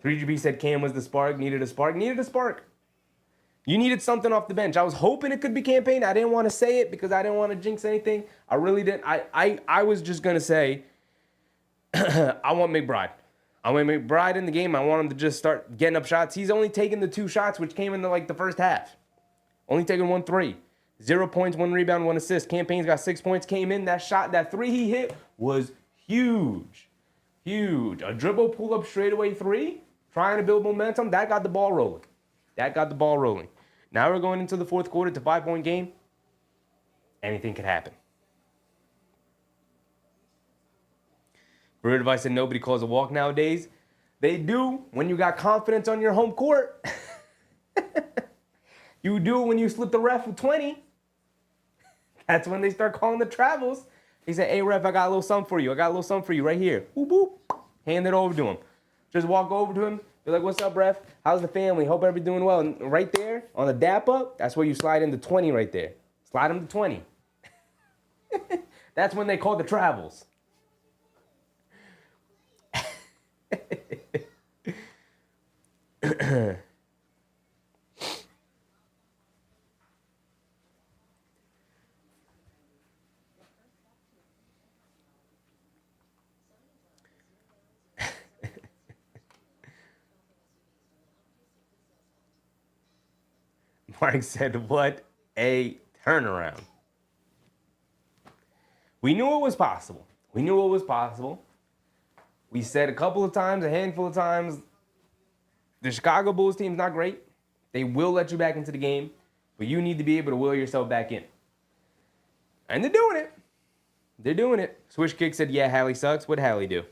3GB said Cam was the spark. Needed a spark. You needed something off the bench. I was hoping it could be Campaign. I didn't want to say it because I didn't want to jinx anything. I really didn't. I was just going to say I want McBride. I want McBride in the game. I want him to just start getting up shots. He's only taken the 2 shots, which came in the first half. Only taking 1 3. 0 points, 1 rebound, 1 assist. Campaign's got 6 points. Came in. That shot, that 3 he hit was huge. A dribble pull-up straightaway 3. Trying to build momentum. That got the ball rolling. Now we're going into the fourth quarter. It's a 5-point game. Anything could happen. Bird advice said nobody calls a walk nowadays. They do when you got confidence on your home court. You do when you slip the ref with 20. That's when they start calling the travels. He said, hey, ref, I got a little something for you. Right here. Boop, boop. Hand it over to him. Just walk over to him. Be like, what's up, ref? How's the family? Hope everybody's doing well. And right there on the dap up, that's where you slide into 20 right there. Slide him to 20. That's when they call the travels. Mark said, what a turnaround. We knew it was possible. We said a couple of times, a handful of times, the Chicago Bulls team's not great. They will let you back into the game, but you need to be able to will yourself back in. And they're doing it. Swish Kick said, yeah, Hallie sucks. What'd Hallie do?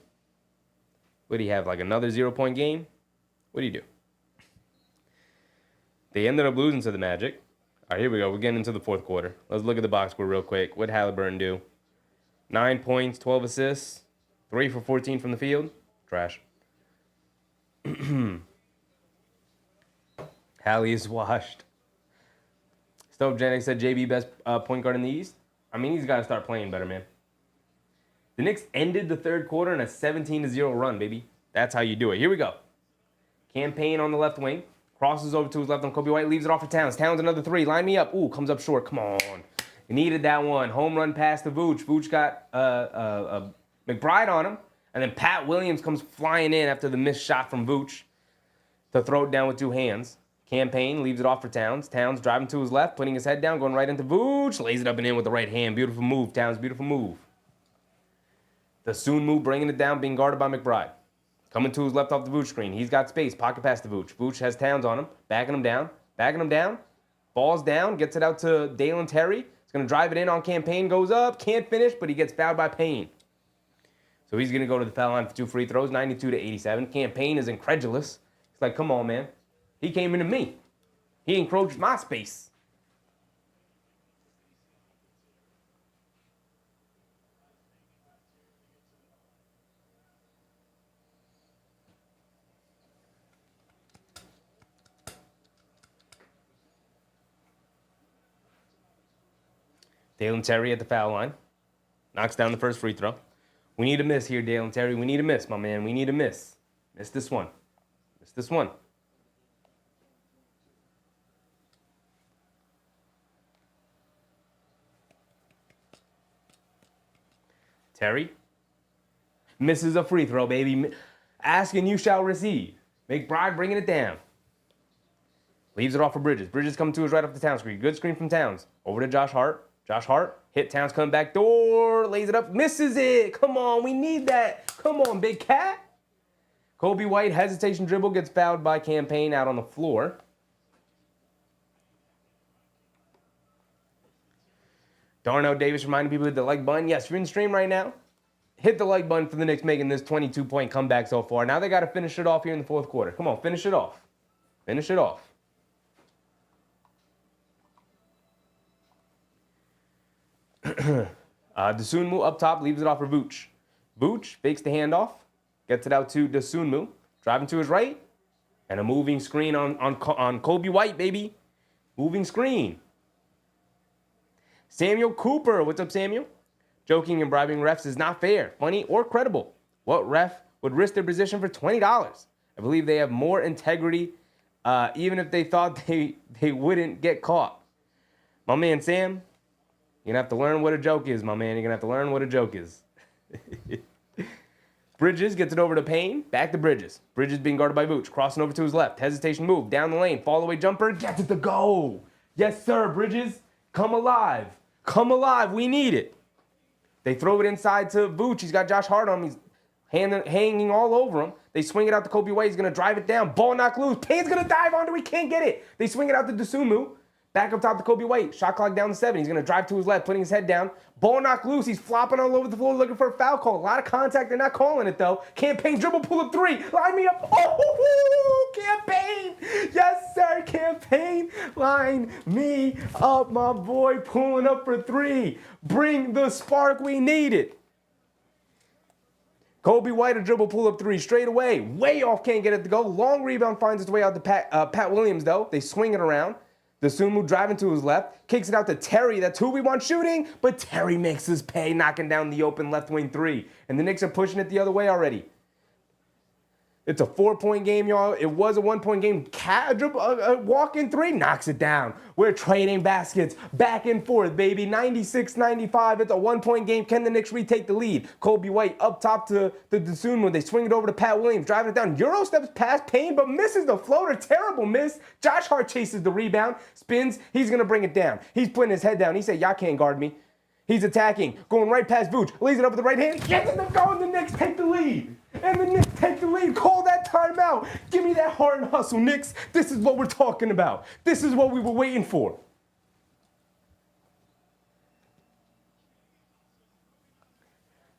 What do you have, like another 0-point game? What do you do? They ended up losing to the Magic. All right, here we go. We're getting into the fourth quarter. Let's look at the box score real quick. What'd Halliburton do? 9 points, 12 assists, 3 for 14 from the field. Trash. Hallie is washed. Stove Janik said JB best point guard in the East. I mean, he's got to start playing better, man. The Knicks ended the third quarter in a 17-0 run, baby. That's how you do it. Here we go. Campaign on the left wing. Crosses over to his left on Kobe White. Leaves it off for Towns. Towns another 3. Line me up. Ooh, comes up short. Come on. He needed that one. Home run pass to Vooch. Vooch got McBride on him. And then Pat Williams comes flying in after the missed shot from Vooch to throw it down with 2 hands. Campaign leaves it off for Towns. Towns driving to his left, putting his head down, going right into Vooch. Lays it up and in with the right hand. Beautiful move, Towns. Beautiful move. The soon move, bringing it down, being guarded by McBride. Coming to his left off the Vooch screen. He's got space. Pocket pass to Vooch. Vooch has Towns on him. Backing him down. Falls down. Gets it out to Dalen Terry. He's going to drive it in on Campaign. Goes up. Can't finish, but he gets fouled by Payne. So he's going to go to the foul line for 2 free throws. 92-87. Campaign is incredulous. He's like, come on, man. He came into me. He encroached my space. Dalen Terry at the foul line. Knocks down the first free throw. We need a miss here, Dalen Terry. We need a miss, my man. We need a miss. Miss this one. Miss this one. Terry misses a free throw, baby. Ask and you shall receive. McBride bringing it down. Leaves it off for Bridges. Bridges coming to us right off the Towns screen. Good screen from Towns. Over to Josh Hart. Josh Hart. Hit Towns coming back door. Lays it up. Misses it. Come on. We need that. Come on, big cat. Kobe White. Hesitation dribble. Gets fouled by Campaign out on the floor. Darnell Davis reminding people to hit the like button. Yes, you're in the stream right now. Hit the like button for the Knicks making this 22-point comeback so far. Now they got to finish it off here in the fourth quarter. Come on, finish it off. Finish it off. Dosunmu up top, leaves it off for Vooch. Vooch fakes the handoff, gets it out to Dosunmu, driving to his right, and a moving screen on Kobe White, baby. Moving screen. Samuel Cooper, what's up, Samuel? Joking and bribing refs is not fair, funny, or credible. What ref would risk their position for $20? I believe they have more integrity, even if they thought they wouldn't get caught. My man, Sam, you're going to have to learn what a joke is, my man. You're going to have to learn what a joke is. Bridges gets it over to Payne. Back to Bridges. Bridges being guarded by Vooch. Crossing over to his left. Hesitation move. Down the lane. Fall away jumper. Gets it to go. Yes, sir, Bridges. Come alive. Come alive. We need it. They throw it inside to Vooch. He's got Josh Hart on him. He's hanging all over him. They swing it out to Kobe White. He's going to drive it down. Ball knocked loose. Payne's going to dive onto it. He can't get it. They swing it out to Dosunmu. Back up top to Kobe White. Shot clock down to 7. He's going to drive to his left, putting his head down. Ball knocked loose. He's flopping all over the floor looking for a foul call. A lot of contact. They're not calling it, though. Campaign dribble, pull up 3. Line me up. Oh, Campaign. Yes, sir, Campaign. Line me up, my boy. Pulling up for 3. Bring the spark we needed. Kobe White, a dribble, pull up 3 straight away. Way off, can't get it to go. Long rebound finds its way out to Pat Williams, though. They swing it around. Dosunmu driving to his left, kicks it out to Terry. That's who we want shooting, but Terry makes his pay, knocking down the open left wing 3. And the Knicks are pushing it the other way already. It's a 4-point game, y'all. It was a 1-point game. Walk-in 3 knocks it down. We're trading baskets back and forth, baby. 96-95. It's a 1-point game. Can the Knicks retake the lead? Kobe White up top to Dosunmu. They swing it over to Pat Williams, driving it down. Euro steps past Payne, but misses the floater. Terrible miss. Josh Hart chases the rebound, spins. He's going to bring it down. He's putting his head down. He said, y'all can't guard me. He's attacking, going right past Vooch. Leaves it up with the right hand. Gets it to go, and the Knicks take the lead. And the Knicks take the lead. Call that timeout. Give me that heart and hustle, Knicks. This is what we're talking about. This is what we were waiting for.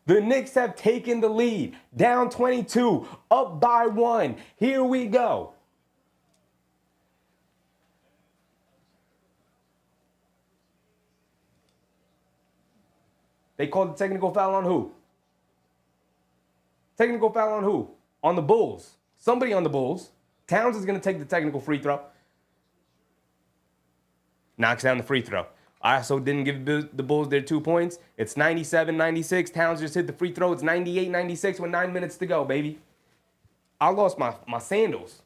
The Knicks have taken the lead. Down 22, up by 1. Here we go. They called the technical foul on who? Technical foul on who? On the Bulls. Somebody on the Bulls. Towns is going to take the technical free throw. Knocks down the free throw. I also didn't give the Bulls their 2 points. It's 97-96. Towns just hit the free throw. It's 98-96 with 9 minutes to go, baby. I lost my sandals.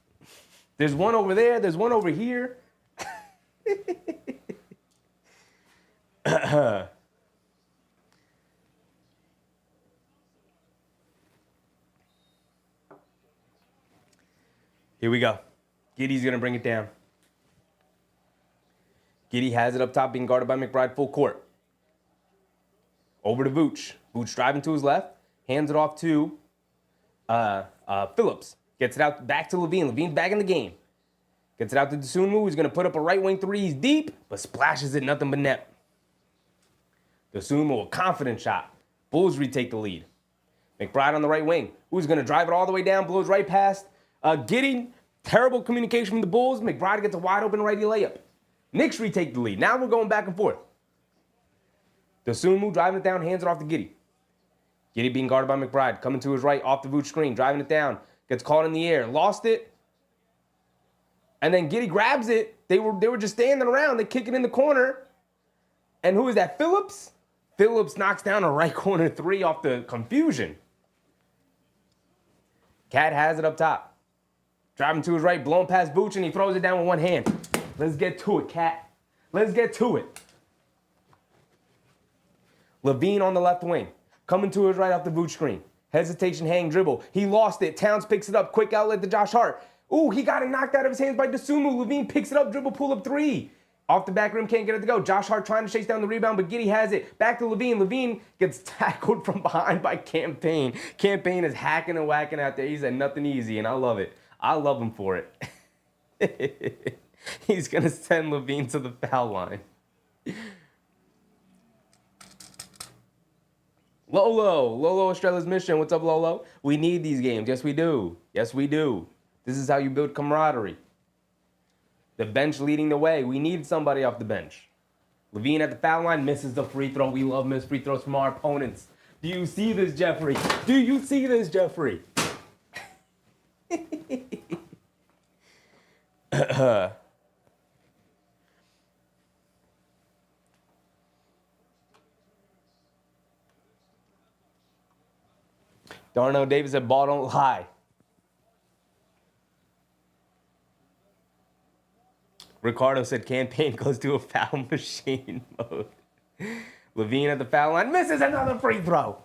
There's one over there. There's one over here. Here we go. Giddey's going to bring it down. Giddey has it up top, being guarded by McBride full court. Over to Vooch. Vooch driving to his left. Hands it off to Phillips. Gets it out back to Levine. Levine's back in the game. Gets it out to Dosunmu. He's going to put up a right wing 3. He's deep, but splashes it nothing but net. Dosunmu, a confident shot. Bulls retake the lead. McBride on the right wing. Who's going to drive it all the way down, blows right past Giddey. Terrible communication from the Bulls. McBride gets a wide open righty layup. Knicks retake the lead. Now we're going back and forth. Dosunmu driving it down, hands it off to Giddey. Giddey being guarded by McBride. Coming to his right, off the Vooch screen, driving it down. Gets caught in the air, lost it. And then Giddey grabs it. They were just standing around. They kick it in the corner. And who is that? Phillips? Phillips knocks down a right corner three off the confusion. Cat has it up top. Driving to his right, blowing past Booch, and he throws it down with one hand. Let's get to it, Cat. Let's get to it. Levine on the left wing. Coming to his right off the Vooch screen. Hesitation, hang, dribble. He lost it. Towns picks it up. Quick outlet to Josh Hart. Ooh, he got it knocked out of his hands by Dosunmu. Levine picks it up. Dribble, pull up three. Off the back rim, can't get it to go. Josh Hart trying to chase down the rebound, but Giddey has it. Back to Levine. Levine gets tackled from behind by Campaign. Campaign is hacking and whacking out there. He said nothing easy, and I love it. I love him for it. He's going to send Levine to the foul line. Lolo Estrella's mission. What's up, Lolo? We need these games. Yes, we do. Yes, we do. This is how you build camaraderie. The bench leading the way. We need somebody off the bench. Levine at the foul line misses the free throw. We love missed free throws from our opponents. Do you see this, Jeffrey? Do you see this, Jeffrey? Darnell Davis said, ball don't lie. Ricardo said, Campaign goes to a foul machine mode. Levine at the foul line misses another free throw.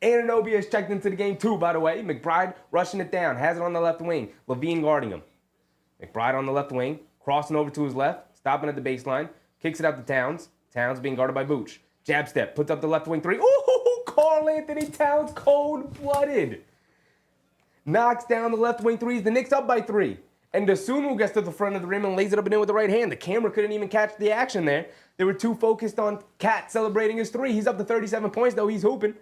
Anunoby has checked into the game too, by the way. McBride rushing it down, has it on the left wing. Levine guarding him. McBride on the left wing, crossing over to his left, stopping at the baseline, kicks it out to Towns. Towns being guarded by Booch. Jab step, puts up the left wing three. Ooh, Karl Anthony Towns, cold-blooded. Knocks down the left wing threes. The Knicks up by 3. And Dosunmu gets to the front of the rim and lays it up and in with the right hand. The camera couldn't even catch the action there. They were too focused on Cat celebrating his 3. He's up to 37 points, though. He's hooping.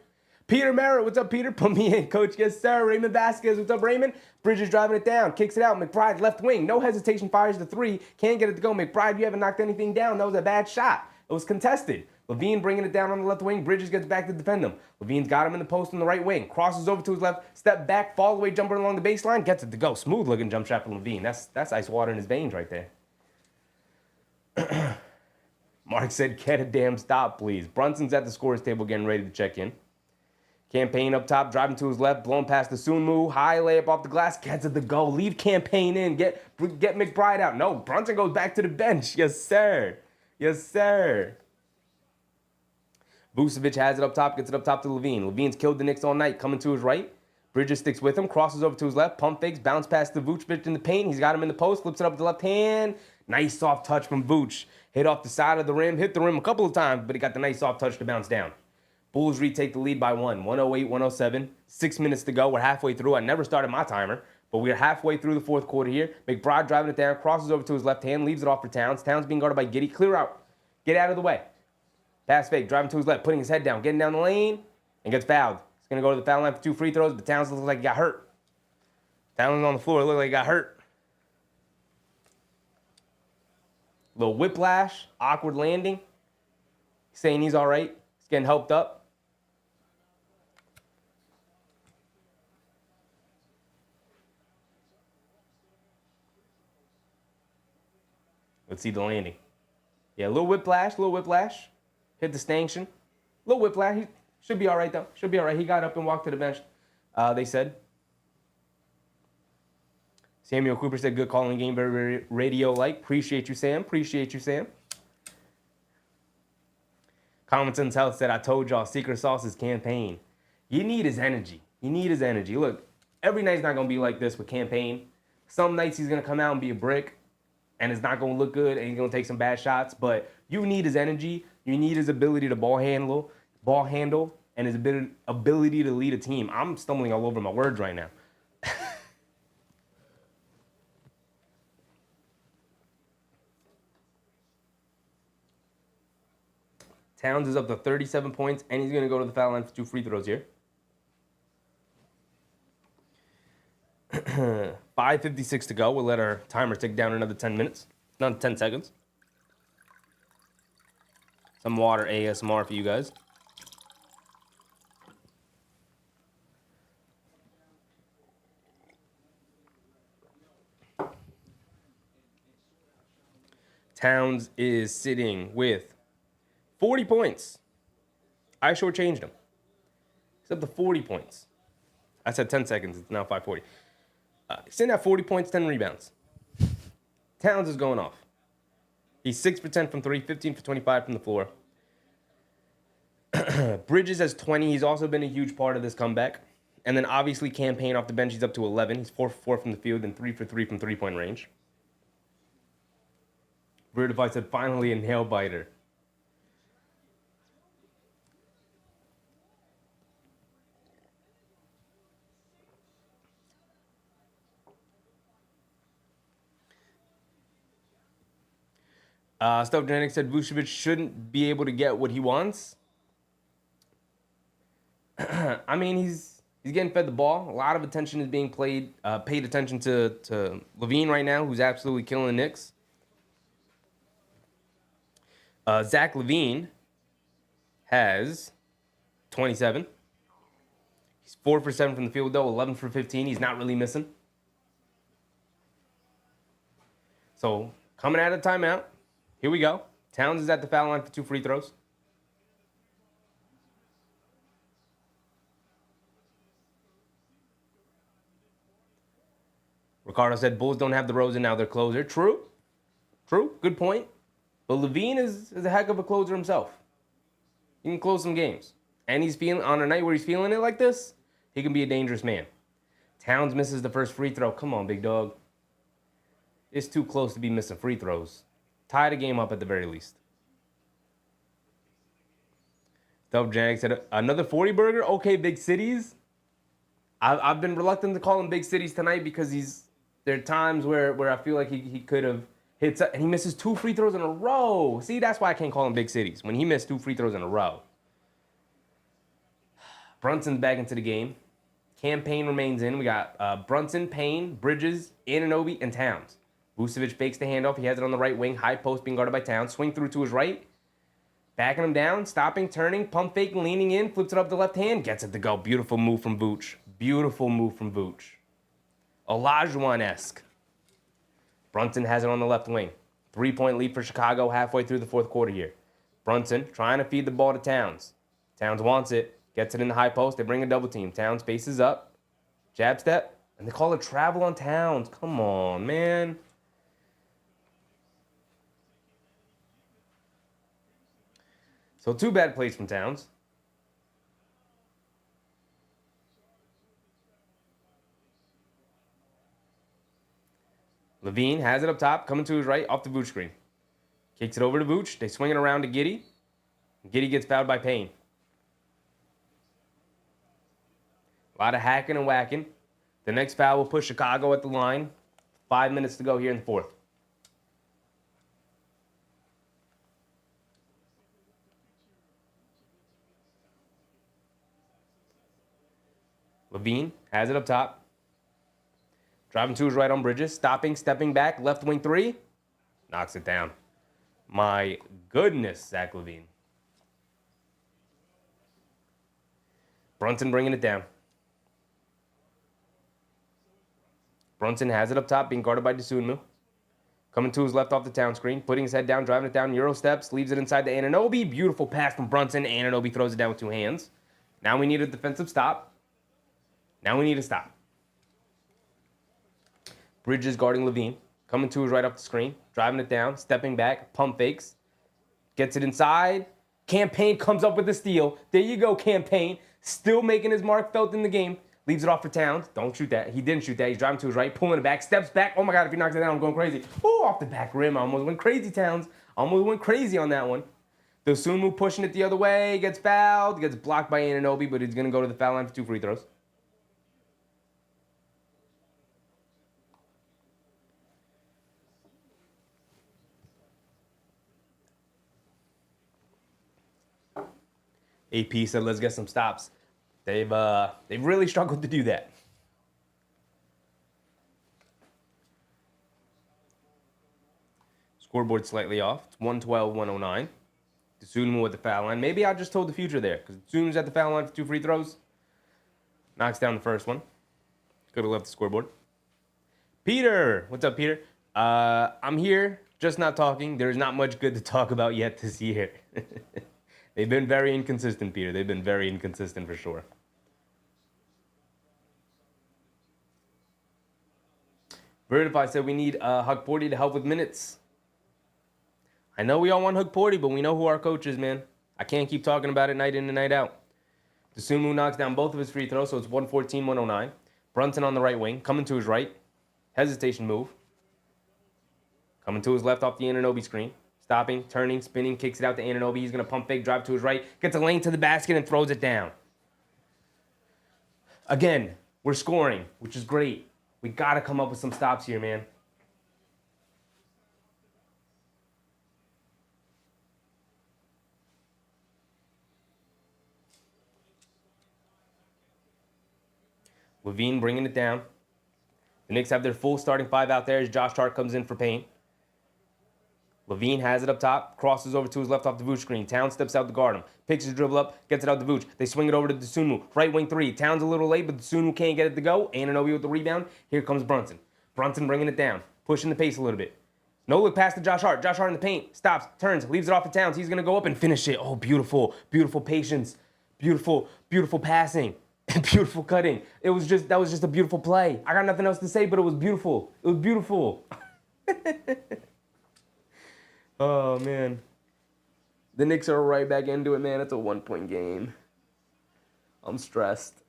Peter Merritt, what's up, Peter? Put me in, coach. Yes, sir. Raymond Vasquez, what's up, Raymond? Bridges driving it down, kicks it out. McBride, left wing. No hesitation, fires the 3. Can't get it to go. McBride, you haven't knocked anything down. That was a bad shot. It was contested. Levine bringing it down on the left wing. Bridges gets back to defend him. Levine's got him in the post on the right wing. Crosses over to his left. Step back, fall away jumper along the baseline. Gets it to go. Smooth looking jump shot from Levine. That's ice water in his veins right there. Mark said, get a damn stop, please. Brunson's at the scorer's table getting ready to check in. Campaign up top, driving to his left, blowing past the Dosunmu. High layup off the glass. Gets it to go. Leave Campaign in. Get McBride out. No, Brunson goes back to the bench. Yes, sir. Yes, sir. Vucevic has it up top, gets it up top to Levine. Levine's killed the Knicks all night, coming to his right. Bridges sticks with him, crosses over to his left, pump fakes, bounce past the Vucevic in the paint. He's got him in the post, flips it up with the left hand. Nice soft touch from Vooch. Hit off the side of the rim, hit the rim a couple of times, but he got the nice soft touch to bounce down. Bulls retake the lead by 1, 108-107. 6 minutes to go. We're halfway through. I never started my timer, but we're halfway through the fourth quarter here. McBride driving it down, crosses over to his left hand, leaves it off for Towns. Towns being guarded by Giddey. Clear out. Get out of the way. Pass fake, driving to his left, putting his head down, getting down the lane, and gets fouled. He's going to go to the foul line for 2 free throws, but Towns looks like he got hurt. Towns on the floor, looked like he got hurt. Little whiplash, awkward landing. He's saying he's all right. He's getting helped up. Let's see the landing. Yeah, a little whiplash. Hit the stanchion. Little whiplash. He should be all right, though. Should be all right. He got up and walked to the bench, they said. Samuel Cooper said, good calling game, very radio-like. Appreciate you, Sam. Appreciate you, Sam. Common Sense Health said, I told y'all, secret sauce is Campaign. You need his energy. You need his energy. Look, every night's not going to be like this with Campaign. Some nights he's going to come out and be a brick, and it's not going to look good, and he's going to take some bad shots. But you need his energy. You need his ability to ball handle, and his ability to lead a team. I'm stumbling all over my words right now. Towns is up to 37 points, and he's going to go to the foul line for 2 free throws here. 5:56 to go. We'll let our timer tick down another 10 minutes. Not 10 seconds. Some water ASMR for you guys. Towns is sitting with 40 points. I shortchanged him. He's up to 40 points. I said 10 seconds. It's now 5:40. He's in at 40 points, 10 rebounds. Towns is going off. He's 6 for 10 from 3, 15 for 25 from the floor. Bridges has 20. He's also been a huge part of this comeback. And then obviously Campaign off the bench. He's up to 11. He's 4 for 4 from the field and 3 for 3 from three-point range. Vertify said, finally a nail biter. Stuff Janik said Vucevic shouldn't be able to get what he wants. I mean, he's getting fed the ball. A lot of attention is being paid attention to Levine right now, who's absolutely killing the Knicks. Zach Levine has 27. He's 4 for 7 from the field, though, 11 for 15. He's not really missing. So, coming out of timeout, here we go. Towns is at the foul line for 2 free throws. Ricardo said Bulls don't have DeRozan, now they're closer. True. Good point. But Levine is a heck of a closer himself. He can close some games. And he's feeling, on a night where he's feeling it like this, he can be a dangerous man. Towns misses the first free throw. Come on, big dog. It's too close to be missing free throws. Tie the game up at the very least. Dub Janik said, another 40 burger? Okay, big cities. I've been reluctant to call him big cities tonight because there are times where I feel like he could have hit, and he misses 2 free throws in a row. See, that's why I can't call him big cities, when he missed 2 free throws in a row. Brunson's back into the game. Campaign remains in. We got Brunson, Payne, Bridges, Anunoby, and Towns. Vucevic fakes the handoff. He has it on the right wing. High post being guarded by Towns. Swing through to his right. Backing him down. Stopping, turning, pump faking, leaning in. Flips it up the left hand. Gets it to go. Beautiful move from Vooch. Beautiful move from Vooch. Olajuwon-esque. Brunson has it on the left wing. 3-point lead for Chicago halfway through the fourth quarter here. Brunson trying to feed the ball to Towns. Towns wants it. Gets it in the high post. They bring a double team. Towns faces up. Jab step. And they call it travel on Towns. Come on, man. So 2 bad plays from Towns. Levine has it up top, coming to his right, off the Vooch screen. Kicks it over to Vooch. They swing it around to Giddey. Giddey gets fouled by Payne. A lot of hacking and whacking. The next foul will put Chicago at the line. 5 minutes to go here in the fourth. Levine has it up top. Driving to his right on Bridges. Stopping, stepping back. Left wing 3. Knocks it down. My goodness, Zach Levine. Brunson bringing it down. Brunson has it up top, being guarded by Dosunmu. Coming to his left off the Town screen. Putting his head down, driving it down. Euro steps. Leaves it inside to Anunoby. Beautiful pass from Brunson. Anunoby throws it down with 2 hands. Now we need a defensive stop. Now we need a stop. Bridges guarding Levine. Coming to his right up the screen. Driving it down. Stepping back. Pump fakes. Gets it inside. Campaign comes up with the steal. There you go, Campaign. Still making his mark felt in the game. Leaves it off for Towns. Don't shoot that. He didn't shoot that. He's driving to his right. Pulling it back. Steps back. Oh my God, if he knocks it down, I'm going crazy. Oh, off the back rim. I almost went crazy, Towns. Almost went crazy on that one. Dosunmu pushing it the other way. Gets fouled. Gets blocked by Anunoby, but he's going to go to the foul line for 2 free throws. AP said, let's get some stops. They've really struggled to do that. Scoreboard slightly off. It's 112-109. Dosunmu with the foul line. Maybe I just told the future there, because Dosunmu's at the foul line for 2 free throws. Knocks down the first one. Could have left the scoreboard. Peter! What's up, Peter? I'm here, just not talking. There's not much good to talk about yet this year. They've been very inconsistent, Peter. They've been very inconsistent for sure. Vertify said we need Huck Porty to help with minutes. I know we all want Huck Porty, but we know who our coach is, man. I can't keep talking about it night in and night out. DeSumo knocks down both of his free throws, so it's 114-109. Brunson on the right wing, coming to his right. Hesitation move. Coming to his left off the Anunoby screen. Stopping, turning, spinning, kicks it out to Anunoby. He's going to pump fake, drive to his right, gets a lane to the basket and throws it down. Again, we're scoring, which is great. We got to come up with some stops here, man. Levine bringing it down. The Knicks have their full starting five out there as Josh Hart comes in for paint. Levine has it up top, crosses over to his left off the Vooch screen. Towns steps out to guard him, picks his dribble up, gets it out to Vooch. They swing it over to DeSumo. Right wing three. Towns a little late, but DeSumo can't get it to go. Anunoby with the rebound. Here comes Brunson. Brunson bringing it down, pushing the pace a little bit. No look pass to Josh Hart. Josh Hart in the paint. Stops, turns, leaves it off to Towns. He's going to go up and finish it. Oh, beautiful, beautiful patience. Beautiful, beautiful passing. Beautiful cutting. That was just a beautiful play. I got nothing else to say, but it was beautiful. It was beautiful. Oh, man. The Knicks are right back into it, man. It's a 1-point game. I'm stressed.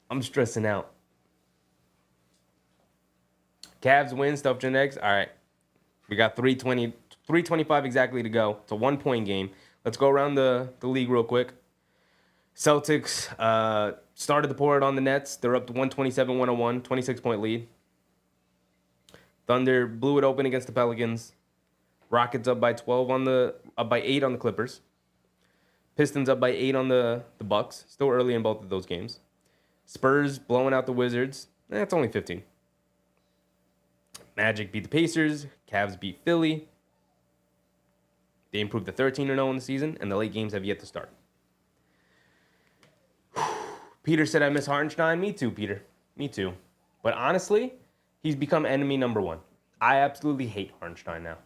I'm stressing out. Cavs win, stuff Gen X. All right. We got 3:25 exactly to go. It's a 1-point game. Let's go around the league real quick. Celtics started to pour it on the Nets. They're up to 127-101, 26-point lead. Thunder blew it open against the Pelicans. Rockets up by 8 on the Clippers. Pistons up by 8 on the Bucks. Still early in both of those games. Spurs blowing out the Wizards. It's only 15. Magic beat the Pacers. Cavs beat Philly. They improved to 13-0 in the season, and the late games have yet to start. Peter said, I miss Hartenstein. Me too, Peter. Me too. But honestly, he's become enemy number one. I absolutely hate Hartenstein now.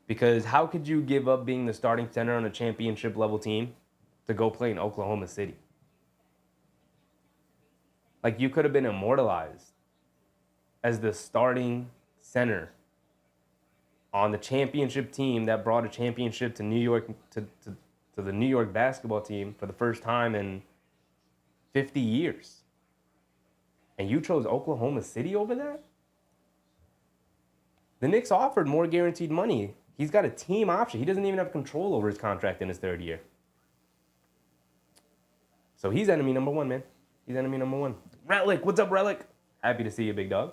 Because how could you give up being the starting center on a championship-level team to go play in Oklahoma City? Like, you could have been immortalized as the starting center on the championship team that brought a championship to New York, to the New York basketball team for the first time in 50 years. And you chose Oklahoma City over that? The Knicks offered more guaranteed money. He's got a team option. He doesn't even have control over his contract in his third year. So he's enemy number one, man. He's enemy number one. Relic, what's up, Relic? Happy to see you, big dog.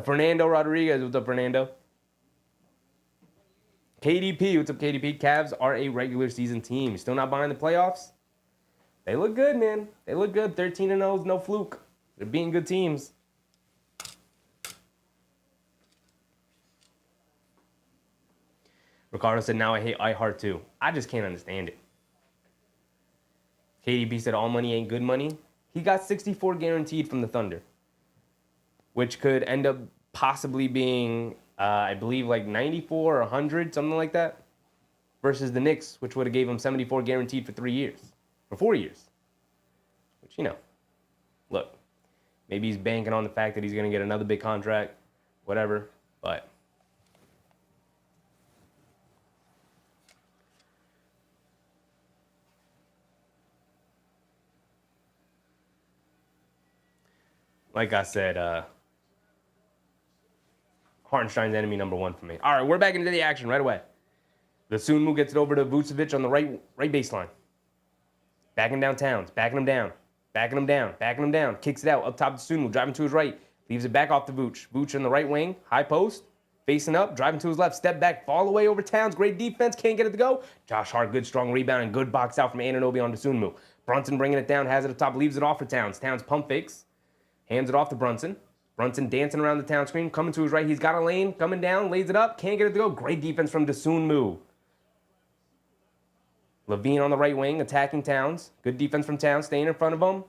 Fernando Rodriguez, what's up, Fernando? KDP, what's up, KDP? Cavs are a regular season team. Still not buying the playoffs? They look good, man. They look good. 13-0 is no fluke. They're beating good teams. Ricardo said, now I hate iHeart too. I just can't understand it. KDP said, all money ain't good money. He got 64 guaranteed from the Thunder, which could end up possibly being, I believe, like 94 or 100, something like that, versus the Knicks, which would have gave him 74 guaranteed for 3 years, for 4 years. Which, you know, look, maybe he's banking on the fact that he's going to get another big contract, whatever, but like I said, Hartenstein's enemy number one for me. All right, we're back into the action right away. The Sunmu gets it over to Vucevic on the right baseline. Backing down Towns, backing him down, backing him down, backing him down. Kicks it out up top to Sunmu, driving to his right. Leaves it back off to Vooch. Vooch on the right wing, high post, facing up, driving to his left. Step back, fall away over Towns. Great defense, can't get it to go. Josh Hart, good strong rebound and good box out from Anunoby on to Sunmu. Brunson bringing it down, has it up top, leaves it off for Towns. Towns pump fakes. Hands it off to Brunson. Brunson dancing around the Town screen, coming to his right. He's got a lane, coming down, lays it up, can't get it to go. Great defense from DeSumo. Levine on the right wing, attacking Towns. Good defense from Towns, staying in front of him.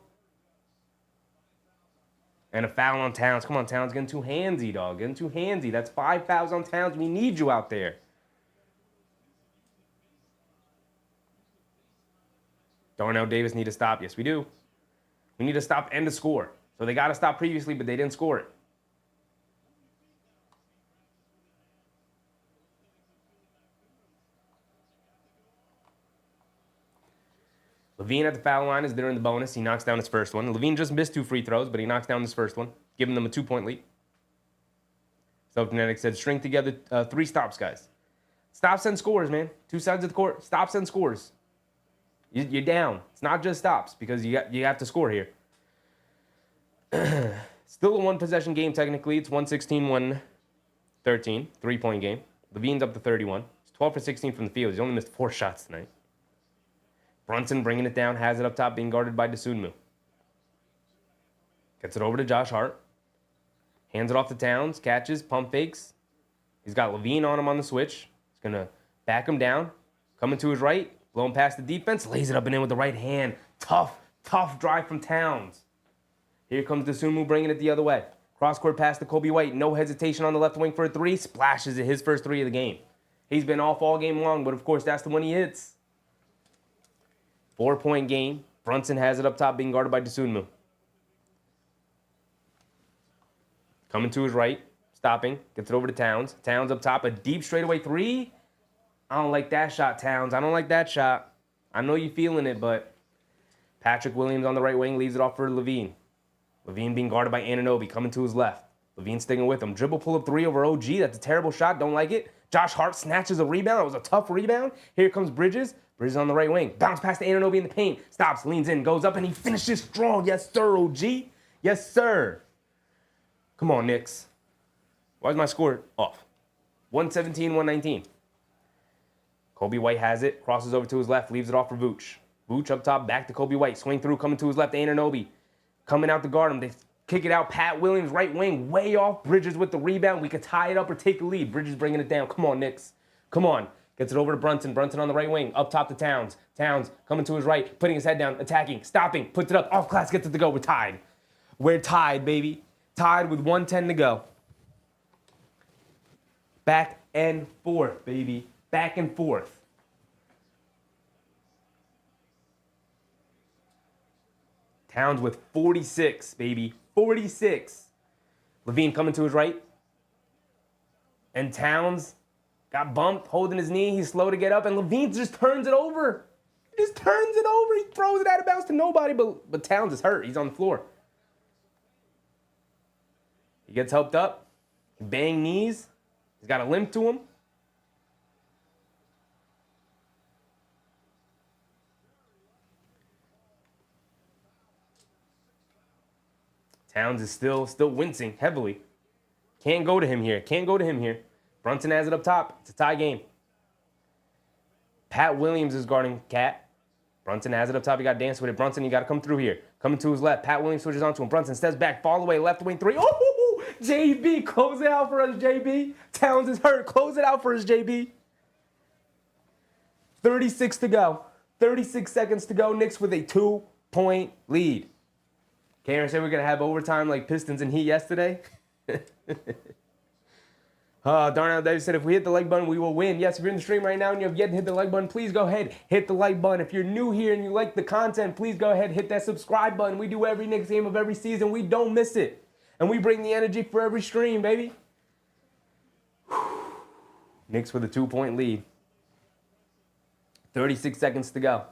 And a foul on Towns. Come on, Towns, getting too handsy, dog. Getting too handsy. That's 5 fouls on Towns. We need you out there. Darnell Davis need to stop. Yes, we do. We need to stop and to score. So they got to stop previously, but they didn't score it. Levine at the foul line is there in the bonus. He knocks down his first one. Levine just missed 2 free throws, but he knocks down his first one, giving them a 2-point lead. Self-Kinetic said, string together 3 stops, guys. Stops and scores, man. 2 sides of the court. Stops and scores. You're down. It's not just stops because you have to score here. Still a 1-possession game, technically. It's 116-113. 3-point game. Levine's up to 31. He's 12 for 16 from the field. He's only missed 4 shots tonight. Brunson bringing it down, has it up top, being guarded by Dosunmu. Gets it over to Josh Hart. Hands it off to Towns, catches, pump fakes. He's got Levine on him on the switch. He's going to back him down. Coming to his right, blowing past the defense, lays it up and in with the right hand. Tough drive from Towns. Here comes Dosunmu bringing it the other way. Cross-court pass to Kobe White. No hesitation on the left wing for a 3. Splashes it, his first 3 of the game. He's been off all game long, but of course that's the one he hits. 4-point game. Brunson has it up top, being guarded by Dosunmu. Coming to his right, stopping, gets it over to Towns. Towns up top, a deep straightaway 3. I don't like that shot, Towns. I don't like that shot. I know you're feeling it, but Patrick Williams on the right wing leaves it off for Levine. Levine being guarded by Anunoby, coming to his left. Levine sticking with him. Dribble pull-up 3 over OG. That's a terrible shot. Don't like it. Josh Hart snatches a rebound. That was a tough rebound. Here comes Bridges. Bridges on the right wing. Bounce past to Anunoby in the paint. Stops, leans in, goes up, and he finishes strong. Yes, sir, OG. Yes, sir. Come on, Knicks. Why is my score off? 117-119. Kobe White has it. Crosses over to his left. Leaves it off for Vooch. Vooch up top. Back to Kobe White. Swing through. Coming to his left. Anunoby. Coming out to guard him. They kick it out. Pat Williams, right wing. Way off. Bridges with the rebound. We could tie it up or take the lead. Bridges bringing it down. Come on, Knicks. Come on. Gets it over to Brunson. Brunson on the right wing. Up top to Towns. Towns coming to his right. Putting his head down. Attacking. Stopping. Puts it up. Off glass. Gets it to go. We're tied. We're tied, baby. Tied with 1:10 to go. Back and forth, baby. Back and forth. Towns with 46, baby. 46. Levine coming to his right. And Towns got bumped, holding his knee. He's slow to get up, and Levine just turns it over. He just turns it over. He throws it out of bounds to nobody, but Towns is hurt. He's on the floor. He gets helped up. Bang knees. He's got a limp to him. Towns is still wincing heavily. Can't go to him here. Can't go to him here. Brunson has it up top. It's a tie game. Pat Williams is guarding Cat. Brunson has it up top. You got to dance with it. Brunson, you got to come through here. Coming to his left. Pat Williams switches onto him. Brunson steps back. Fall away. Left wing 3. Oh, JB. Close it out for us, JB. Towns is hurt. Close it out for us, JB. 36 to go. 36 seconds to go. Knicks with a 2-point lead. Karen said we're going to have overtime like Pistons and Heat yesterday. Darnell Davis said, if we hit the like button, we will win. Yes, if you're in the stream right now and you have yet to hit the like button, please go ahead, hit the like button. If you're new here and you like the content, please go ahead, hit that subscribe button. We do every Knicks game of every season. We don't miss it. And we bring the energy for every stream, baby. Knicks with a 2-point lead. 36 seconds to go.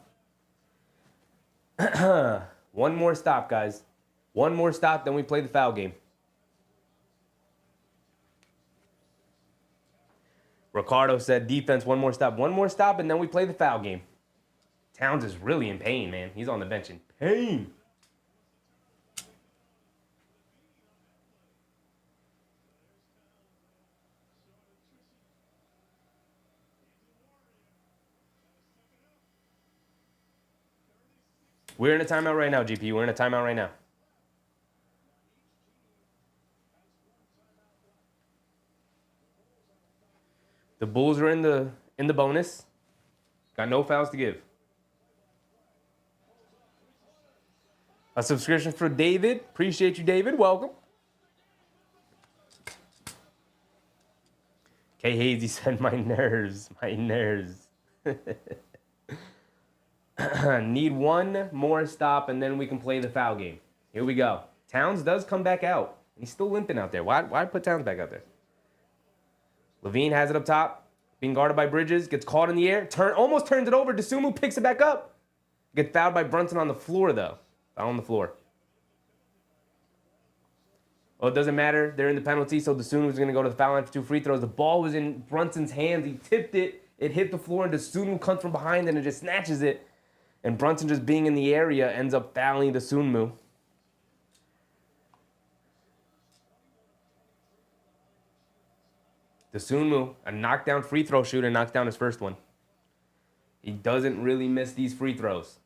One more stop, guys. One more stop, then we play the foul game. Ricardo said defense, one more stop. One more stop, and then we play the foul game. Towns is really in pain, man. He's on the bench in pain. We're in a timeout right now, GP. We're in a timeout right now. The Bulls are in the bonus. Got no fouls to give. A subscription for David. Appreciate you, David. Welcome. K. Hazy said, my nerves. My nerves. Need one more stop, and then we can play the foul game. Here we go. Towns does come back out. He's still limping out there. Why put Towns back out there? Levine has it up top. Being guarded by Bridges. Gets caught in the air. Almost turns it over. Dosunmu picks it back up. Gets fouled by Brunson on the floor, though. Foul on the floor. Well, it doesn't matter. They're in the penalty, so Dosunmu was going to go to the foul line for 2 free throws. The ball was in Brunson's hands. He tipped it. It hit the floor, and Dosunmu comes from behind and just snatches it. And Brunson, just being in the area, ends up fouling Dosunmu. Dosunmu, a knockdown free throw shooter, knocks down his first one. He doesn't really miss these free throws.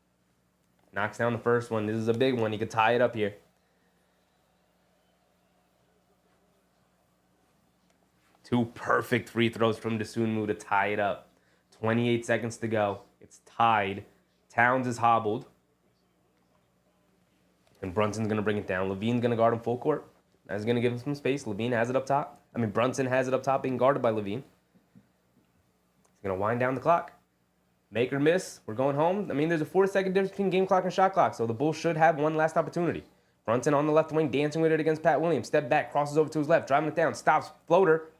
Knocks down the first one. This is a big one. He could tie it up here. Two perfect free throws from Dosunmu to tie it up. 28 seconds to go. It's tied. Towns is hobbled. And Brunson's going to bring it down. Levine's going to guard him full court. That's going to give him some space. Levine has it up top. Brunson has it up top being guarded by Levine. He's going to wind down the clock. Make or miss. We're going home. There's a 4-second difference between game clock and shot clock, so the Bulls should have one last opportunity. Brunson on the left wing, dancing with it against Pat Williams. Step back, crosses over to his left, driving it down, stops, floater.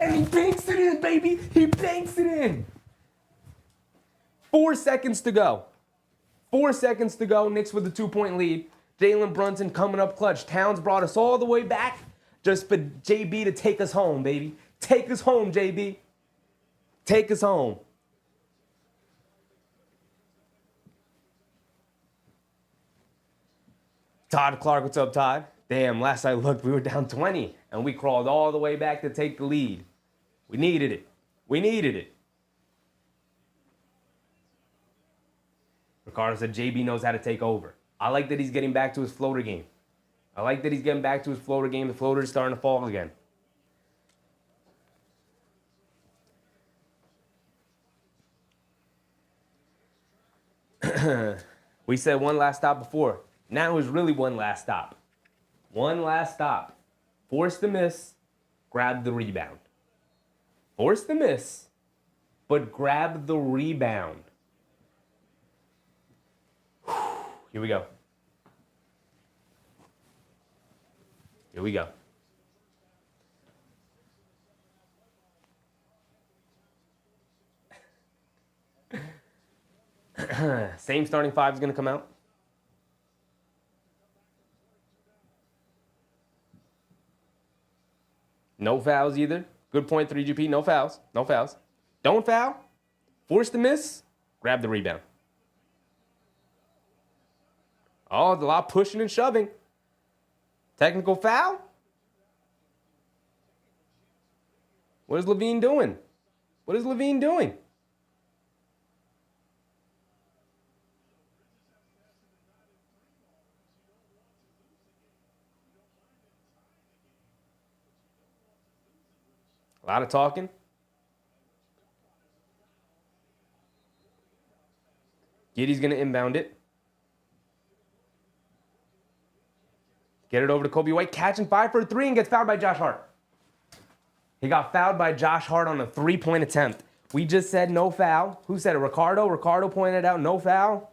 And he banks it in, baby. He banks it in. 4 seconds to go. 4 seconds to go. Knicks with a 2-point lead. Jalen Brunson coming up clutch. Towns brought us all the way back just for JB to take us home, baby. Take us home, JB. Take us home. Todd Clark, what's up, Todd? Damn, last I looked, we were down 20, and we crawled all the way back to take the lead. We needed it. We needed it. Ricardo said JB knows how to take over. I like that he's getting back to his floater game. The floater is starting to fall again. We said one last stop before. Now it was really one last stop. One last stop. Force the miss, grab the rebound. Force the miss, but grab the rebound. Here we go. Here we go. Same starting five is going to come out. No fouls either. Good point, 3GP. No fouls. No fouls. Don't foul. Force the miss. Grab the rebound. Oh, a lot of pushing and shoving. Technical foul? What is Levine doing? What is Levine doing? A lot of talking. Giddey's going to inbound it. Get it over to Kobe White. Catching 5 for a 3 and gets fouled by Josh Hart. He got fouled by Josh Hart on a 3-point attempt. We just said no foul. Who said it? Ricardo. Ricardo pointed out no foul.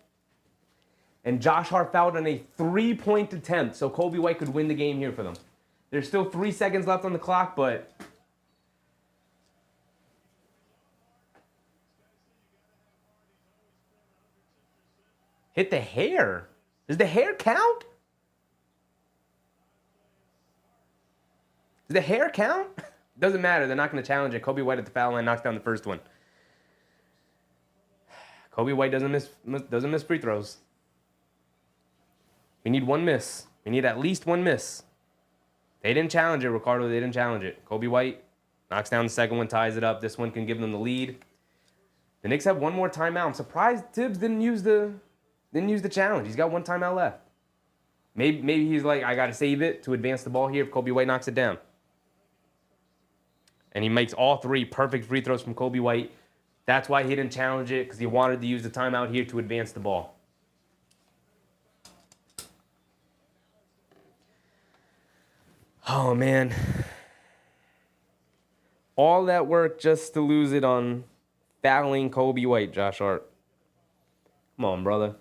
And Josh Hart fouled on a 3-point attempt, so Kobe White could win the game here for them. There's still 3 seconds left on the clock, but hit the hair. Does the hair count? Does the hair count? Doesn't matter. They're not going to challenge it. Kobe White at the foul line knocks down the first one. Kobe White doesn't miss free throws. We need one miss. We need at least one miss. They didn't challenge it, Ricardo. They didn't challenge it. Kobe White knocks down the second one, ties it up. This one can give them the lead. The Knicks have one more timeout. I'm surprised Tibbs didn't use the challenge. He's got one timeout left. Maybe he's like, I got to save it to advance the ball here if Kobe White knocks it down. And he makes all 3 perfect free throws from Kobe White. That's why he didn't challenge it, because he wanted to use the timeout here to advance the ball. Oh, man. All that work just to lose it on fouling Kobe White, Josh Hart. Come on, brother.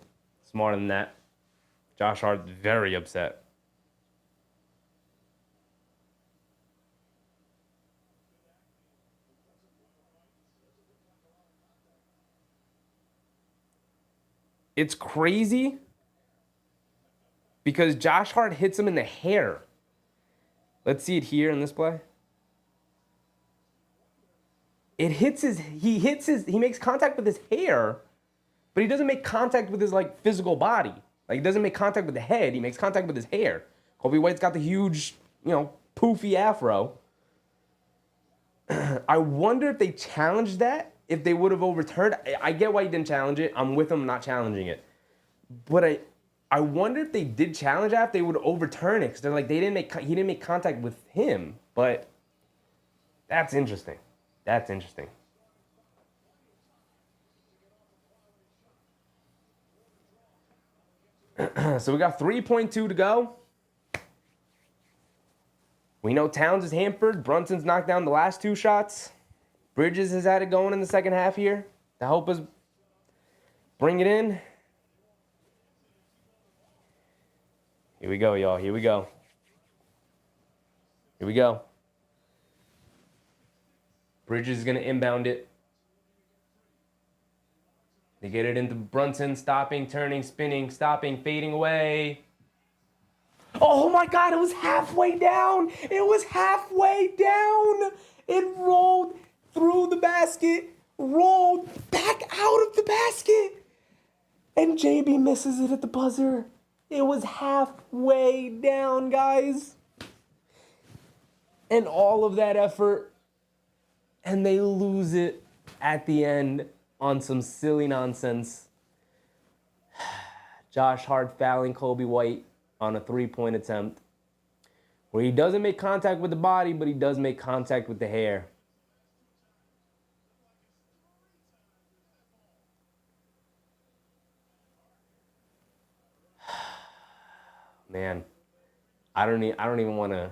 Smarter than that. Josh Hart very upset. It's crazy because Josh Hart hits him in the hair. Let's see it here in this play. He makes contact with his hair, but he doesn't make contact with his like physical body. Like he doesn't make contact with the head, he makes contact with his hair. Kobe White's got the huge, poofy afro. I wonder if they challenged that, if they would have overturned. I get why he didn't challenge it. I'm with him not challenging it. But I wonder if they did challenge that, if they would overturn it. Because they're like, he didn't make contact with him. But that's interesting. That's interesting. So we got 3.2 to go. We know Towns is hampered. Brunson's knocked down the last 2 shots. Bridges has had it going in the second half here to help us bring it in. Here we go, y'all. Here we go. Here we go. Bridges is going to inbound it. They get it into Brunson, stopping, turning, spinning, stopping, fading away. Oh my God, it was halfway down. It was halfway down. It rolled through the basket, rolled back out of the basket. And JB misses it at the buzzer. It was halfway down, guys. And all of that effort, and they lose it at the end on some silly nonsense. Josh Hart fouling Kobe White on a 3-point attempt where he doesn't make contact with the body, but he does make contact with the hair. Man, I don't even want to.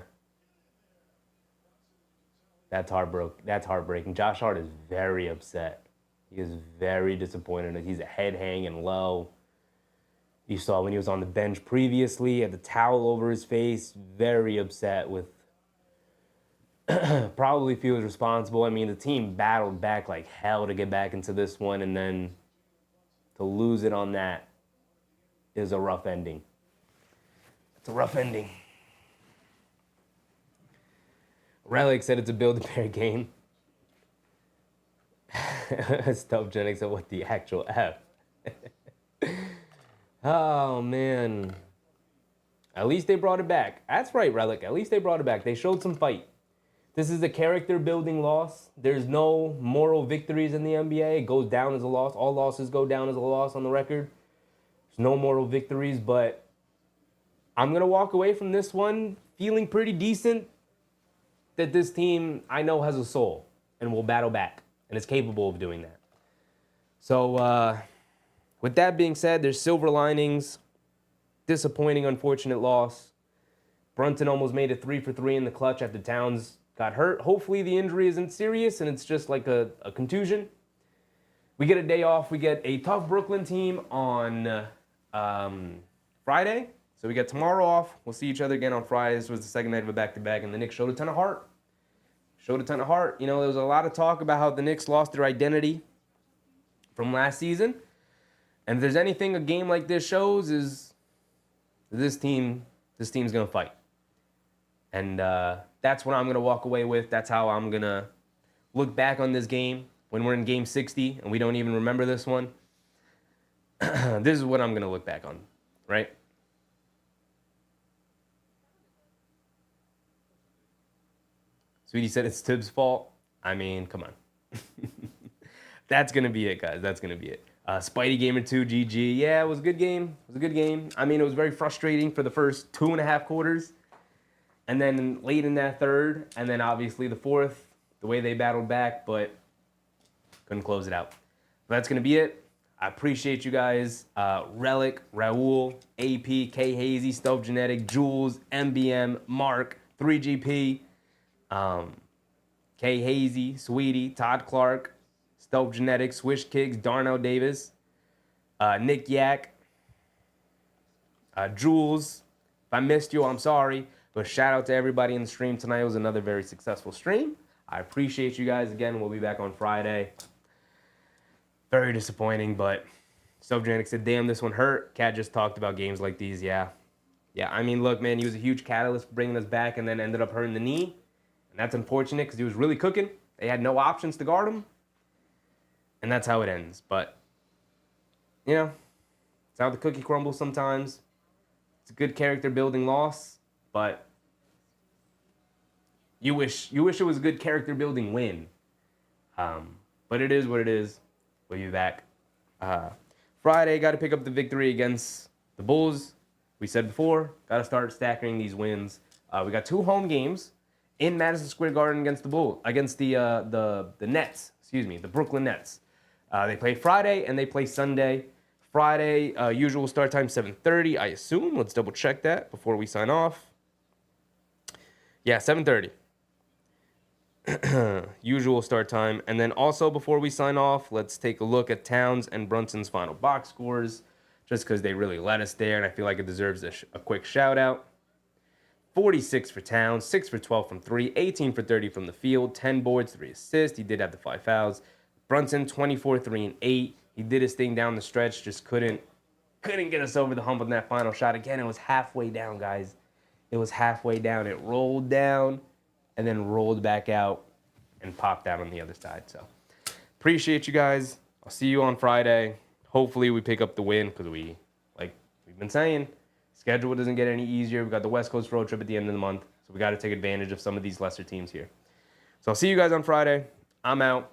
That's heartbreaking. Josh Hart is very upset. He is very disappointed. He's head hanging low. You saw when he was on the bench previously, he had the towel over his face, very upset with, probably feels responsible. I mean, the team battled back like hell to get back into this one, and then to lose it on that is a rough ending. It's a rough ending. Relic said it's a Build-A-Bear game. Stuffgenic said, what the actual F? Oh, man. At least they brought it back. That's right, Relic. At least they brought it back. They showed some fight. This is a character-building loss. There's no moral victories in the NBA. It goes down as a loss. All losses go down as a loss on the record. There's no moral victories, but I'm going to walk away from this one feeling pretty decent that this team, I know, has a soul and will battle back and is capable of doing that. So, with that being said, there's silver linings. Disappointing, unfortunate loss. Brunson almost made it 3 for 3 in the clutch after Towns got hurt. Hopefully the injury isn't serious and it's just like a contusion. We get a day off. We get a tough Brooklyn team on Friday. So we got tomorrow off. We'll see each other again on Friday. This was the second night of a back-to-back, and the Knicks showed a ton of heart. Showed a ton of heart. You know, there was a lot of talk about how the Knicks lost their identity from last season. And if there's anything a game like this shows is this team's going to fight. And that's what I'm going to walk away with. That's how I'm going to look back on this game when we're in game 60 and we don't even remember this one. This is what I'm going to look back on, right? Sweetie said it's Tibbs' fault. I mean, come on. That's going to be it, guys. That's going to be it. Spidey Gamer 2, GG. Yeah, it was a good game. It was a good game. I mean, it was very frustrating for the first 2.5 quarters. And then late in that third, and then obviously the fourth, the way they battled back, but couldn't close it out. But that's going to be it. I appreciate you guys. Relic, Raul, AP, K Hazy, Stealth Genetic, Jules, MBM, Mark, 3GP, K Hazy, Sweetie, Todd Clark, Stope Genetics, Swish Kicks, Darnell Davis, Nick Yak, Jules. If I missed you, I'm sorry. But shout out to everybody in the stream tonight. It was another very successful stream. I appreciate you guys again. We'll be back on Friday. Very disappointing, but Stope Genetics said, damn, this one hurt. Cat just talked about games like these. Yeah. I mean, look, man, he was a huge catalyst for bringing us back and then ended up hurting the knee. And that's unfortunate because he was really cooking. They had no options to guard him. And that's how it ends. But, it's how the cookie crumbles sometimes. It's a good character building loss, but you wish it was a good character building win. But it is what it is. We'll be back. Friday, got to pick up the victory against the Bulls. We said before, got to start stacking these wins. We got 2 home games in Madison Square Garden against the Nets. The Brooklyn Nets. They play Friday and they play Sunday. Friday, usual start time 7:30, I assume. Let's double check that before we sign off. Yeah, 7:30. Usual start time. And then also before we sign off, let's take a look at Towns and Brunson's final box scores, just because they really led us there, and I feel like it deserves a quick shout out. 46 for Towns, 6 for 12 from 3, 18 for 30 from the field, 10 boards, 3 assists. He did have the 5 fouls. Brunson, 24, 3, and 8. He did his thing down the stretch, just couldn't get us over the hump on that final shot. Again, it was halfway down, guys. It was halfway down. It rolled down and then rolled back out and popped out on the other side. So, appreciate you guys. I'll see you on Friday. Hopefully, we pick up the win because we've been saying, schedule doesn't get any easier. We got the West Coast road trip at the end of the month, so we got to take advantage of some of these lesser teams here. So, I'll see you guys on Friday. I'm out.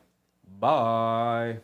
Bye.